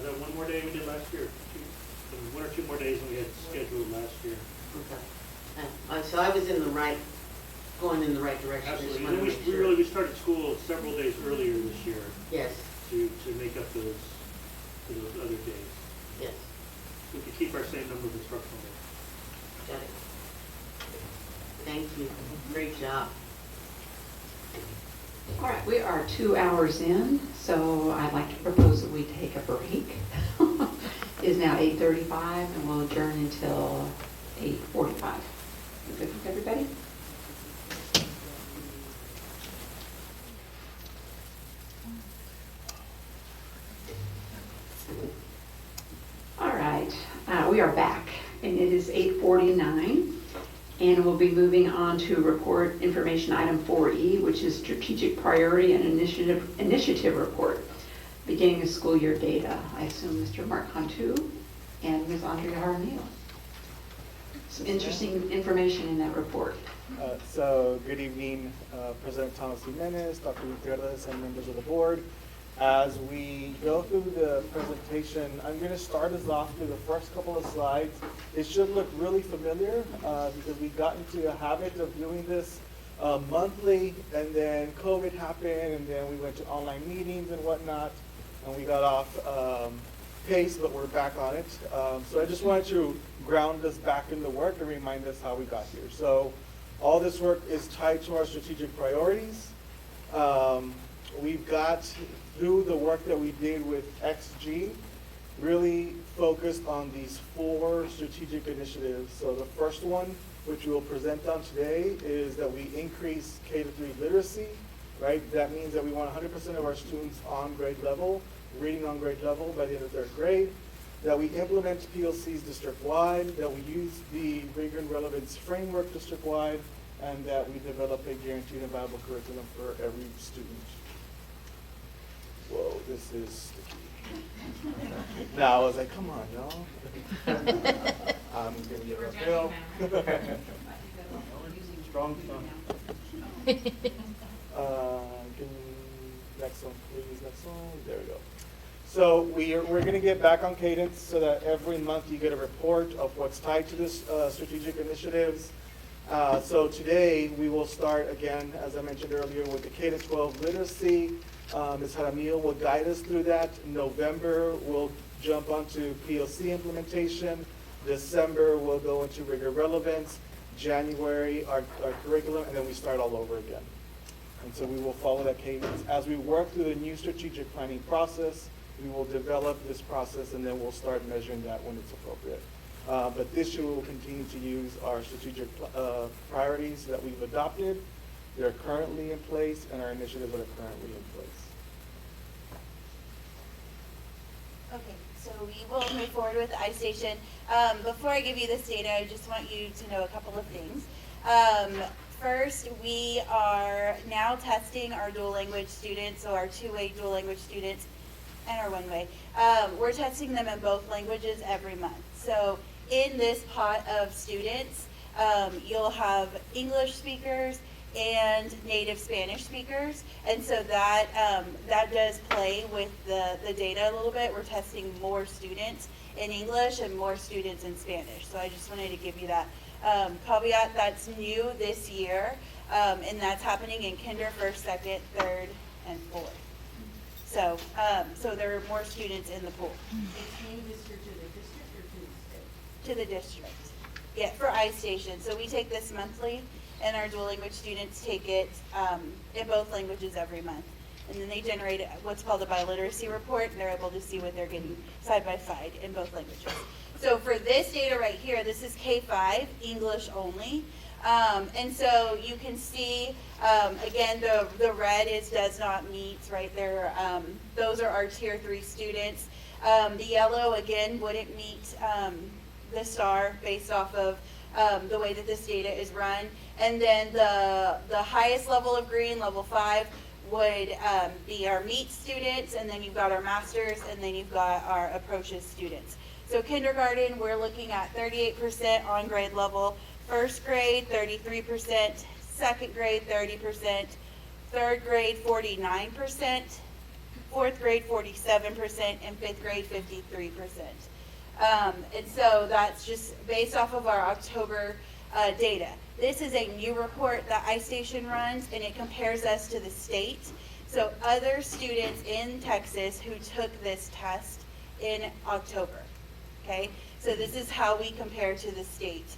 that one more day we did last year. One or two more days than we had scheduled last year.
Okay. So I was in the right, going in the right direction. I just
Absolutely.
wanted
And
to
then
make sure.
we started school several days earlier this year.
Yes.
To make up those other days.
Yes.
We could keep our same number of instructional days.
Got it. Thank you. Great job.
All right, we are 2 hours in, so I'd like to propose that we take a break. It is now 8:35, and we'll adjourn until 8:45. Good with everybody? All right, we are back, and it is 8:49. And we'll be moving on to report information item 4E, which is strategic priority and initiative report, beginning of school year data. I assume Mr. Mark Cantu and Ms. Andrea Harneal. Some interesting information in that report.
So good evening, President Thomas Jimenez, Dr. Gutierrez, and members of the board. As we go through the presentation, I'm going to start us off with the first couple of slides. It should look really familiar because we got into a habit of doing this monthly, and then COVID happened, and then we went to online meetings and whatnot, and we got off pace, but we're back on it. So I just wanted to ground us back in the work and remind us how we got here. So all this work is tied to our strategic priorities. We've got, through the work that we did with XG, really focused on these 4 strategic initiatives. So the first one, which we'll present on today, is that we increase K-3 literacy, right? That means that we want 100% of our students on grade level, reading on grade level by the end of 3rd grade, that we implement PLCs district-wide, that we use the rigor and relevance framework district-wide, and that we develop a guaranteed and viable curriculum for every student. Whoa, this is sticky. Now I was like, come on, y'all. I'm giving you a feel. Strong thumb. Next one, please. Next one. There we go. So we're going to get back on cadence so that every month you get a report of what's tied to this strategic initiatives. So today we will start again, as I mentioned earlier, with the K-12 literacy. Ms. Jaramillo will guide us through that. In November, we'll jump onto PLC implementation. December, we'll go into rigor relevance. January, our curriculum, and then we start all over again. And so we will follow that cadence. As we work through the new strategic planning process, we will develop this process, and then we'll start measuring that when it's appropriate. But this year, we will continue to use our strategic priorities that we've adopted. They're currently in place, and our initiatives that are currently in place.
Okay, so we will move forward with iStation. Before I give you this data, I just want you to know a couple of things. First, we are now testing our dual language students, so our 2-way dual language students and our 1-way. We're testing them in both languages every month. So in this pot of students, you'll have English speakers and native Spanish speakers, and so that does play with the data a little bit. We're testing more students in English and more students in Spanish, so I just wanted to give you that caveat. That's new this year, and that's happening in kinder, 1st, 2nd, 3rd, and 4th. So there are more students in the pool.
It's new this year to the district or to the state?
To the district. Yeah, for iStation. So we take this monthly, and our dual language students take it in both languages every month. And then they generate what's called a biliteracy report, and they're able to see what they're getting side by side in both languages. So for this data right here, this is K-5, English only. And so you can see, again, the red does not meet right there. Those are our tier 3 students. The yellow, again, wouldn't meet the star based off of the way that this data is run. And then the highest level of green, level 5, would be our MEET students, and then you've got our masters, and then you've got our approaches students. So kindergarten, we're looking at 38% on grade level, first grade 33%, second grade 30%, third grade 49%, fourth grade 47%, and fifth grade 53%. And so that's just based off of our October data. This is a new report that iStation runs, and it compares us to the state. So other students in Texas who took this test in October, okay? So this is how we compare to the state.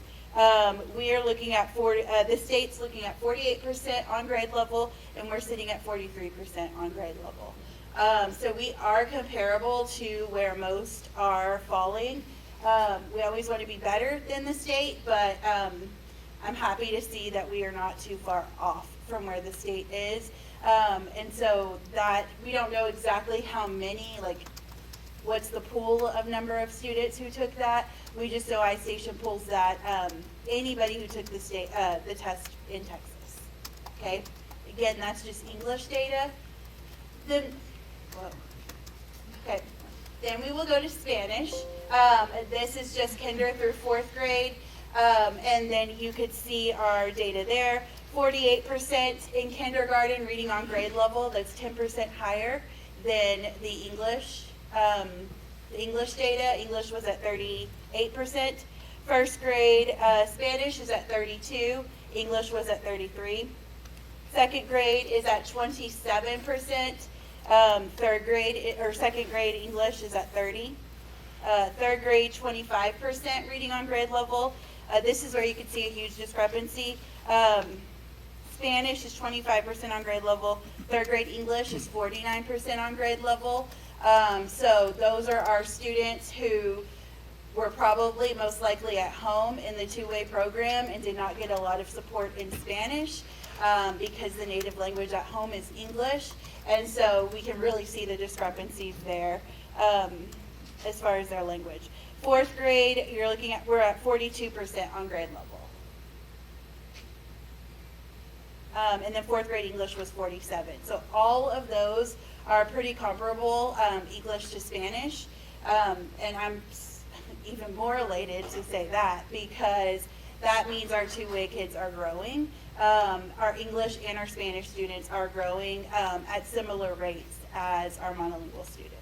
We are looking at the state's looking at 48% on grade level, and we're sitting at 43% on grade level. So we are comparable to where most are falling. We always want to be better than the state, but I'm happy to see that we are not too far off from where the state is. And so that we don't know exactly how many, like what's the pool of number of students who took that. We just know iStation pulls that anybody who took the test in Texas. Okay, again, that's just English data. Okay, then we will go to Spanish. This is just kinder through fourth grade. And then you could see our data there. 48% in kindergarten reading on grade level. That's 10% higher than the English data. English was at 38%. First grade Spanish is at 32. English was at 33. Second grade is at 27%. Third grade or second grade English is at 30. Third grade 25% reading on grade level. This is where you can see a huge discrepancy. Spanish is 25% on grade level. Third grade English is 49% on grade level. So those are our students who were probably most likely at home in the two-way program and did not get a lot of support in Spanish because the native language at home is English. And so we can really see the discrepancies there as far as their language. Fourth grade, we're at 42% on grade level. And then fourth grade English was 47. So all of those are pretty comparable, English to Spanish. And I'm even more elated to say that because that means our two-way kids are growing. Our English and our Spanish students are growing at similar rates as our monolingual students.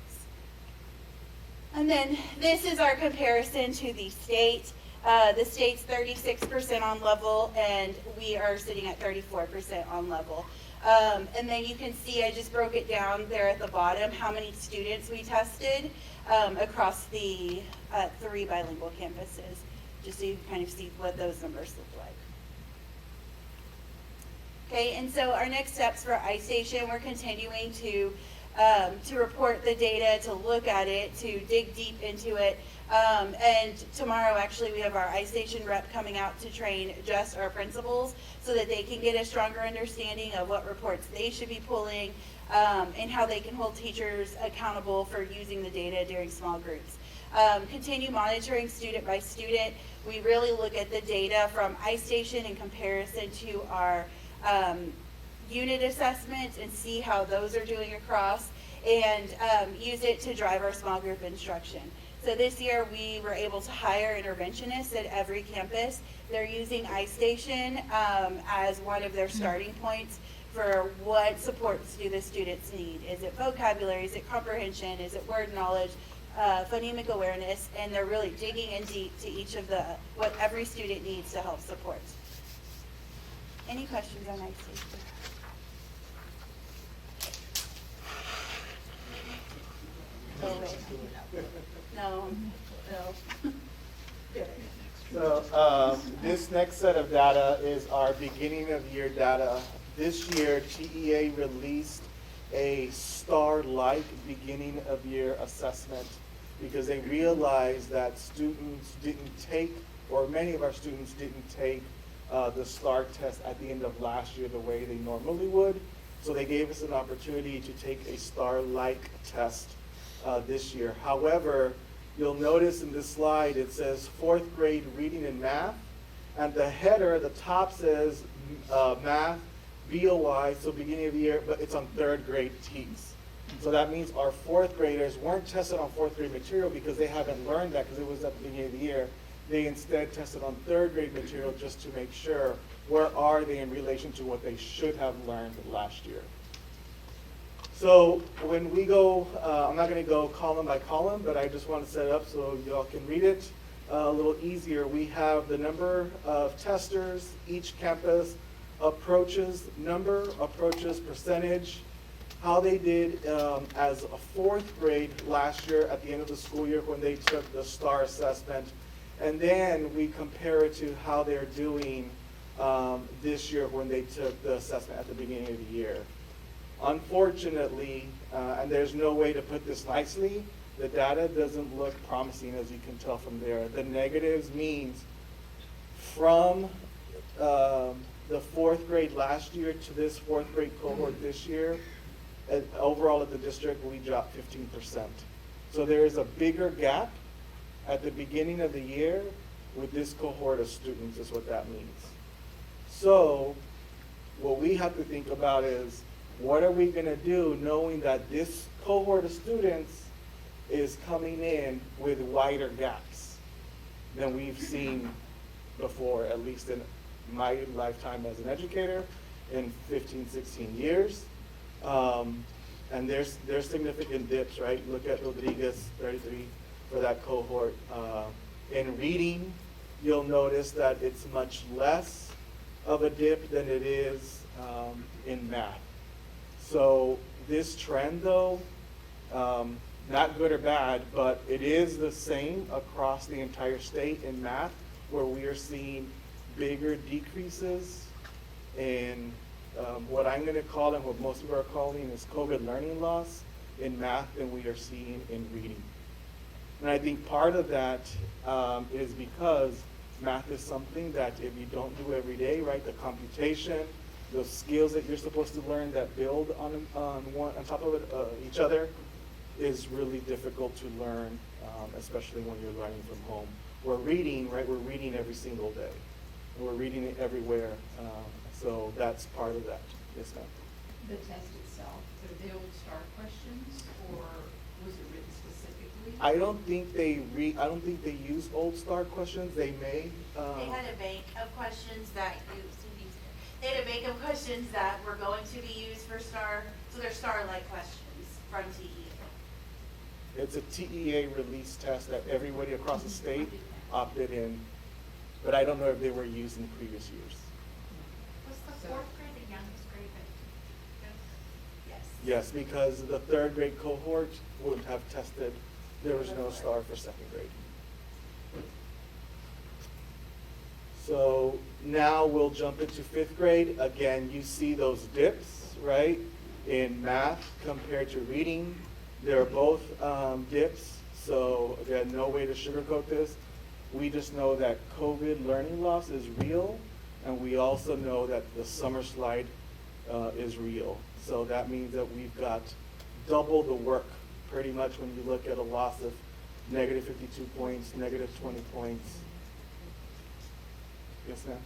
And then this is our comparison to the state. The state's 36% on level, and we are sitting at 34% on level. And then you can see, I just broke it down there at the bottom, how many students we tested across the 3 bilingual campuses, just so you can kind of see what those numbers look like. Okay, and so our next steps for iStation, we're continuing to report the data, to look at it, to dig deep into it. And tomorrow, actually, we have our iStation rep coming out to train just our principals so that they can get a stronger understanding of what reports they should be pulling and how they can hold teachers accountable for using the data during small groups. Continue monitoring student by student. We really look at the data from iStation in comparison to our unit assessments and see how those are doing across and use it to drive our small group instruction. So this year we were able to hire interventionists at every campus. They're using iStation as one of their starting points for what supports do the students need. Is it vocabulary? Is it comprehension? Is it word knowledge? Phonemic awareness? And they're really digging in deep to each of what every student needs to help support. Any questions on iStation? Oh, wait. No.
So this next set of data is our beginning of year data. This year, TEA released a star-like beginning of year assessment because they realized that students didn't take, or many of our students didn't take the STAR test at the end of last year the way they normally would. So they gave us an opportunity to take a star-like test this year. However, you'll notice in this slide, it says 4th grade reading and math. And the header at the top says math, BOY, so beginning of the year, but it's on 3rd grade TEAS. So that means our 4th graders weren't tested on 4th grade material because they haven't learned that because it was at the beginning of the year. They instead tested on 3rd grade material just to make sure where are they in relation to what they should have learned last year. So when we go, I'm not going to go column by column, but I just want to set it up so y'all can read it a little easier. We have the number of testers, each campus approaches number, approaches percentage, how they did as a 4th grade last year at the end of the school year when they took the STAR assessment. And then we compare it to how they're doing this year when they took the assessment at the beginning of the year. Unfortunately, and there's no way to put this nicely, the data doesn't look promising, as you can tell from there. The negatives means from the 4th grade last year to this 4th grade cohort this year, overall at the district, we dropped 15%. So there is a bigger gap at the beginning of the year with this cohort of students, is what that means. So what we have to think about is, what are we going to do knowing that this cohort of students is coming in with wider gaps than we've seen before, at least in my lifetime as an educator in 15, 16 years. And there's significant dips, right? Look at Rodriguez, 33 for that cohort. In reading, you'll notice that it's much less of a dip than it is in math. So this trend though, not good or bad, but it is the same across the entire state in math, where we are seeing bigger decreases in what I'm going to call and what most people are calling is COVID learning loss in math than we are seeing in reading. And I think part of that is because math is something that if you don't do every day, right, the computation, the skills that you're supposed to learn that build on top of each other is really difficult to learn, especially when you're learning from home. We're reading, right, we're reading every single day. We're reading it everywhere, so that's part of that. Yes, ma'am.
The test itself, are they old STAR questions, or was it written specifically?
I don't think they use old STAR questions. They may.
They had a bank of questions that they had a bank of questions that were going to be used for STAR, so they're STAR-like questions from TEA.
It's a TEA release test that everybody across the state opted in, but I don't know if they were used in previous years.
Was the 4th grade the youngest grade that? Yes.
Yes, because the 3rd grade cohort wouldn't have tested. There was no STAR for 2nd grade. So now we'll jump into 5th grade. Again, you see those dips, right? In math compared to reading. They're both dips. So again, no way to sugarcoat this. We just know that COVID learning loss is real. And we also know that the summer slide is real. So that means that we've got double the work pretty much when you look at a loss of negative 52 points, negative 20 points. Yes, ma'am?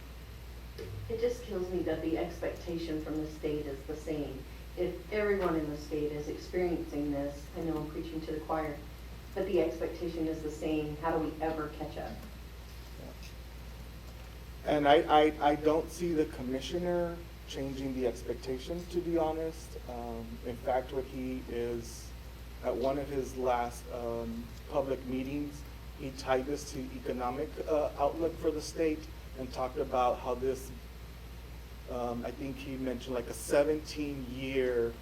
It just kills me that the expectation from the state is the same. If everyone in the state is experiencing this, I know I'm preaching to the choir, but the expectation is the same. How do we ever catch up?
And I don't see the commissioner changing the expectation, to be honest. In fact, what he is, at one of his last public meetings, he tied this to economic outlook for the state and talked about how this, I think he mentioned like a 17-year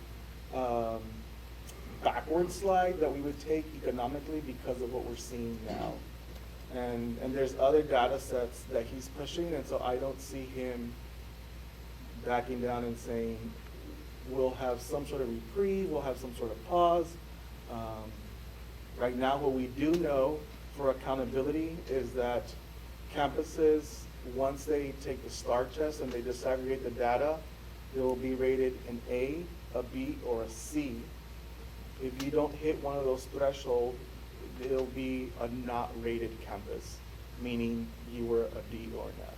backward slide that we would take economically because of what we're seeing now. And there's other data sets that he's pushing, and so I don't see him backing down and saying, we'll have some sort of reprieve, we'll have some sort of pause. Right now, what we do know for accountability is that campuses, once they take the STAR test and they disaggregate the data, they will be rated an A, a B, or a C. If you don't hit one of those thresholds, it'll be a not rated campus, meaning you were a D or an F.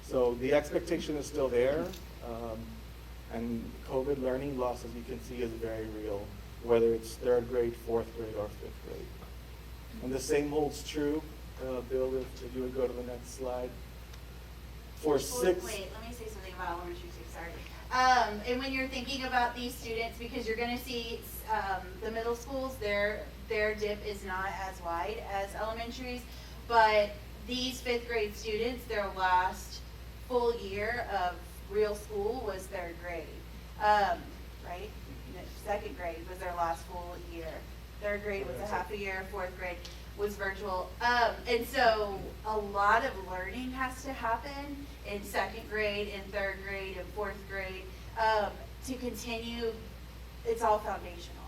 So the expectation is still there, and COVID learning loss, as you can see, is very real, whether it's third grade, fourth grade, or fifth grade. And the same holds true, Bill, if you would go to the next slide. For sixth.
Wait, let me say something about elementary too, sorry. And when you're thinking about these students, because you're gonna see the middle schools, their dip is not as wide as elementaries, but these fifth grade students, their last full year of real school was third grade, right? No, second grade was their last full year. Third grade was a half a year, fourth grade was virtual. And so a lot of learning has to happen in second grade, in third grade, and fourth grade to continue. It's all foundational.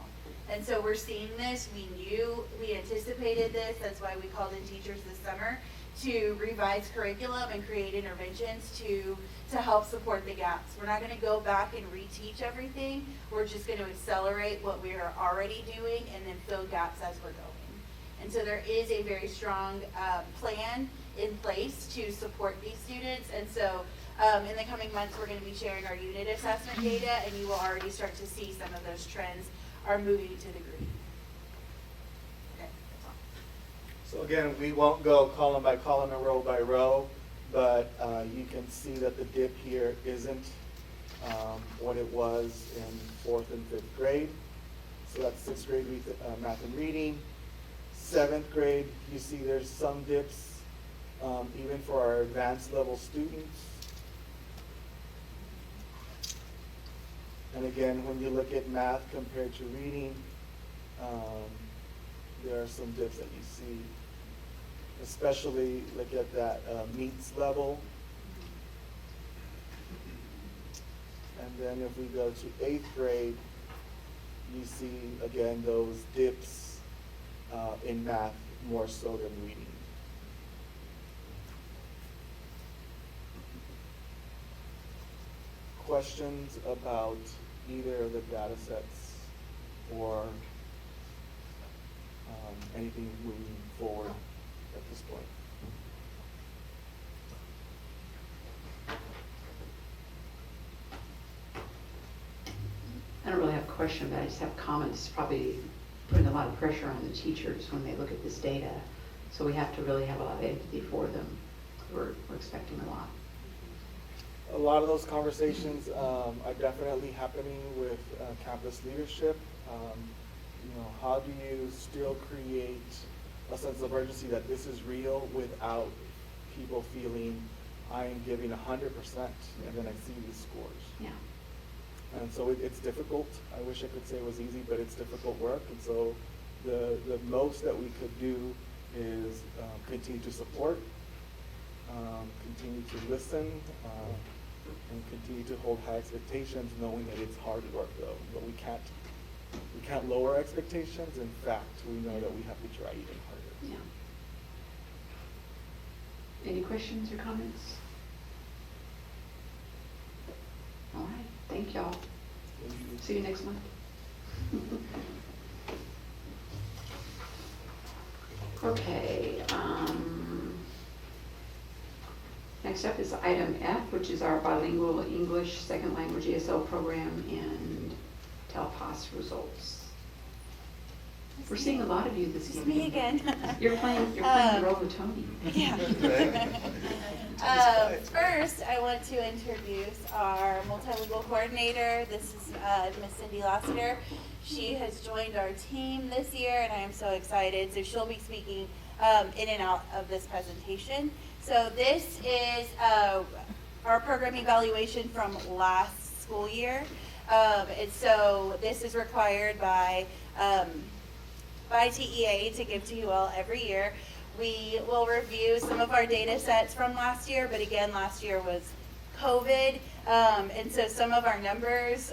And so we're seeing this. We anticipated this. That's why we called in teachers this summer to revise curriculum and create interventions to help support the gaps. We're not going to go back and reteach everything. We're just going to accelerate what we are already doing and then fill gaps as we're going. And so there is a very strong plan in place to support these students. And so in the coming months, we're going to be sharing our unit assessment data, and you will already start to see some of those trends are moving to the green. Okay, that's all.
So again, we won't go column by column and row by row, but you can see that the dip here isn't what it was in fourth and fifth grade. So that's sixth grade math and reading. Seventh grade, you see there's some dips, even for our advanced level students. And again, when you look at math compared to reading, there are some dips that you see. Especially look at that meets level. And then if we go to eighth grade, you see again those dips in math more so than reading. Questions about either of the data sets or anything moving forward at this point?
I don't really have a question, but I just have comments, probably putting a lot of pressure on the teachers when they look at this data. So we have to really have a lot of empathy for them. We're expecting a lot.
A lot of those conversations are definitely happening with campus leadership. How do you still create a sense of urgency that this is real without people feeling I am giving 100% and then I see these scores?
Yeah.
And so it's difficult. I wish I could say it was easy, but it's difficult work. And so the most that we could do is continue to support, continue to listen, and continue to hold high expectations, knowing that it's hard work though. But we can't lower expectations. In fact, we know that we have to try even harder.
Yeah. Any questions or comments? All right. Thank y'all. See you next month. Okay. Next up is item F, which is our bilingual English second language ESL program and Tel Pas results. We're seeing a lot of you this evening.
Me again.
You're playing the role of Tony.
Yeah. First, I want to introduce our multilingual coordinator. This is Miss Cindy Lassiter. She has joined our team this year, and I am so excited. So she'll be speaking in and out of this presentation. So this is our program evaluation from last school year. And so this is required by TEA to give to you all every year. We will review some of our data sets from last year, but again, last year was COVID. And so some of our numbers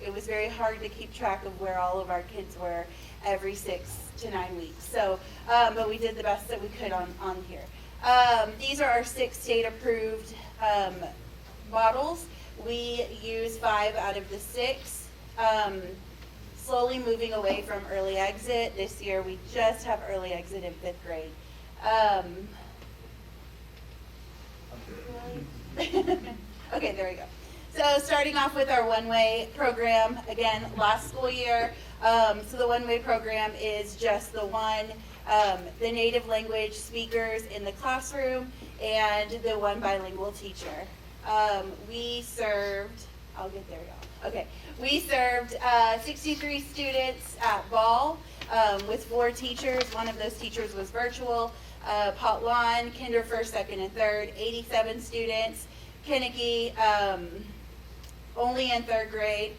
it was very hard to keep track of where all of our kids were every 6 to 9 weeks. So, but we did the best that we could on here. These are our 6 state approved models. We use 5 out of the 6.
slowly moving away from early exit. This year, we just have early exit in 5th grade. Okay, there we go. So starting off with our one-way program, again, last school year. So the one-way program is just the the native language speakers in the classroom and the one bilingual teacher. We served, I'll get there, y'all. Okay, we served 63 students at Ball with 4 teachers. One of those teachers was virtual. Potlawn, Kinder 1st, 2nd, and 3rd, 87 students. Kinnicky, only in 3rd grade,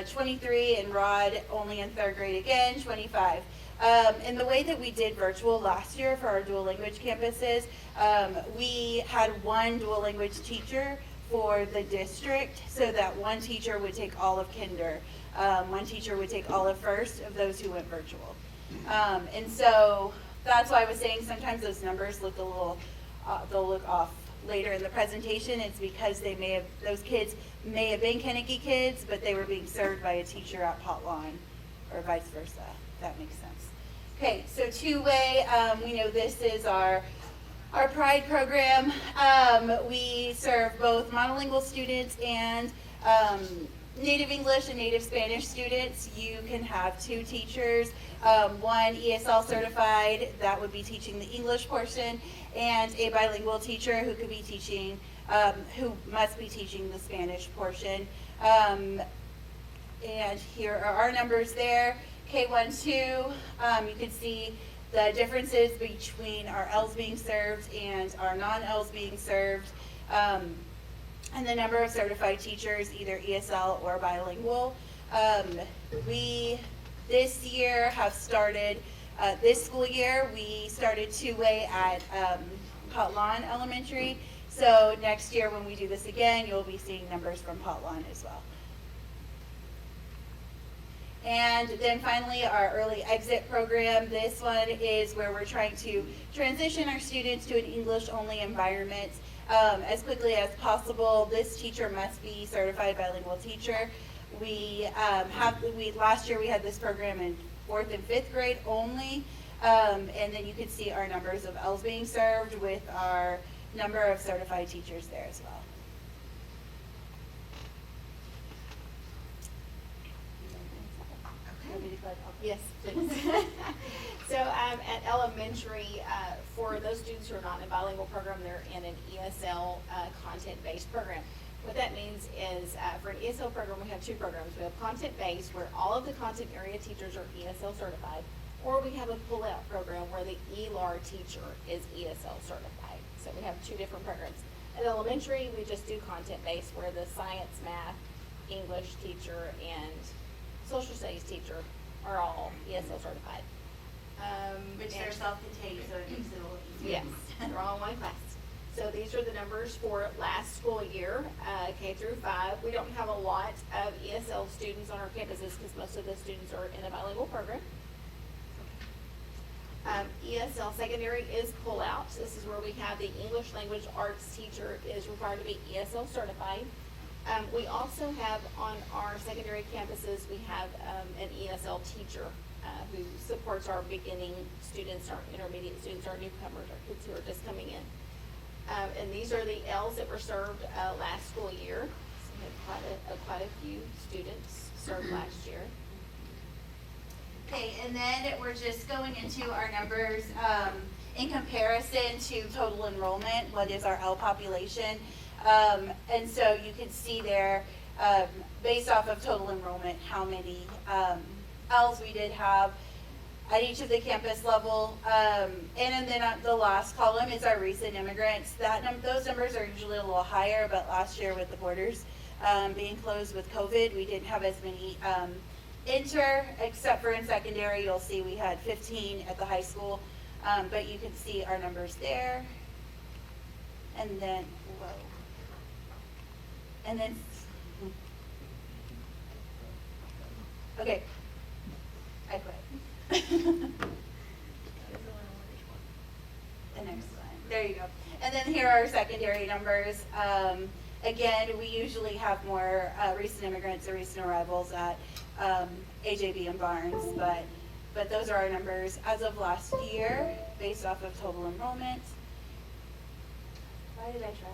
23, and Rod, only in 3rd grade again, 25. And the way that we did virtual last year for our dual language campuses, we had one dual language teacher for the district, so that one teacher would take all of Kinder. One teacher would take all of 1st of those who went virtual. And so that's why I was saying sometimes those numbers look a little, they'll look off later in the presentation. It's because those kids may have been Kinnicky kids, but they were being served by a teacher at Potlawn, or vice versa. If that makes sense. Okay, so two-way, we know this is our Pride program. We serve both monolingual students and native English and native Spanish students. You can have 2 teachers, one ESL certified, that would be teaching the English portion, and a bilingual teacher who could be teaching, who must be teaching the Spanish portion. And here are our numbers there. K1-2, you can see the differences between our L's being served and our non-L's being served, and the number of certified teachers, either ESL or bilingual. We, this year, have started, this school year, we started two-way at Potlawn Elementary. So next year when we do this again, you'll be seeing numbers from Potlawn as well. And then finally, our early exit program. This one is where we're trying to transition our students to an English-only environment as quickly as possible. This teacher must be certified bilingual teacher. Last year we had this program in 4th and 5th grade only, and then you can see our numbers of L's being served with our number of certified teachers there as well.
Yes, please. So at elementary, for those students who are not in a bilingual program, they're in an ESL content-based program. What that means is for an ESL program, we have 2 programs. We have content-based, where all of the content area teachers are ESL certified, or we have a pull-out program where the ELAR teacher is ESL certified. So we have 2 different programs. At elementary, we just do content-based, where the science, math, English teacher, and social studies teacher are all ESL certified.
Which they're self-contained, so it makes it a little easier.
Yes, they're all in one class. So these are the numbers for last school year, K through 5. We don't have a lot of ESL students on our campuses because most of the students are in a bilingual program. ESL secondary is pull-out. This is where we have the English language arts teacher is required to be ESL certified. We also have on our secondary campuses, we have an ESL teacher who supports our beginning students, our intermediate students, our newcomers, our kids who are just coming in. And these are the L's that were served last school year. So we had quite a few students served last year.
Okay, and then we're just going into our numbers in comparison to total enrollment. What is our L population? And so you can see there, based off of total enrollment, how many L's we did have at each of the campus level. And then the last column is our recent immigrants. Those numbers are usually a little higher, but last year with the borders being closed with COVID, we didn't have as many enter, except for in secondary. You'll see we had 15 at the high school, but you can see our numbers there. And then, whoa. And then, okay, I quit. The next one, there you go. And then here are our secondary numbers. Again, we usually have more recent immigrants or recent arrivals at AJB and Barnes, but those are our numbers as of last year based off of total enrollment. Why did I try?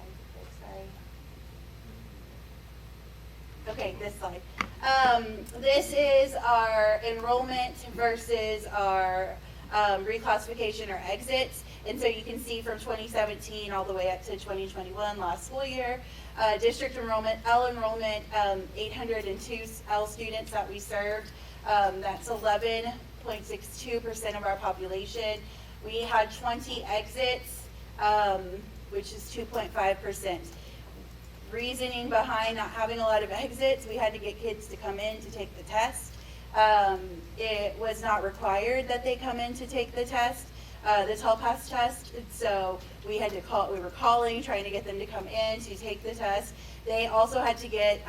Sorry. Okay, this slide. This is our enrollment versus our reclassification or exits. And so you can see from 2017 all the way up to 2021, last school year, district enrollment, L enrollment, 802 L students that we served. That's 11.62% of our population. We had 20 exits, which is 2.5%. Reasoning behind not having a lot of exits, we had to get kids to come in to take the test. It was not required that they come in to take the test, the TELPAS test, so we had to call, we were calling, trying to get them to come in to take the test. They also had to get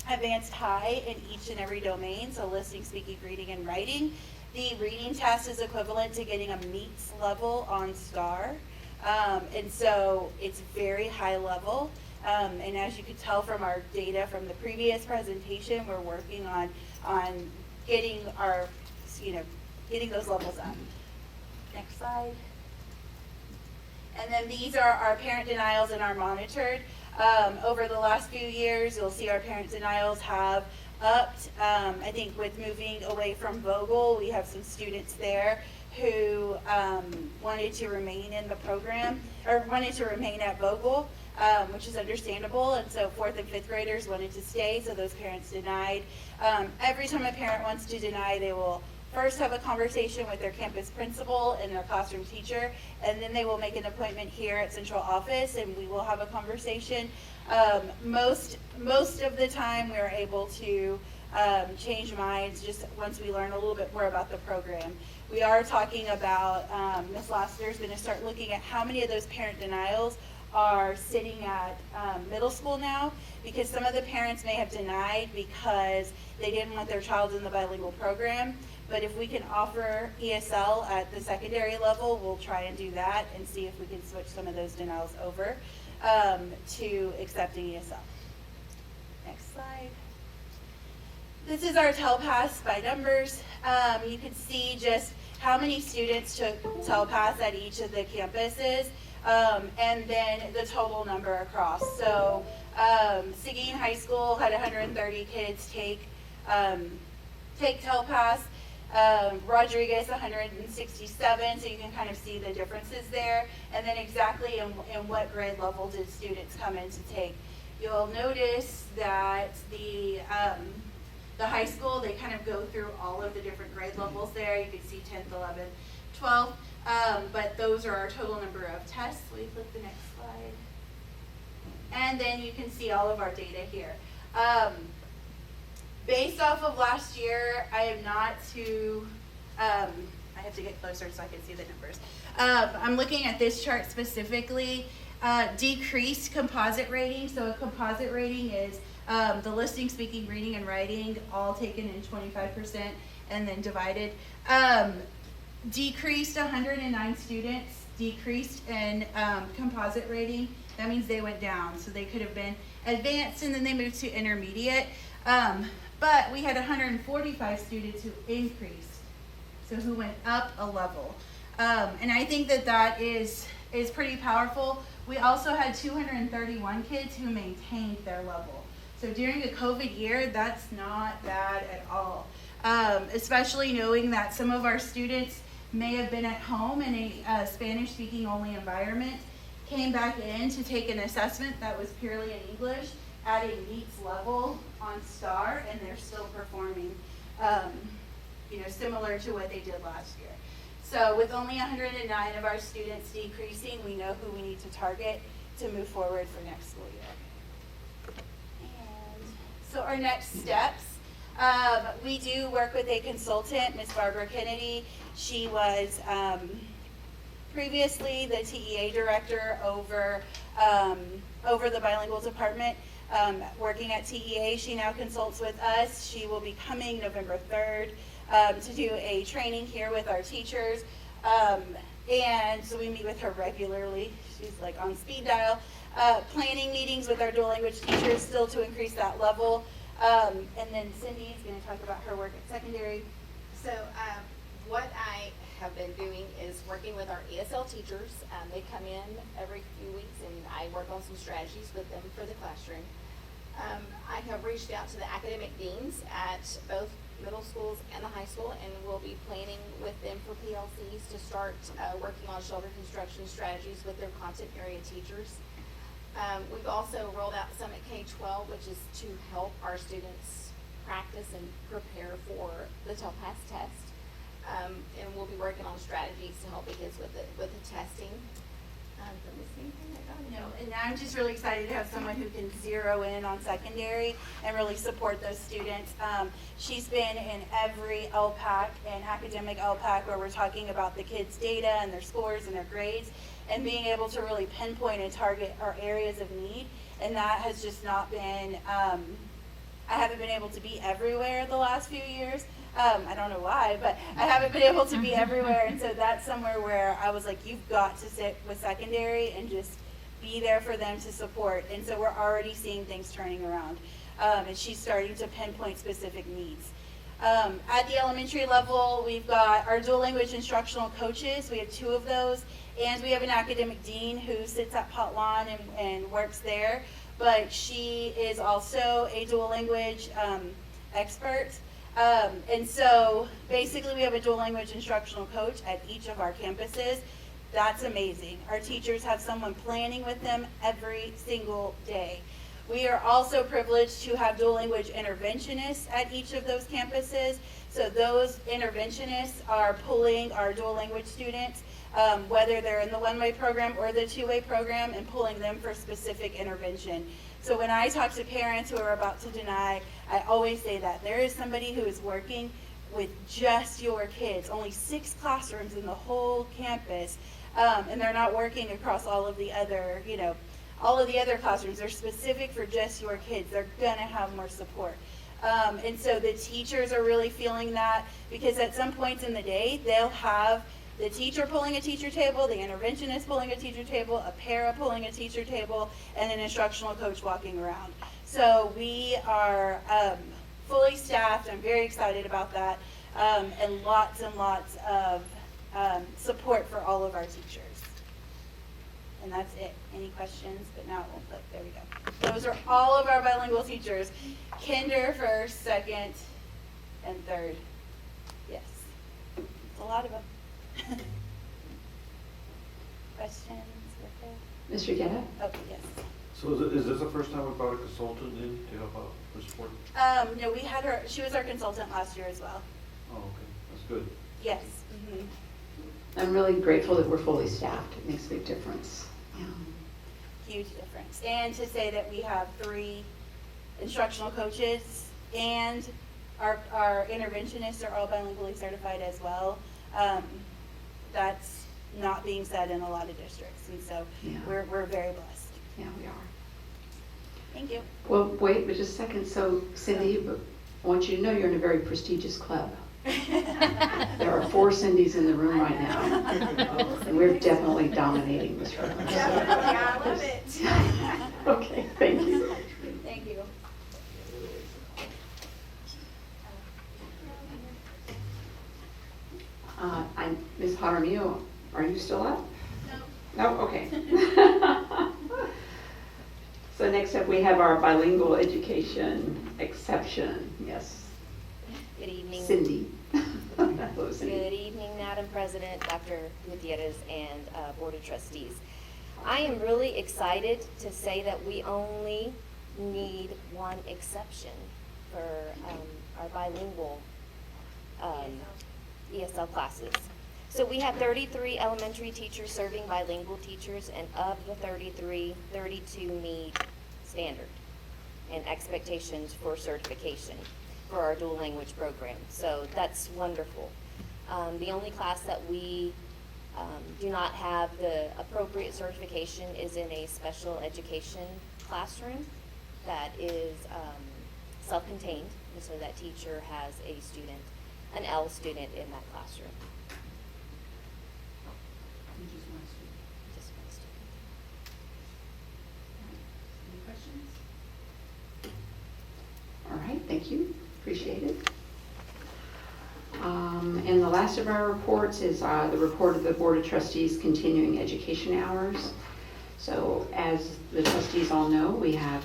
advanced high in each and every domain, so listening, speaking, reading, and writing. The reading test is equivalent to getting a meets level on STAR, and so it's very high level. And as you could tell from our data from the previous presentation, we're working on getting our, getting those levels up. Next slide. And then these are our parent denials and our monitored. Over the last few years, you'll see our parent denials have upped. I think with moving away from Vogel, we have some students there who wanted to remain in the program, or wanted to remain at Vogel, which is understandable, and so 4th and 5th graders wanted to stay, so those parents denied. Every time a parent wants to deny, they will first have a conversation with their campus principal and their classroom teacher, and then they will make an appointment here at central office, and we will have a conversation. Most of the time, we're able to change minds just once we learn a little bit more about the program. We are talking about, Ms. Lassiter is going to start looking at how many of those parent denials are sitting at middle school now, because some of the parents may have denied because they didn't want their child in the bilingual program. But if we can offer ESL at the secondary level, we'll try and do that and see if we can switch some of those denials over to accepting ESL. Next slide. This is our TELPAS by numbers. You can see just how many students took TELPAS at each of the campuses. And then the total number across. So Seguin High School had 130 kids take TELPAS. Rodriguez 167, so you can kind of see the differences there. And then exactly in what grade level did students come in to take. You'll notice that the high school, they kind of go through all of the different grade levels there. You can see 10th, 11th, 12th. But those are our total number of tests. We flip the next slide. And then you can see all of our data here. Based off of last year, I am not too, I have to get closer so I can see the numbers. I'm looking at this chart specifically. Decreased composite rating. So a composite rating is the listening, speaking, reading, and writing all taken in 25% and then divided. Decreased 109 students, decreased in composite rating. That means they went down. So they could have been advanced and then they moved to intermediate. But we had 145 students who increased, so who went up a level. And I think that is pretty powerful. We also had 231 kids who maintained their level. So during a COVID year, that's not bad at all. Especially knowing that some of our students may have been at home in a Spanish-speaking only environment, came back in to take an assessment that was purely in English at a meets level on STAR, and they're still performing, similar to what they did last year. So with only 109 of our students decreasing, we know who we need to target to move forward for next school year. And so our next steps, we do work with a consultant, Ms. Barbara Kennedy. She was previously the TEA director over the bilingual department. Working at TEA, she now consults with us. She will be coming November 3rd to do a training here with our teachers. And so we meet with her regularly. She's like on speed dial. Planning meetings with our dual language teachers still to increase that level. And then Cindy's gonna talk about her work at secondary.
So what I have been doing is working with our ESL teachers. They come in every few weeks and I work on some strategies with them for the classroom. I have reached out to the academic deans at both middle schools and the high school, and we'll be planning with them for PLCs to start working on shoulder construction strategies with their content area teachers. We've also rolled out Summit K-12, which is to help our students practice and prepare for the TELPAS test. And we'll be working on strategies to help the kids with the testing. Did I miss anything? I got it.
No, and I'm just really excited to have someone who can zero in on secondary and really support those students. She's been in every LPAC and academic LPAC where we're talking about the kids' data and their scores and their grades, and being able to really pinpoint and target our areas of need. And that has just not been, I haven't been able to be everywhere the last few years. I don't know why, but I haven't been able to be everywhere. And so that's somewhere where I was like, you've got to sit with secondary and just be there for them to support. And so we're already seeing things turning around. And she's starting to pinpoint specific needs. At the elementary level, we've got our dual language instructional coaches. We have 2 of those. And we have an academic dean who sits at Pot Lawn and works there. But she is also a dual language expert. And so basically we have a dual language instructional coach at each of our campuses. That's amazing. Our teachers have someone planning with them every single day. We are also privileged to have dual language interventionists at each of those campuses. So those interventionists are pulling our dual language students, whether they're in the one-way program or the two-way program, and pulling them for specific intervention. So when I talk to parents who are about to deny, I always say that there is somebody who is working with just your kids, only 6 classrooms in the whole campus, and they're not working across all of the other, all of the other classrooms. They're specific for just your kids. They're gonna have more support. And so the teachers are really feeling that, because at some points in the day, they'll have the teacher pulling a teacher table, the interventionist pulling a teacher table, a para pulling a teacher table, and an instructional coach walking around. So we are fully staffed. I'm very excited about that, and lots of support for all of our teachers. And that's it. Any questions? But now it won't click. There we go. Those are all of our bilingual teachers. Kinder, first, second, and third. Yes. It's a lot of them. Questions with it?
Mr. Guetta?
Oh, yes.
So is this the first time we brought a consultant in to help out with support?
No, we had her, she was our consultant last year as well.
Oh, okay, that's good.
Yes. Mm-hmm.
I'm really grateful that we're fully staffed. It makes a big difference. Yeah.
Huge difference. And to say that we have 3 instructional coaches and our interventionists are all bilingually certified as well. That's not being said in a lot of districts, and so
Yeah.
we're very blessed.
Yeah, we are.
Thank you.
Well, wait but just a second. So, Cindy, I want you to know you're in a very prestigious club. There are 4 Cindys in the room right now, and we're definitely dominating this room.
Definitely, I love it.
Okay, thank you.
Thank you.
Ms. Jaramillo, are you still up? No. No, okay. So next up, we have our bilingual education exception. Yes.
Good evening.
Cindy. Hello, Cindy.
Good evening, Madam President, Dr. Gutierrez, and Board of Trustees. I am really excited to say that we only need 1 exception for our bilingual ESL classes. So we have 33 elementary teachers serving bilingual teachers, and of the 33, 32 meet standard and expectations for certification for our dual language program. So that's wonderful. The only class that we do not have the appropriate certification is in a special education classroom that is self-contained, and so that teacher has a student, an L student in that classroom. Just one student.
Any questions? All right. Thank you, appreciate it. And the last of our reports is the report of the Board of Trustees continuing education hours. So as the trustees all know, we have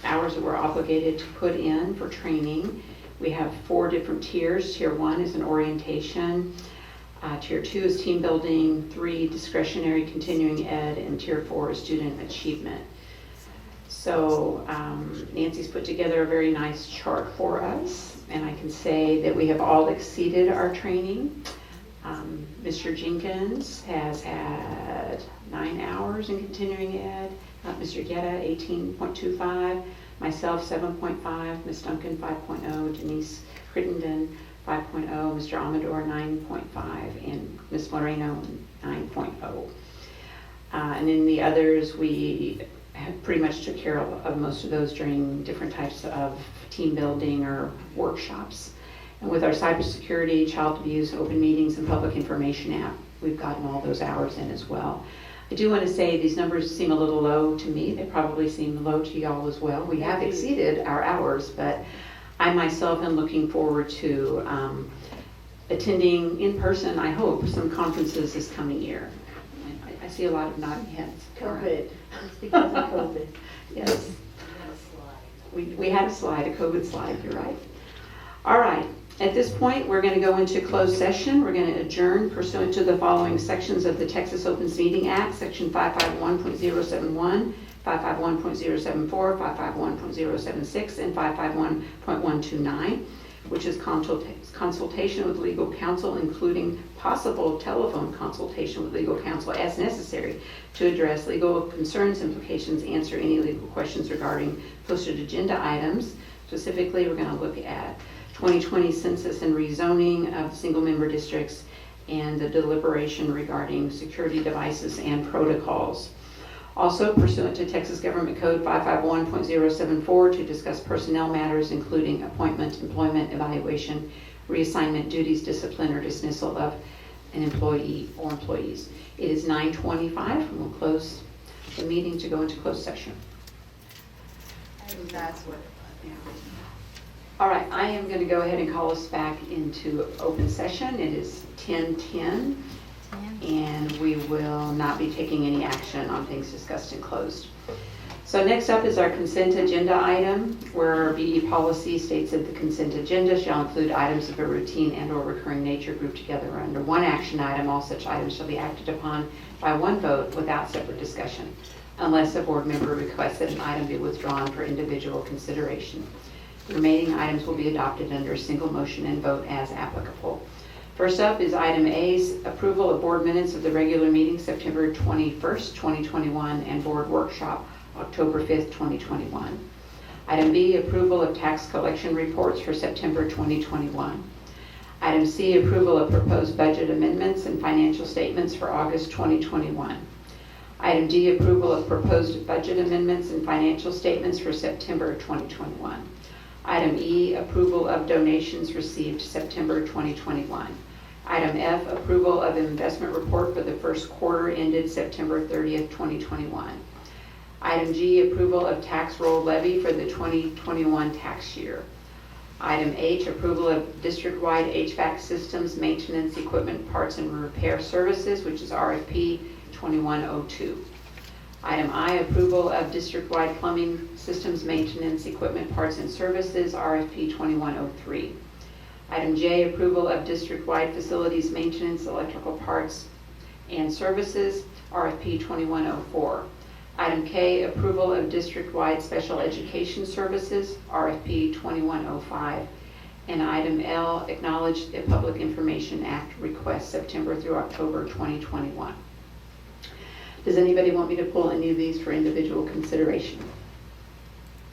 hours that we're obligated to put in for training. We have 4 different tiers. Tier 1 is an orientation. Tier 2 is team building, 3 discretionary continuing ed, and Tier 4 is student achievement. So Nancy's put together a very nice chart for us, and I can say that we have all exceeded our training. Mr. Jenkins has had 9 hours in continuing ed, Mr. Guetta 18.25, myself 7.5, Ms. Duncan 5.0, Denise Crittenden 5.0, Mr. Amador 9.5, and Ms. Moreno 9.0. And in the others, we pretty much took care of most of those during different types of team building or workshops. And with our cybersecurity, child abuse, open meetings, and public information app, we've gotten all those hours in as well. I do want to say these numbers seem a little low to me. They probably seem low to y'all as well. We have exceeded our hours, but I myself am looking forward to attending in person, I hope, some conferences this coming year. I see a lot of nodding heads.
COVID. It's because of COVID.
Yes. We had a slide, a COVID slide, you're right. All right. At this point, we're going to go into closed session. We're going to adjourn pursuant to the following sections of the Texas Open Meeting Act, Section 551.071, 551.074, 551.076, and 551.129, which is consultation with legal counsel, including possible telephone consultation with legal counsel as necessary to address legal concerns, implications, answer any legal questions regarding posted agenda items. Specifically, we're going to look at 2020 census and rezoning of single-member districts and the deliberation regarding security devices and protocols. Also, pursuant to Texas Government Code 551.074 to discuss personnel matters including appointment, employment, evaluation, reassignment, duties, discipline, or dismissal of an employee or employees. It is 9:25 and we'll close the meeting to go into closed session.
That's what it was.
All right, I am going to go ahead and call us back into open session. It is 10:10, and we will not be taking any action on things discussed in closed. So next up is our consent agenda item, where BE policy states that the consent agenda shall include items of a routine and or recurring nature grouped together under one action item. All such items shall be acted upon by one vote without separate discussion, unless a board member requests that an item be withdrawn for individual consideration. The remaining items will be adopted under a single motion and vote as applicable. First up is item A, approval of board minutes of the regular meeting September 21st, 2021, and board workshop October 5th, 2021. Item B, approval of tax collection reports for September 2021. Item C, approval of proposed budget amendments and financial statements for August 2021. Item D, approval of proposed budget amendments and financial statements for September 2021. Item E, approval of donations received September 2021. Item F, approval of investment report for the first quarter ended September 30th, 2021. Item G, approval of tax roll levy for the 2021 tax year. Item H, approval of district-wide HVAC systems maintenance equipment parts and repair services, which is RFP 2102. Item I, approval of district-wide plumbing systems maintenance equipment parts and services, RFP 2103. Item J, approval of district-wide facilities maintenance electrical parts and services, RFP 2104. Item K, approval of district-wide special education services, RFP 2105. And item L, acknowledge the Public Information Act request September through October 2021. Does anybody want me to pull any of these for individual consideration?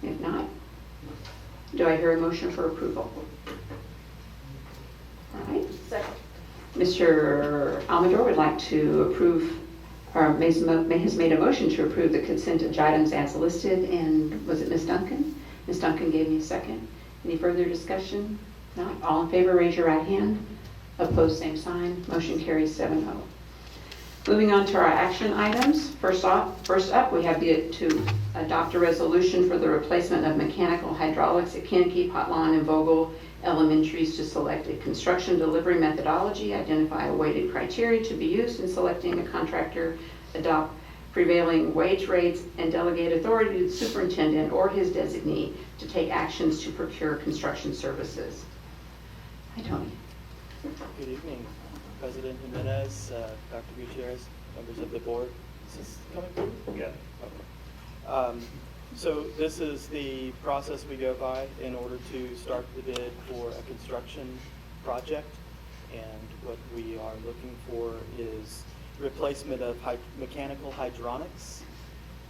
If not, do I hear a motion for approval? All right.
Second.
Mr. Amador would like to approve, or has made a motion to approve the consent items as listed, and was it Ms. Duncan? Ms. Duncan gave me a second. Any further discussion? Not. All in favor, raise your right hand. Opposed, same sign. Motion carries 7-0. Moving on to our action items. First up, we have to adopt a resolution for the replacement of mechanical hydraulics at Kennedy, Potlawn, and Vogel Elementaries to select a construction delivery methodology, identify a weighted criteria to be used in selecting a contractor, adopt prevailing wage rates, and delegate authority to the superintendent or his designee to take actions to procure construction services. Hi, Tony.
Good evening, President Jimenez, Dr. Gutierrez, members of the board. Is this coming through? Yeah. Okay. So this is the process we go by in order to start the bid for a construction project. And what we are looking for is replacement of mechanical hydronics.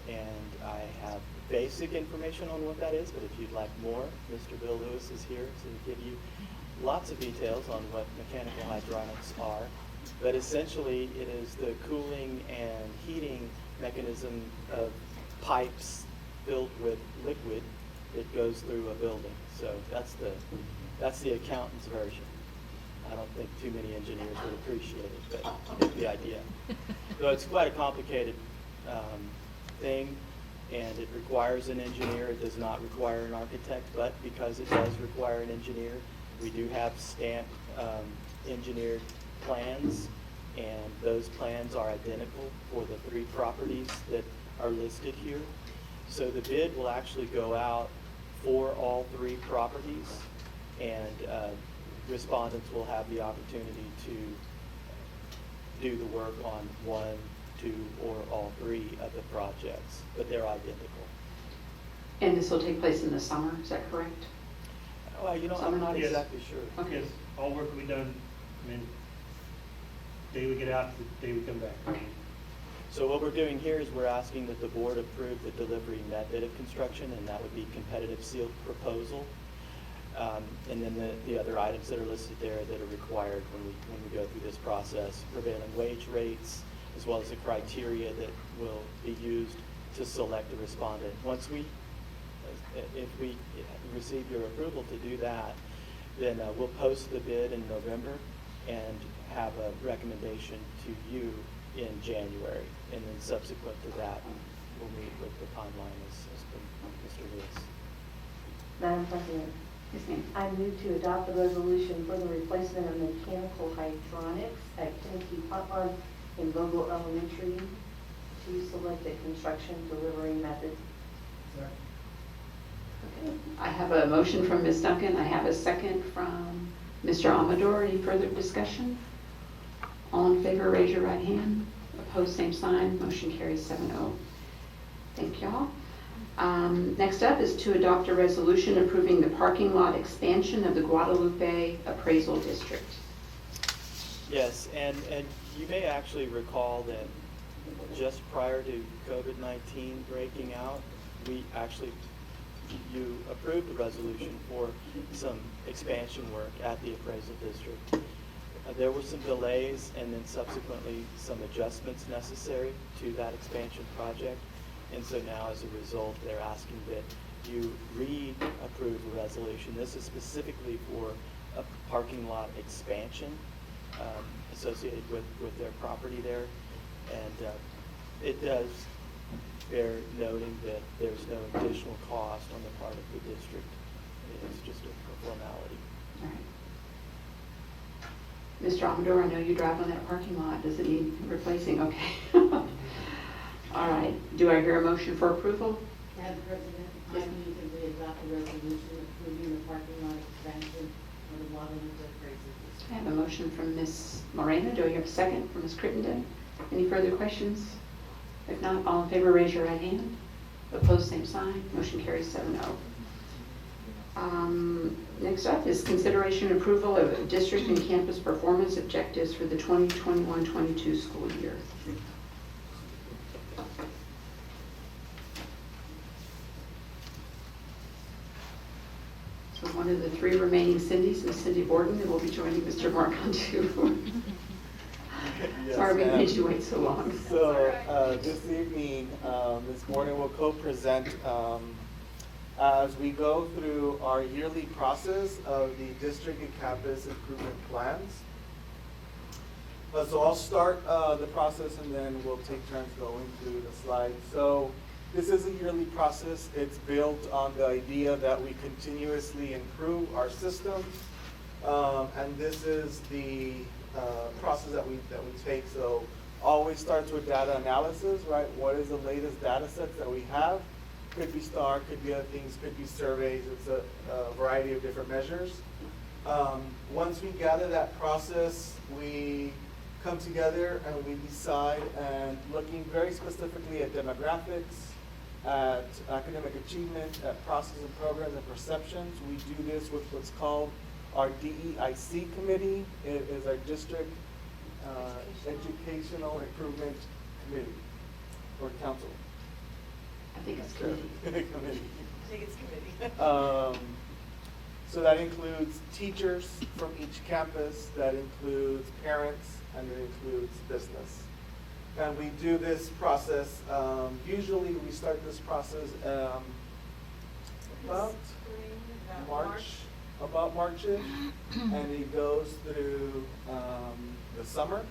And I have basic information on what that is, but if you'd like more, Mr. Bill Lewis is here to give you lots of details on what mechanical hydronics are. But essentially, it is the cooling and heating mechanism of pipes filled with liquid that goes through a building. So that's the accountant's version. I don't think too many engineers would appreciate it, but you get the idea. So it's quite a complicated thing, and it requires an engineer. It does not require an architect, but because it does require an engineer, we do have stamped engineered plans, and those plans are identical for the 3 properties that are listed here. So the bid will actually go out for all 3 properties, and respondents will have the opportunity to do the work on 1, 2, or all 3 of the projects, but they're identical.
And this will take place in the summer, is that correct?
Well, you know, I'm not exactly sure.
Okay.
Yes, all work will be done, day we get out, the day we come back.
Okay.
So what we're doing here is we're asking that the board approve the delivery method of construction, and that would be competitive sealed proposal. And then the other items that are listed there that are required when we go through this process, prevailing wage rates, as well as the criteria that will be used to select a respondent. If we receive your approval to do that, then we'll post the bid in November and have a recommendation to you in January. And then subsequent to that, we'll meet with the timeline as Mr. Lewis.
Madam President,
Yes, ma'am.
I move to adopt the resolution for the replacement of mechanical hydronics at Kennedy, Potlawn, and Vogel Elementary to select a construction delivery method.
Okay. I have a motion from Ms. Duncan. I have a second from Mr. Amador. Any further discussion? All in favor, raise your right hand. Opposed, same sign. Motion carries 7-0. Thank y'all. Next up is to adopt a resolution approving the parking lot expansion of the Guadalupe Appraisal District.
Yes, and you may actually recall that just prior to COVID-19 breaking out, you approved a resolution for some expansion work at the appraisal district. There were some delays and then subsequently some adjustments necessary to that expansion project. And so now as a result, they're asking that you re-approve a resolution. This is specifically for a parking lot expansion associated with their property there. And it does bear noting that there's no additional cost on the part of the district. It's just a formality.
All right. Mr. Amador, I know you drive on that parking lot. Does it need replacing? Okay. All right. Do I hear a motion for approval?
Madam President, I move that we adopt a resolution approving the parking lot expansion of the Guadalupe Appraisal District.
I have a motion from Ms. Moreno. Do I have a second from Ms. Crittenden? Any further questions? If not, all in favor, raise your right hand. Opposed, same sign. Motion carries 7-0. Next up is consideration and approval of district and campus performance objectives for the 2021-22 school year. So one of the 3 remaining Cindys is Cindy Borden, and will be joining Mr. Marcantu.
Yes,
Sorry we
ma'am.
made you wait so long.
So this evening, Ms. Morning will co-present as we go through our yearly process of the district and campus improvement plans. So I'll start the process and then we'll take turns going through the slides. So this is a yearly process. It's built on the idea that we continuously improve our systems. And this is the process that we take. So always starts with data analysis, right? What is the latest data sets that we have? Could be STAR, could be other things, could be surveys. It's a variety of different measures. Once we gather that process, we come together and we decide, and looking very specifically at demographics, at academic achievement, at process and programs and perceptions. We do this with what's called our DEIC committee. It is our district educational improvement committee or council.
I think it's committee.
Committee.
I think it's committee.
So that includes teachers from each campus, that includes parents, and it includes business. And we do this process, usually we start this process about March-ish, and it goes through the summer.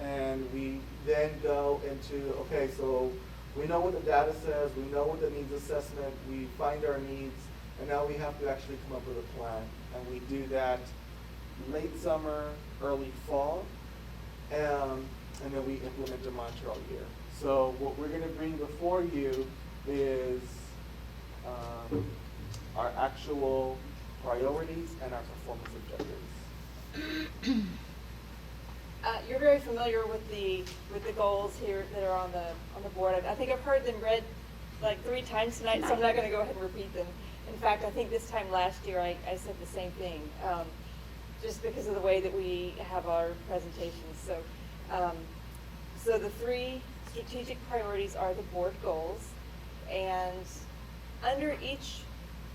And we then go into, okay, so we know what the data says, we know what the needs assessment, we find our needs, and now we have to actually come up with a plan. And we do that late summer, early fall, and then we implement the mantra all year. So what we're gonna bring before you is our actual priorities and our performance objectives.
You're very familiar with the goals here that are on the board. I think I've heard them read like 3 times tonight, so I'm not going to go ahead and repeat them. In fact, I think this time last year I said the same thing, just because of the way that we have our presentations. So the 3 strategic priorities are the board goals, and under each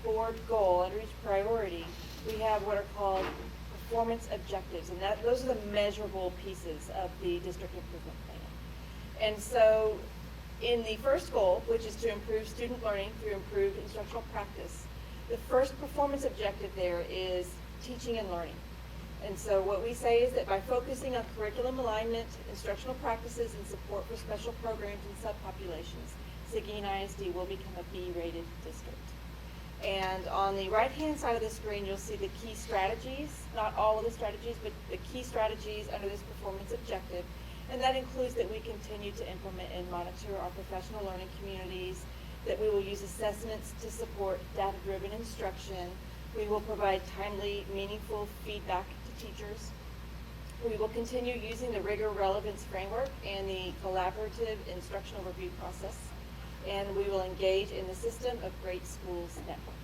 board goal, under each priority, we have what are called performance objectives, and those are the measurable pieces of the district improvement plan. And so in the first goal, which is to improve student learning through improved instructional practice, the first performance objective there is teaching and learning. And so what we say is that by focusing on curriculum alignment, instructional practices, and support for special programs and subpopulations, Seguin ISD will become a B-rated district. And on the right-hand side of the screen, you'll see the key strategies, not all of the strategies, but the key strategies under this performance objective. And that includes that we continue to implement and monitor our professional learning communities, that we will use assessments to support data-driven instruction. We will provide timely, meaningful feedback to teachers. We will continue using the rigor relevance framework and the collaborative instructional review process. And we will engage in the System of Great Schools network.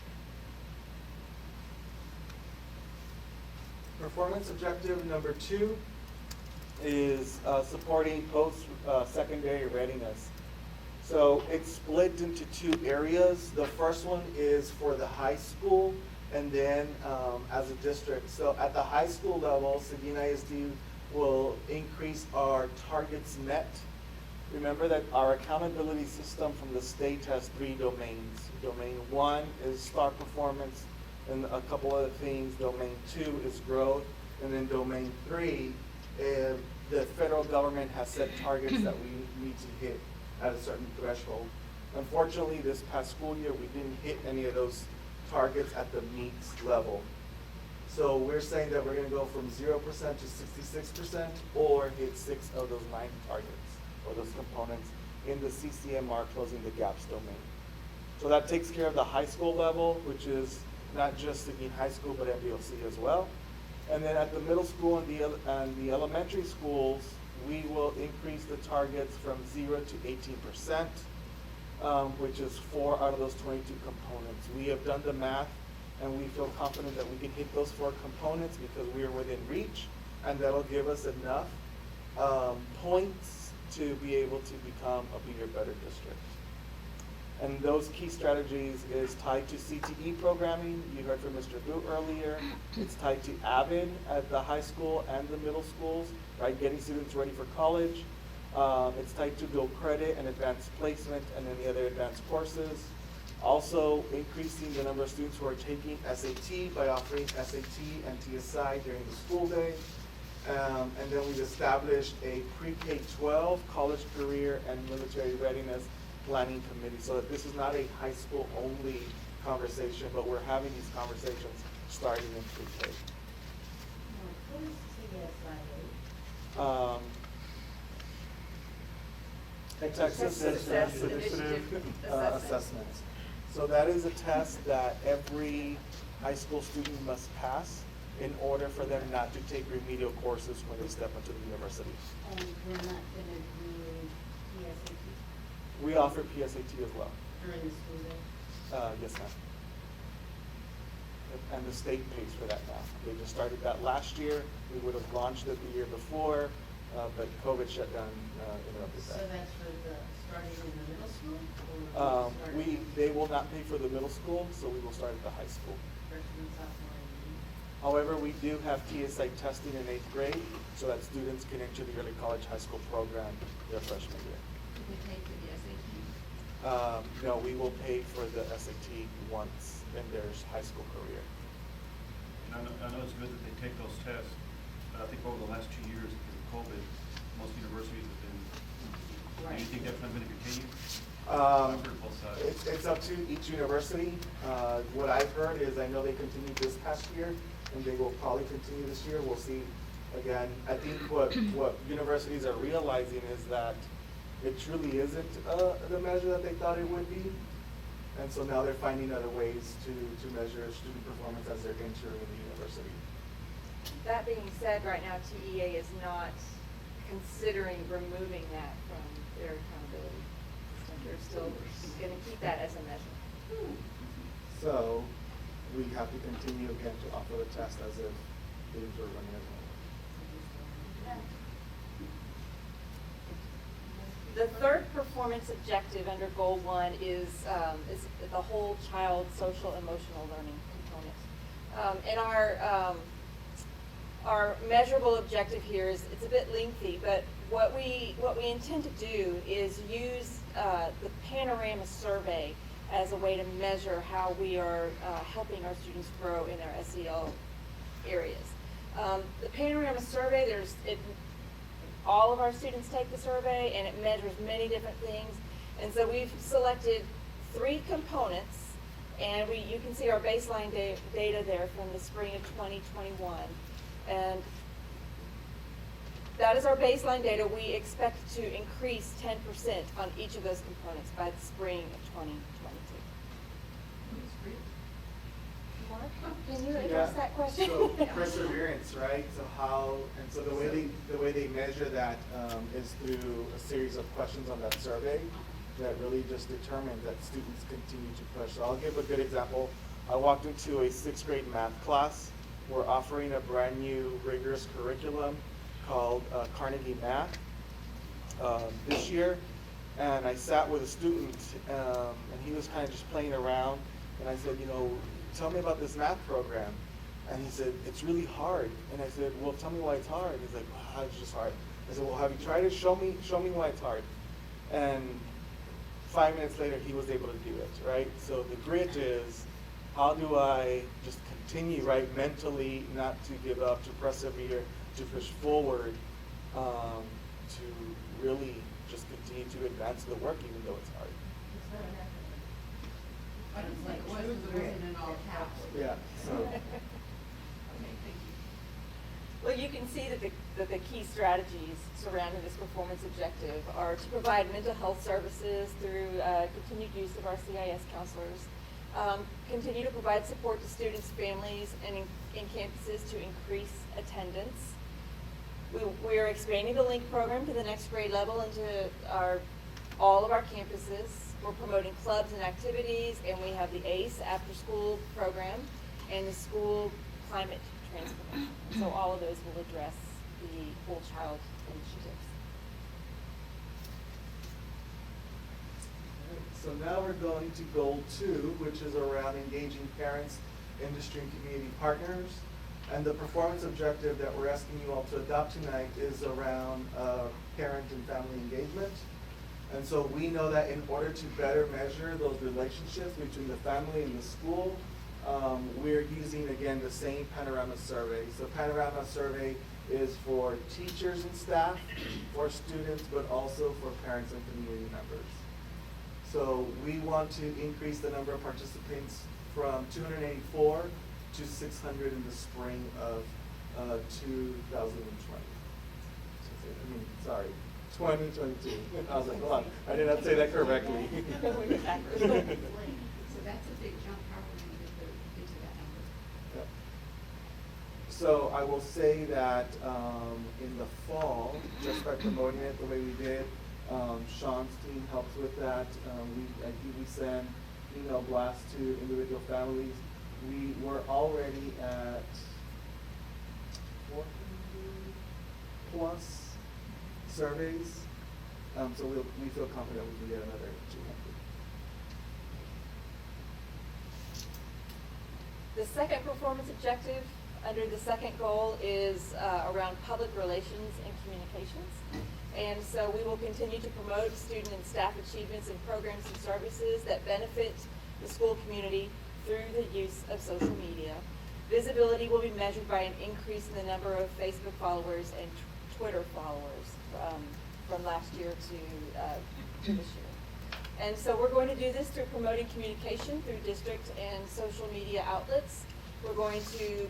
Performance objective number 2 is supporting post-secondary readiness. So it's split into 2 areas. The first one is for the high school, and then as a district. So at the high school level, Seguin ISD will increase our targets met. Remember that our accountability system from the state has 3 domains. Domain 1 is STAR performance, and a couple other things. Domain 2 is growth, and then domain 3, the federal government has set targets that we need to hit at a certain threshold. Unfortunately, this past school year, we didn't hit any of those targets at the meets level. So we're saying that we're gonna go from 0% to 66%, or hit 6 of those 9 targets, or those components in the CCMR closing the gaps domain. So that takes care of the high school level, which is not just Seguin High School, but MBOC as well. And then at the middle school and the elementary schools, we will increase the targets from 0 to 18%, which is 4 out of those 22 components. We have done the math, and we feel confident that we can hit those 4 components because we are within reach, and that'll give us enough points to be able to become a bigger, better district. And those key strategies is tied to CTE programming. You heard from Mr. Boot earlier. It's tied to AVID at the high school and the middle schools, right? Getting students ready for college. It's tied to dual credit and advanced placement and any other advanced courses. Also increasing the number of students who are taking SAT by offering SAT and TSI during the school day. And then we've established a pre-K-12, college career, and military readiness planning committee. So that this is not a high school only conversation, but we're having these conversations starting in pre-K.
What is CSIA?
Texas Success Initiative Assessments. So that is a test that every high school student must pass in order for them not to take remedial courses when they step into the university.
And we're not gonna do PSAT
We offer PSAT as well.
during the school day?
Yes, ma'am. And the state pays for that now. They just started that last year. We would have launched it the year before, but COVID shutdown interrupted
So
that.
that's for the, starting in the middle school? Or
They will not pay for the middle school, so we will start at the high school.
freshman, sophomore, and
However, we do have TSI testing in 8th grade, so that students can enter the early college high school program their freshman year.
do we pay for the SAT?
No, we will pay for the SAT once in their high school career.
And I know it's good that they take those tests, but I think over the last 2 years because of COVID, most universities have been, do you think that's not going to continue? I've heard both sides.
It's up to each university. What I've heard is I know they continued this past year, and they will probably continue this year. We'll see. Again, I think what universities are realizing is that it truly isn't the measure that they thought it would be. And so now they're finding other ways to measure student performance as they're entering the university.
That being said, right now TEA is not considering removing that from their accountability. So they're still going to keep that as a measure.
So we have to continue again to offer the test as if things were running as normal.
The third performance objective under Goal 1 is the whole child social emotional learning component. And our measurable objective here is, it's a bit lengthy, but what we intend to do is use the panorama survey as a way to measure how we are helping our students grow in their SEL areas. The panorama survey, all of our students take the survey, and it measures many different things. And so we've selected 3 components, and you can see our baseline data there from the spring of 2021. And that is our baseline data. We expect to increase 10% on each of those components by the spring of 2022. Mark, can you address that question?
So perseverance, right? So the way they measure that is through a series of questions on that survey that really just determine that students continue to push. So I'll give a good example. I walked into a 6th grade math class. We're offering a brand new rigorous curriculum called Carnegie Math this year. And I sat with a student and he was kind of just playing around. And I said, tell me about this math program. And he said, it's really hard. And I said, well, tell me why it's hard. He's like, wow, it's just hard. I said, well, have you tried it? Show me why it's hard. And 5 minutes later, he was able to do it, right? So the grit is, how do I just continue, right, mentally, not to give up, to persevere, to push forward, to really just continue to advance the work even though it's hard.
But it's like, what is the written in all caps?
Yeah. So.
Well, you can see that the key strategies surrounding this performance objective are to provide mental health services through continued use of our CIS counselors, continue to provide support to students, families, and in campuses to increase attendance. We are expanding the LINK program to the next grade level into all of our campuses. We're promoting clubs and activities, and we have the ACE after-school program and the school climate transformation. So all of those will address the whole child initiatives.
So now we're going to goal 2, which is around engaging parents, industry, and community partners. And the performance objective that we're asking you all to adopt tonight is around parent and family engagement. And so we know that in order to better measure those relationships between the family and the school, we're using, again, the same panorama survey. So panorama survey is for teachers and staff, for students, but also for parents and community members. So we want to increase the number of participants from 284 to 600 in the spring of 2020. 2022. I was like, hold on, I did not say that correctly.
So that's a big jump. How are we going to get to that number?
Yep. So I will say that in the fall, just by promoting it the way we did, Sean's team helps with that. We send email blasts to individual families. We were already at 400 plus surveys, so we feel confident we can get another 200.
The second performance objective under the second goal is around public relations and communications. And so we will continue to promote student and staff achievements in programs and services that benefit the school community through the use of social media. Visibility will be measured by an increase in the number of Facebook followers and Twitter followers from last year to this year. And so we're going to do this through promoting communication through district and social media outlets. We're going to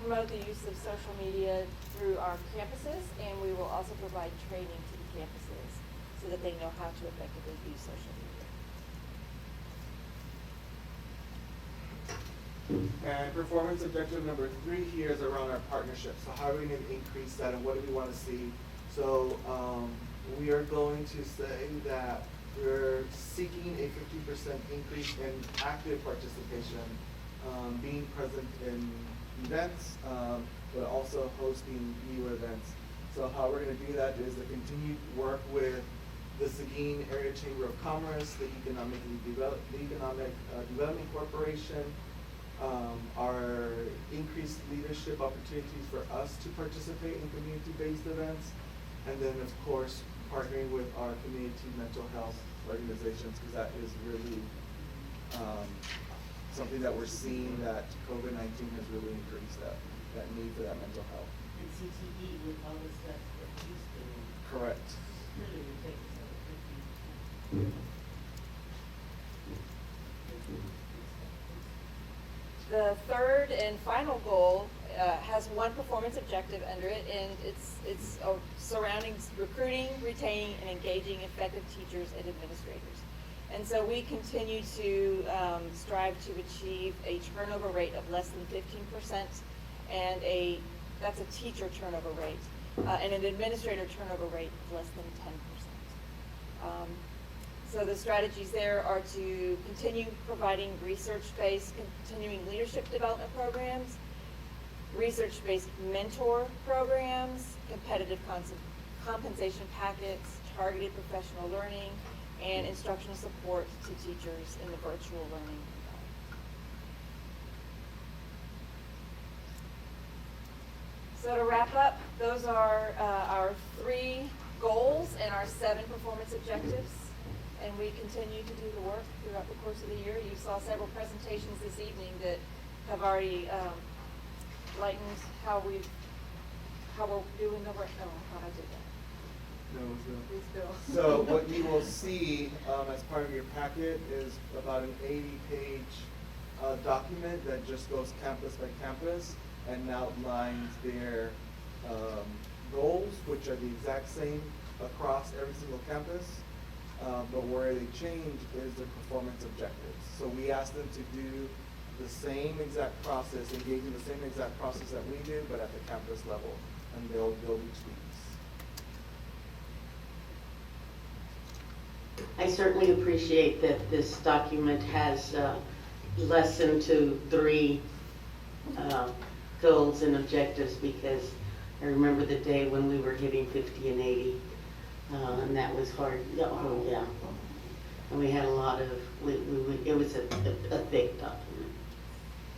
promote the use of social media through our campuses, and we will also provide training to the campuses so that they know how to effectively use social media.
And performance objective number 3 here is around our partnerships. So how are we going to increase that, and what do we want to see? So we are going to say that we're seeking a 50% increase in active participation, being present in events, but also hosting new events. So how we're going to do that is the continued work with the Seguin Area Chamber of Commerce, the Economic Development Corporation, our increased leadership opportunities for us to participate in community-based events, and then of course partnering with our community mental health organizations, because that is really something that we're seeing that COVID-19 has really increased that need for that mental health.
And CTE with all the stuff that he's doing.
Correct.
Really will take us over 50.
The third and final goal has one performance objective under it, and it's surrounding recruiting, retaining, and engaging effective teachers and administrators. And so we continue to strive to achieve a turnover rate of less than 15%, and that's a teacher turnover rate, and an administrator turnover rate of less than 10%. So the strategies there are to continue providing research-based continuing leadership development programs, research-based mentor programs, competitive compensation packets, targeted professional learning, and instructional support to teachers in the virtual learning environment. So to wrap up, those are our 3 goals and our 7 performance objectives. And we continue to do the work throughout the course of the year. You saw several presentations this evening that have already lightened how we're doing the work. Oh, I thought I did that.
Please do. So what you will see as part of your packet is about an 80-page document that just goes campus by campus and outlines their goals, which are the exact same across every single campus. But where they change is the performance objectives. So we ask them to do the same exact process, engage in the same exact process that we do, but at the campus level, and they'll each these.
I certainly appreciate that this document has lessened to 3 goals and objectives, because I remember the day when we were hitting 50 and 80. And that was hard. Oh, yeah. And we had a lot of, it was a thick document.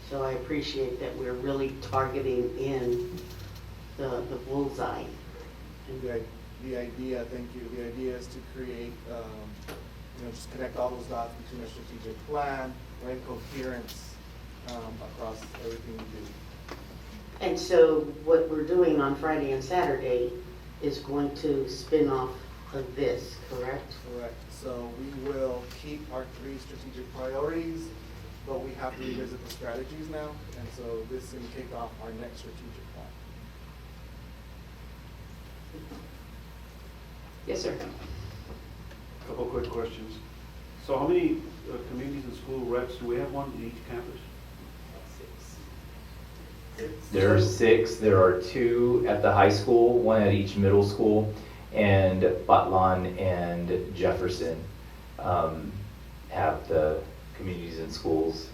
So I appreciate that we're really targeting in the bullseye.
And the idea, thank you, the idea is to create, just connect all those dots between a strategic plan, right, coherence, across everything we do.
And so what we're doing on Friday and Saturday is going to spin off of this, correct?
Correct. So we will keep our 3 strategic priorities, but we have to revisit the strategies now. And so this is going to kick off our next strategic plan.
Yes, sir.
Couple quick questions. So how many communities and school reps, do we have one in each campus?
There are 6. There are 2 at the high school, 1 at each middle school, and Batlan and Jefferson have the communities and schools.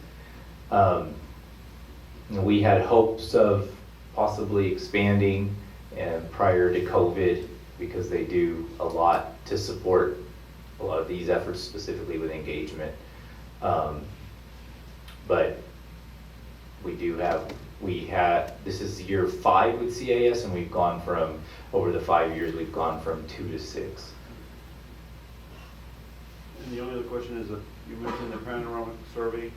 We had hopes of possibly expanding prior to COVID because they do a lot to support a lot of these efforts, specifically with engagement. But this is year 5 with CIS, and we've gone from, over the 5 years, we've gone from 2 to 6.
And the only other question is that you mentioned the panoramic survey.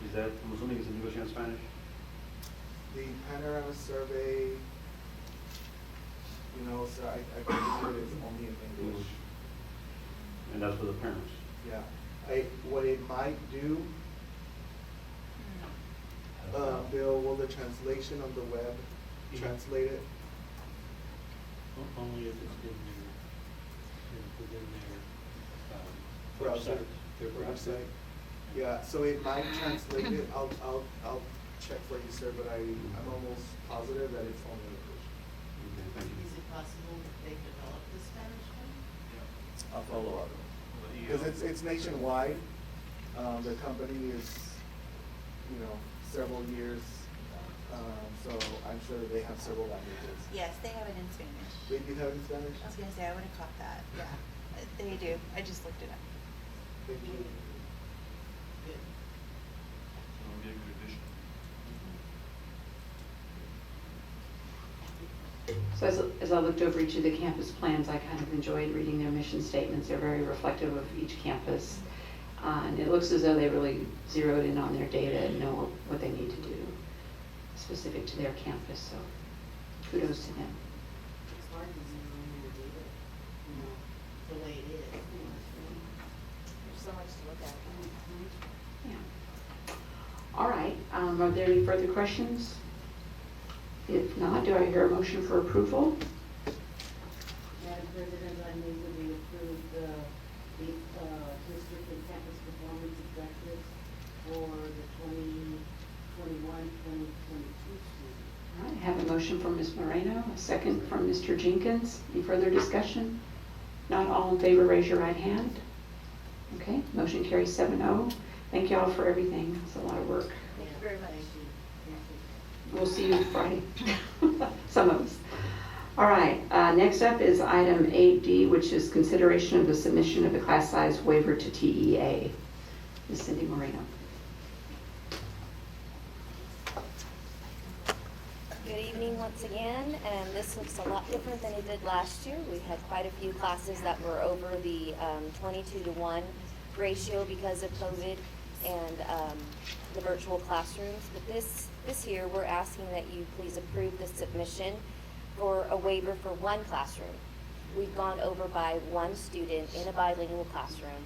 Is that, I'm assuming it's in English and Spanish?
The panorama survey, so I believe it is only in English.
And that's for the parents?
Yeah. What it might do, Bill, will the translation on the web translate it?
Only if it's within their
Browser.
Their
website. Yeah, so it might translate it. I'll check for you, sir, but I'm almost positive that it's only English.
Okay, thank you.
Is it possible that they develop the Spanish one?
I'll follow up. Because it's nationwide. The company is, several years, so I'm sure that they have several languages.
Yes, they have it in Spanish.
They do have it in Spanish?
I was gonna say, I would have caught that, yeah. They do, I just looked it up.
Thank you.
Good.
It'll be a good addition.
So as I looked over each of the campus plans, I kind of enjoyed reading their mission statements. They're very reflective of each campus. And it looks as though they really zeroed in on their data and know what they need to do specific to their campus. So kudos to them.
It's hard to zero in your data, the way it is.
There's so much to look at.
Yeah. All right. Are there any further questions? If not, do I hear a motion for approval?
Madam President, I move that we approve the district and campus performance objectives for the 2021-2022 school.
All right, I have a motion from Ms. Moreno, a second from Mr. Jenkins. Any further discussion? Not all in favor, raise your right hand. Okay, motion carries 7-0. Thank you all for everything. It's a lot of work.
Thank you very much.
We'll see you Friday. Some of us. All right, next up is item 8D, which is consideration of the submission of the class size waiver to TEA. Ms. Cindy Moreno.
Good evening once again, and this looks a lot different than it did last year. We had quite a few classes that were over the 22-to-1 ratio because of COVID and the virtual classrooms. But this year, we're asking that you please approve the submission for a waiver for 1 classroom. We've gone over by 1 student in a bilingual classroom,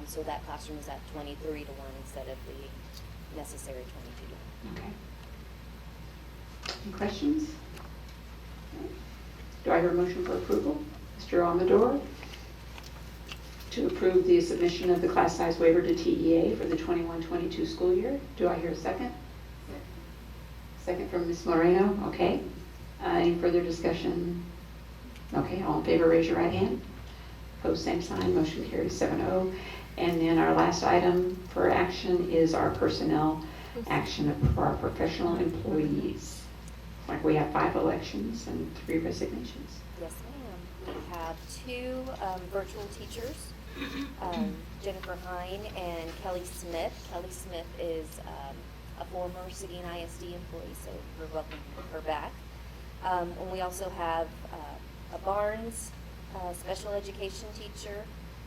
so that classroom is at 23-to-1 instead of the necessary 22-to-1.
Okay. Any questions? Do I hear a motion for approval? Mr. Amador, to approve the submission of the class size waiver to TEA for the 21-22 school year. Do I hear a second? Second from Ms. Moreno. Okay. Any further discussion? Okay, all in favor, raise your right hand. Opposed, same sign. Motion carries 7-0. And then our last item for action is our personnel action for our professional employees. Like we have 5 elections and 3 resignations.
Yes, ma'am. We have 2 virtual teachers, Jennifer Hine and Kelly Smith. Kelly Smith is a former Seguin ISD employee, so we're welcoming her back. And we also have a Barnes special education teacher,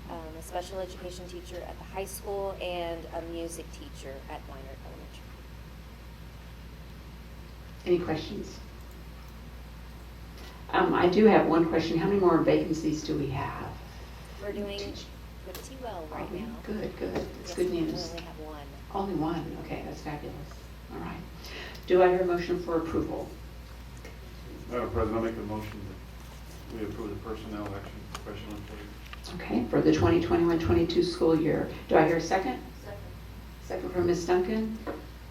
a special education teacher at the high school, and a music teacher at Minor Elementary.
Any questions? I do have one question. How many more vacancies do we have?
We're doing pretty well right now.
Good, good. It's
Yes,
good
we
news.
only have one.
Only one, okay, that's fabulous. All right. Do I hear a motion for approval?
Madam President, I'll make a motion that we approve the personnel action professional employees.
Okay, for the 2021-22 school year. Do I hear a second?
Second.
Second from Ms. Duncan.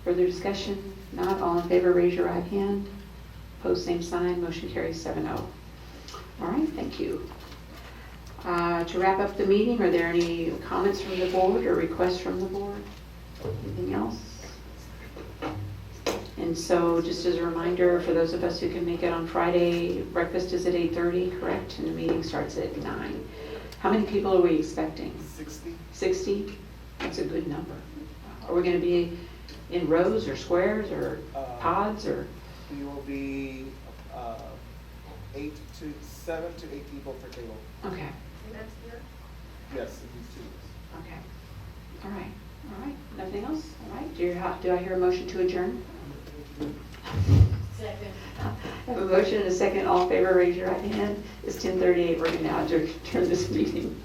Further discussion? Not, all in favor, raise your right hand. Opposed, same sign, motion carries 7-0. All right, thank you. To wrap up the meeting, are there any comments from the board or requests from the board? Anything else? And so, just as a reminder, for those of us who can make it on Friday, breakfast is at 8:30, correct? And the meeting starts at 9. How many people are we expecting?
60.
60? That's a good number. Are we going to be in rows or squares or pods or?
We will be 7 to 8 people per table.
Okay,
Yes, in these 2 weeks.
okay. All right, all right. Nothing else? All right. Do I hear a motion to adjourn?
Second.
I have a motion and a second. All in favor, raise your right hand. It's 10:38. We're going to now adjourn this meeting.